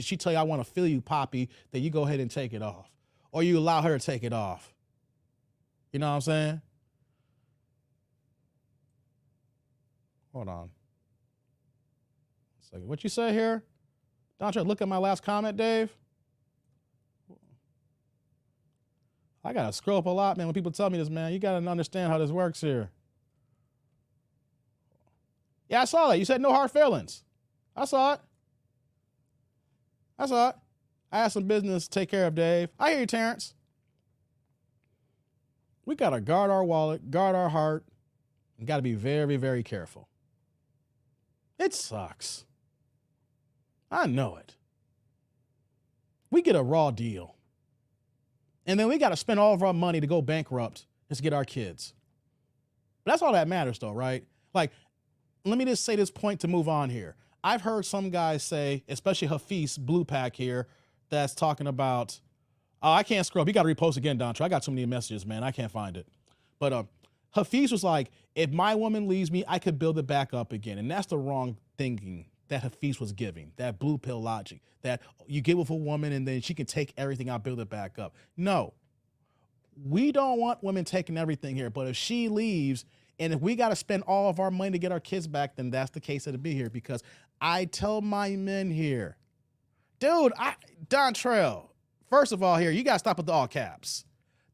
she tell you, I want to feel you, Poppy, that you go ahead and take it off. Or you allow her to take it off. You know what I'm saying? Hold on. A second. What you say here? Don't try to look at my last comment, Dave. I got to scroll up a lot, man, when people tell me this, man. You got to understand how this works here. Yeah, I saw that. You said no hard feelings. I saw it. I had some business to take care of, Dave. I hear you, Terrence. We got to guard our wallet, guard our heart, and got to be very, very careful. It sucks. I know it. We get a raw deal. And then we got to spend all of our money to go bankrupt just to get our kids. But that's all that matters, though, right? Like, let me just say this point to move on here. I've heard some guys say, especially Hafiz Blue Pack here, that's talking about, oh, I can't scroll up. You got to repost again, Dontra. I got too many messages, man. I can't find it. But Hafiz was like, if my woman leaves me, I could build it back up again. And that's the wrong thinking that Hafiz was giving, that blue pill logic, that you get with a woman and then she can take everything, I'll build it back up. No, we don't want women taking everything here. But if she leaves and if we got to spend all of our money to get our kids back, then that's the case that'll be here. Because I tell my men here, dude, Dontrell, first of all here, you got to stop with the all caps.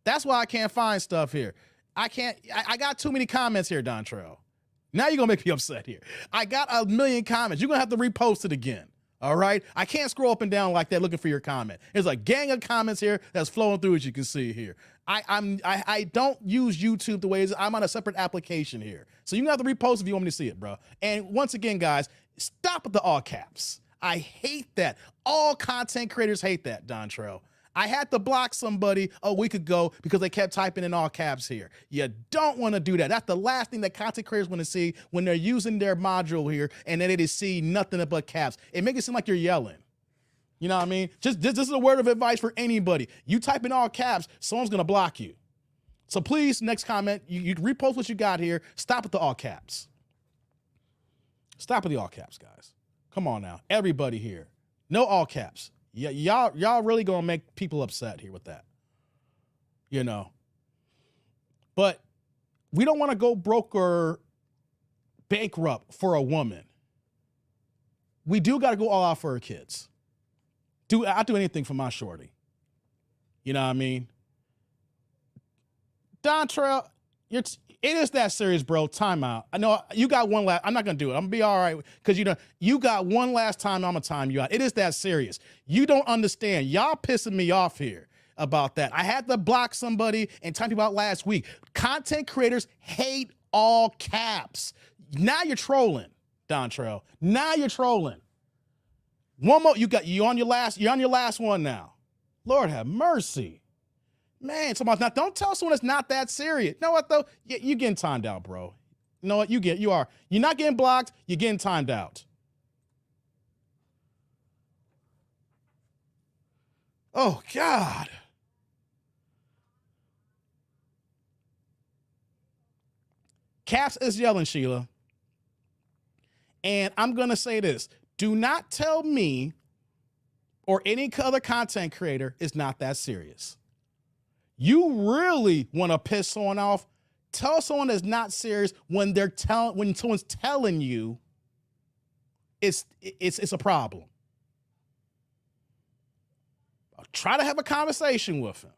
That's why I can't find stuff here. I got too many comments here, Dontrell. Now you're going to make me upset here. I got a million comments. You're going to have to repost it again. All right? I can't scroll up and down like that looking for your comment. There's a gang of comments here that's flowing through, as you can see here. I don't use YouTube the way it is. I'm on a separate application here. So you're going to have to repost if you want me to see it, bro. And once again, guys, stop with the all caps. I hate that. All content creators hate that, Dontrell. I had to block somebody a week ago because they kept typing in all caps here. You don't want to do that. That's the last thing that content creators want to see when they're using their module here and then they see nothing but caps. It makes it seem like you're yelling. You know what I mean? Just this is a word of advice for anybody. You type in all caps, someone's going to block you. So please, next comment, you repost what you got here. Stop with the all caps. Stop with the all caps, guys. Come on now. Everybody here. No all caps. Yeah, y'all really gonna make people upset here with that. You know. But we don't want to go broke or bankrupt for a woman. We do got to go all out for our kids. I'll do anything for my shorty. You know what I mean? Dontrell, it is that serious, bro. Time out. I know you got one last. I'm not gonna do it. I'm gonna be all right because you got one last time. I'm gonna time you out. It is that serious. You don't understand. Y'all pissing me off here about that. I had to block somebody and time people out last week. Content creators hate all caps. Now you're trolling, Dontrell. Now you're trolling. One more. You're on your last one now. Lord have mercy. Man, now don't tell someone it's not that serious. You know what though? You getting timed out, bro. You know what? You're not getting blocked, you're getting timed out. Oh God. Caps is yelling, Sheila. And I'm gonna say this. Do not tell me or any other content creator it's not that serious. You really want to piss someone off, tell someone that's not serious when someone's telling you it's a problem. I'll try to have a conversation with him.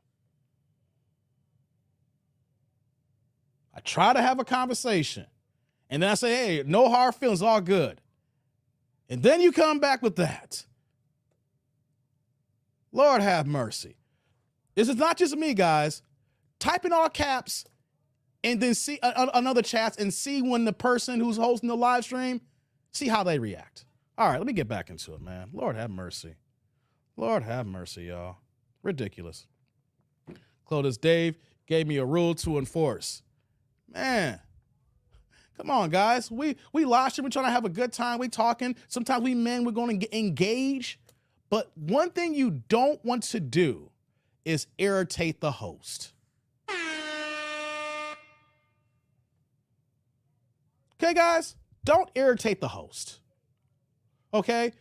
I try to have a conversation. And then I say, hey, no hard feelings, all good. And then you come back with that. Lord have mercy. This is not just me, guys. Type in all caps and then see another chat and see when the person who's hosting the live stream, see how they react. All right, let me get back into it, man. Lord have mercy. Lord have mercy, y'all. Ridiculous. Clotus Dave gave me a rule to enforce. Man, come on, guys. We live stream. We're trying to have a good time. We talking. Sometimes we men, we're going to engage. But one thing you don't want to do is irritate the host. Okay, guys? Don't irritate the host. Okay?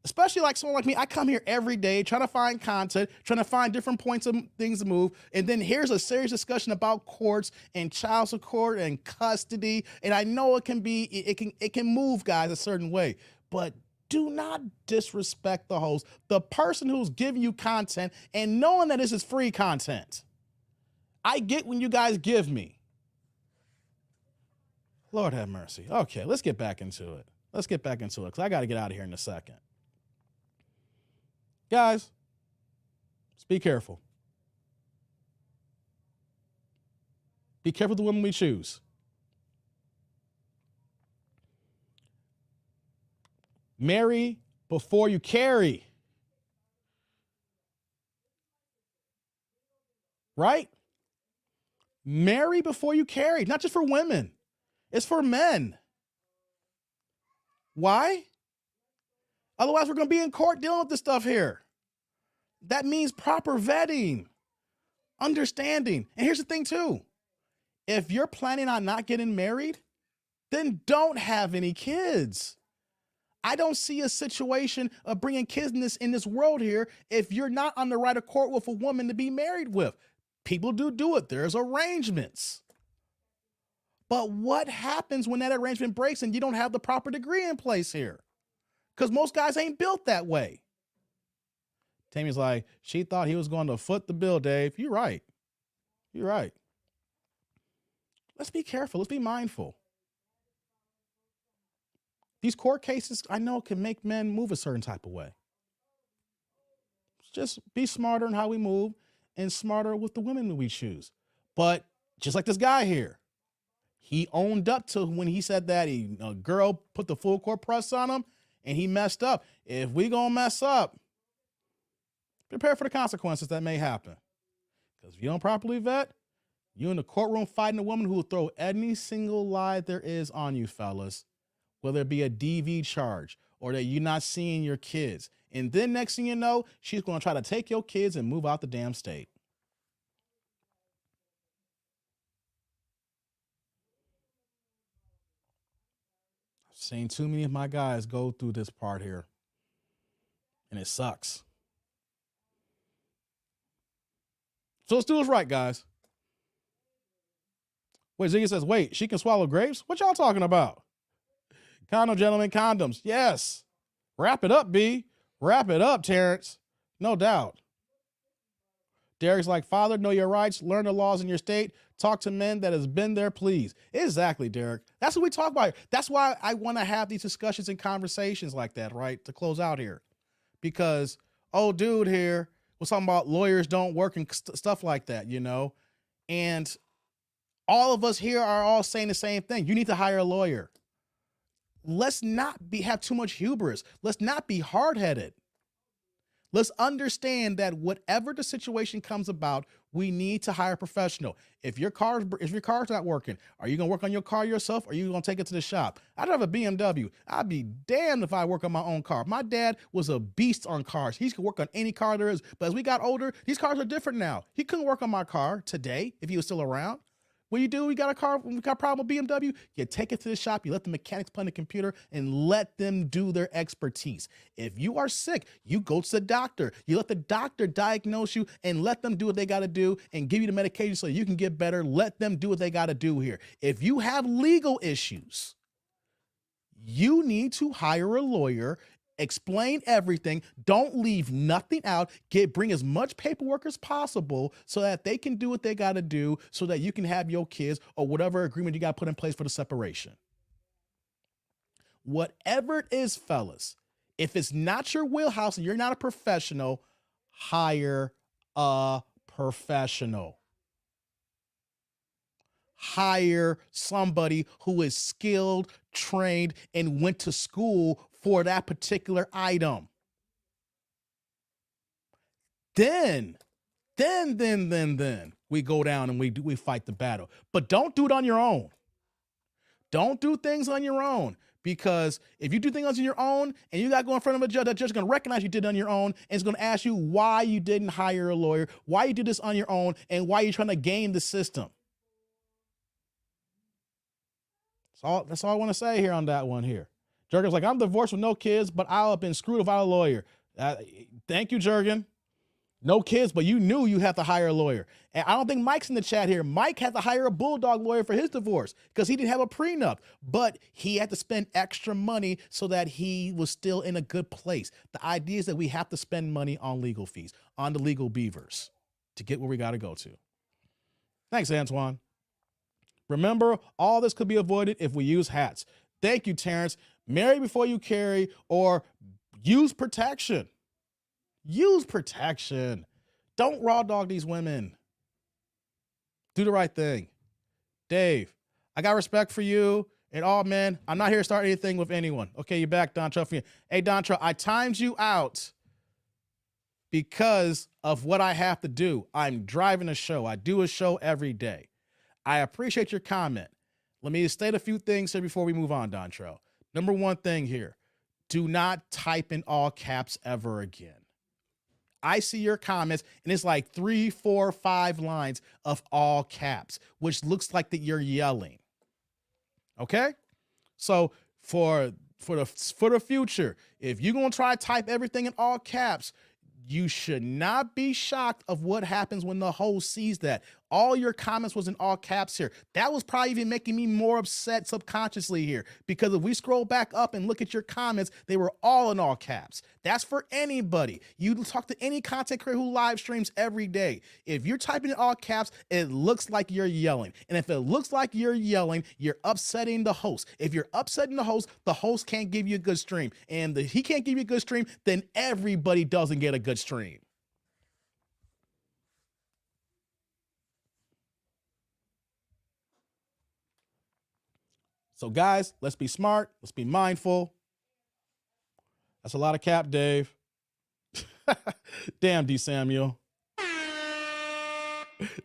Especially like someone like me, I come here every day trying to find content, trying to find different points of things to move, and then here's a serious discussion about courts and child support and custody, and I know it can move guys a certain way, but do not disrespect the host, the person who's giving you content and knowing that this is free content. I get when you guys give me. Lord have mercy. Okay, let's get back into it. Because I got to get out of here in a second. Guys, just be careful. Be careful of the women we choose. Marry before you carry. Right? Marry before you carry. Not just for women. It's for men. Why? Otherwise, we're going to be in court dealing with this stuff here. That means proper vetting, understanding. And here's the thing, too. If you're planning on not getting married, then don't have any kids. I don't see a situation of bringing kids in this world here if you're not on the right accord with a woman to be married with. People do it. There's arrangements. But what happens when that arrangement breaks and you don't have the proper degree in place here? Because most guys ain't built that way. Tammy's like, she thought he was going to foot the bill, Dave. You're right. Let's be careful. Let's be mindful. These court cases, I know, can make men move a certain type of way. Just be smarter in how we move and smarter with the women that we choose. But just like this guy here, he owned up to when he said that a girl put the full court press on him and he messed up. If we gonna mess up, prepare for the consequences that may happen. Because if you don't properly vet, you in the courtroom fighting a woman who will throw any single lie there is on you, fellas. Whether it be a DV charge or that you're not seeing your kids. And then next thing you know, she's going to try to take your kids and move out the damn state. Seen too many of my guys go through this part here, and it sucks. So let's do this right, guys. Wait, Ziggy says, wait, she can swallow grapes? What y'all talking about? Condom, gentlemen, condoms. Yes. Wrap it up, B. Wrap it up, Terrence. No doubt. Derek's like, Father, know your rights, learn the laws in your state, talk to men that has been there, please. Exactly, Derek. That's what we talk about. That's why I want to have these discussions and conversations like that, right? To close out here. Because, old dude here was talking about lawyers don't work and stuff like that, you know? And all of us here are all saying the same thing. You need to hire a lawyer. Let's not have too much hubris. Let's not be hard-headed. Let's understand that whatever the situation comes about, we need to hire a professional. If your car's not working, are you gonna work on your car yourself, or are you gonna take it to the shop? I drive a BMW. I'd be damned if I work on my own car. My dad was a beast on cars. He could work on any car there is. But as we got older, these cars are different now. He couldn't work on my car today if he was still around. What you do, we got a problem with BMW, you take it to the shop, you let the mechanics play on the computer, and let them do their expertise. If you are sick, you go to the doctor. You let the doctor diagnose you and let them do what they got to do and give you the medication so you can get better. Let them do what they got to do here. If you have legal issues, you need to hire a lawyer. Explain everything. Don't leave nothing out. Bring as much paperwork as possible so that they can do what they got to do so that you can have your kids or whatever agreement you got to put in place for the separation. Whatever it is, fellas, if it's not your wheelhouse and you're not a professional, hire a professional. Hire somebody who is skilled, trained, and went to school for that particular item. Then we go down and we fight the battle. But don't do it on your own. Don't do things on your own, because if you do things on your own and you got to go in front of a judge, that judge is going to recognize you did it on your own and is going to ask you why you didn't hire a lawyer, why you did this on your own, and why you're trying to game the system. That's all I want to say here on that one here. Jurgen's like, I'm divorced with no kids, but I'll have been screwed without a lawyer. Thank you, Jurgen. No kids, but you knew you had to hire a lawyer. And I don't think Mike's in the chat here. Mike had to hire a bulldog lawyer for his divorce because he didn't have a prenup, but he had to spend extra money so that he was still in a good place. The idea is that we have to spend money on legal fees, on the legal beavers to get where we got to go to. Thanks, Antoine. Remember, all this could be avoided if we use hats. Thank you, Terrence. Marry before you carry, or use protection. Use protection. Don't raw dog these women. Do the right thing. Dave, I got respect for you and all men. I'm not here to start anything with anyone. Okay, you're back, Dontra. Hey, Dontra, I timed you out because of what I have to do. I'm driving a show. I do a show every day. I appreciate your comment. Let me state a few things here before we move on, Dontrell. Number one thing here, do not type in all caps ever again. I see your comments and it's like 3, 4, 5 lines of all caps, which looks like that you're yelling. Okay? So for the future, if you're going to try to type everything in all caps, you should not be shocked of what happens when the host sees that. All your comments was in all caps here. That was probably even making me more upset subconsciously here, because if we scroll back up and look at your comments, they were all in all caps. That's for anybody. You talk to any content creator who live streams every day. If you're typing in all caps, it looks like you're yelling. And if it looks like you're yelling, you're upsetting the host. If you're upsetting the host can't give you a good stream. And if he can't give you a good stream, then everybody doesn't get a good stream. So guys, let's be smart. Let's be mindful. That's a lot of cap, Dave. Damn, D. Samuel.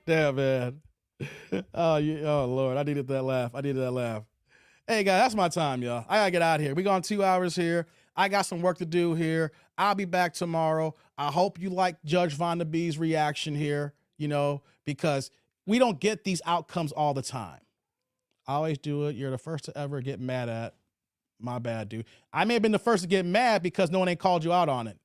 Damn, man. Oh, Lord. I needed that laugh. Hey, guys, that's my time, y'all. I got to get out of here. We gone 2 hours here. I got some work to do here. I'll be back tomorrow. I hope you like Judge Vonda B's reaction here, because we don't get these outcomes all the time. I always do it. You're the first to ever get mad at My bad, dude. I may have been the first to get mad because no one ain't called you out on it.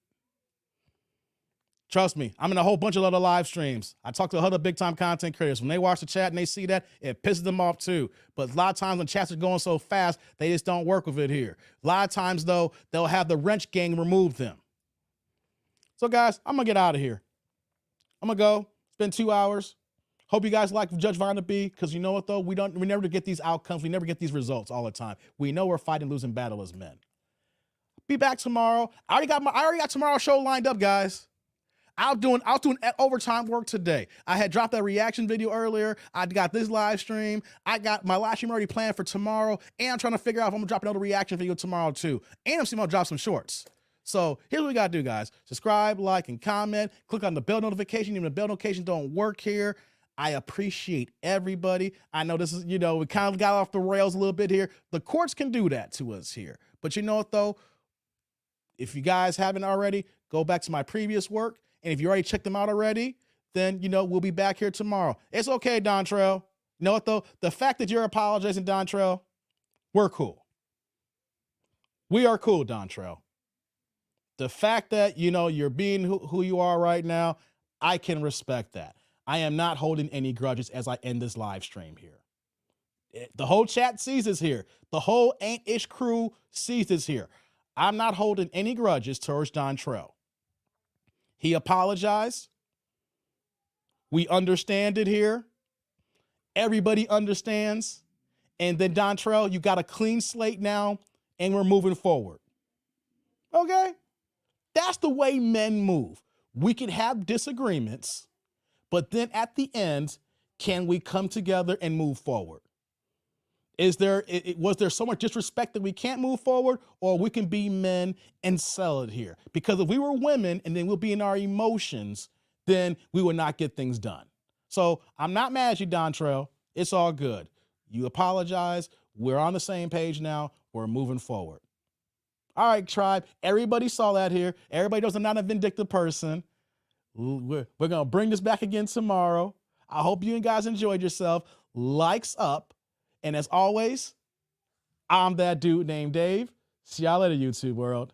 Trust me, I'm in a whole bunch of other live streams. I talk to other big time content creators. When they watch the chat and they see that, it pisses them off too. But a lot of times when chats are going so fast, they just don't work with it here. A lot of times though, they'll have the wrench gang remove them. So guys, I'm gonna get out of here. I'm gonna go. It's been 2 hours. Hope you guys like Judge Vonda B, because you know what though? We never get these outcomes. We never get these results all the time. We know we're fighting losing battle as men. Be back tomorrow. I already got tomorrow's show lined up, guys. I was doing overtime work today. I had dropped that reaction video earlier. I got this live stream. I got my live stream already planned for tomorrow. And I'm trying to figure out if I'm gonna drop another reaction video tomorrow too. And I'm seeing I'll drop some shorts. So here's what we gotta do, guys. Subscribe, like, and comment. Click on the bell notification. Even the bell notification don't work here. I appreciate everybody. I know this is, we kind of got off the rails a little bit here. The courts can do that to us here. But you know what though? If you guys haven't already, go back to my previous work. And if you already checked them out already, then, we'll be back here tomorrow. It's okay, Dontrell. You know what, though? The fact that you're apologizing, Dontrell, we're cool. We are cool, Dontrell. The fact that, you're being who you are right now, I can respect that. I am not holding any grudges as I end this live stream here. The whole chat sees this here. The whole Ain't Ish crew sees this here. I'm not holding any grudges towards Dontrell. He apologized. We understand it here. Everybody understands. And then Dontrell, you got a clean slate now, and we're moving forward. Okay? That's the way men move. We can have disagreements, but then at the end, can we come together and move forward? Was there so much disrespect that we can't move forward, or we can be men and sell it here? Because if we were women and then we'll be in our emotions, then we would not get things done. So I'm not mad at you, Dontrell. It's all good. You apologize. We're on the same page now. We're moving forward. All right, tribe. Everybody saw that here. Everybody knows I'm not a vindictive person. We're going to bring this back again tomorrow. I hope you guys enjoyed yourself. Likes up. And as always, I'm that dude named Dave. See y'all later, YouTube world.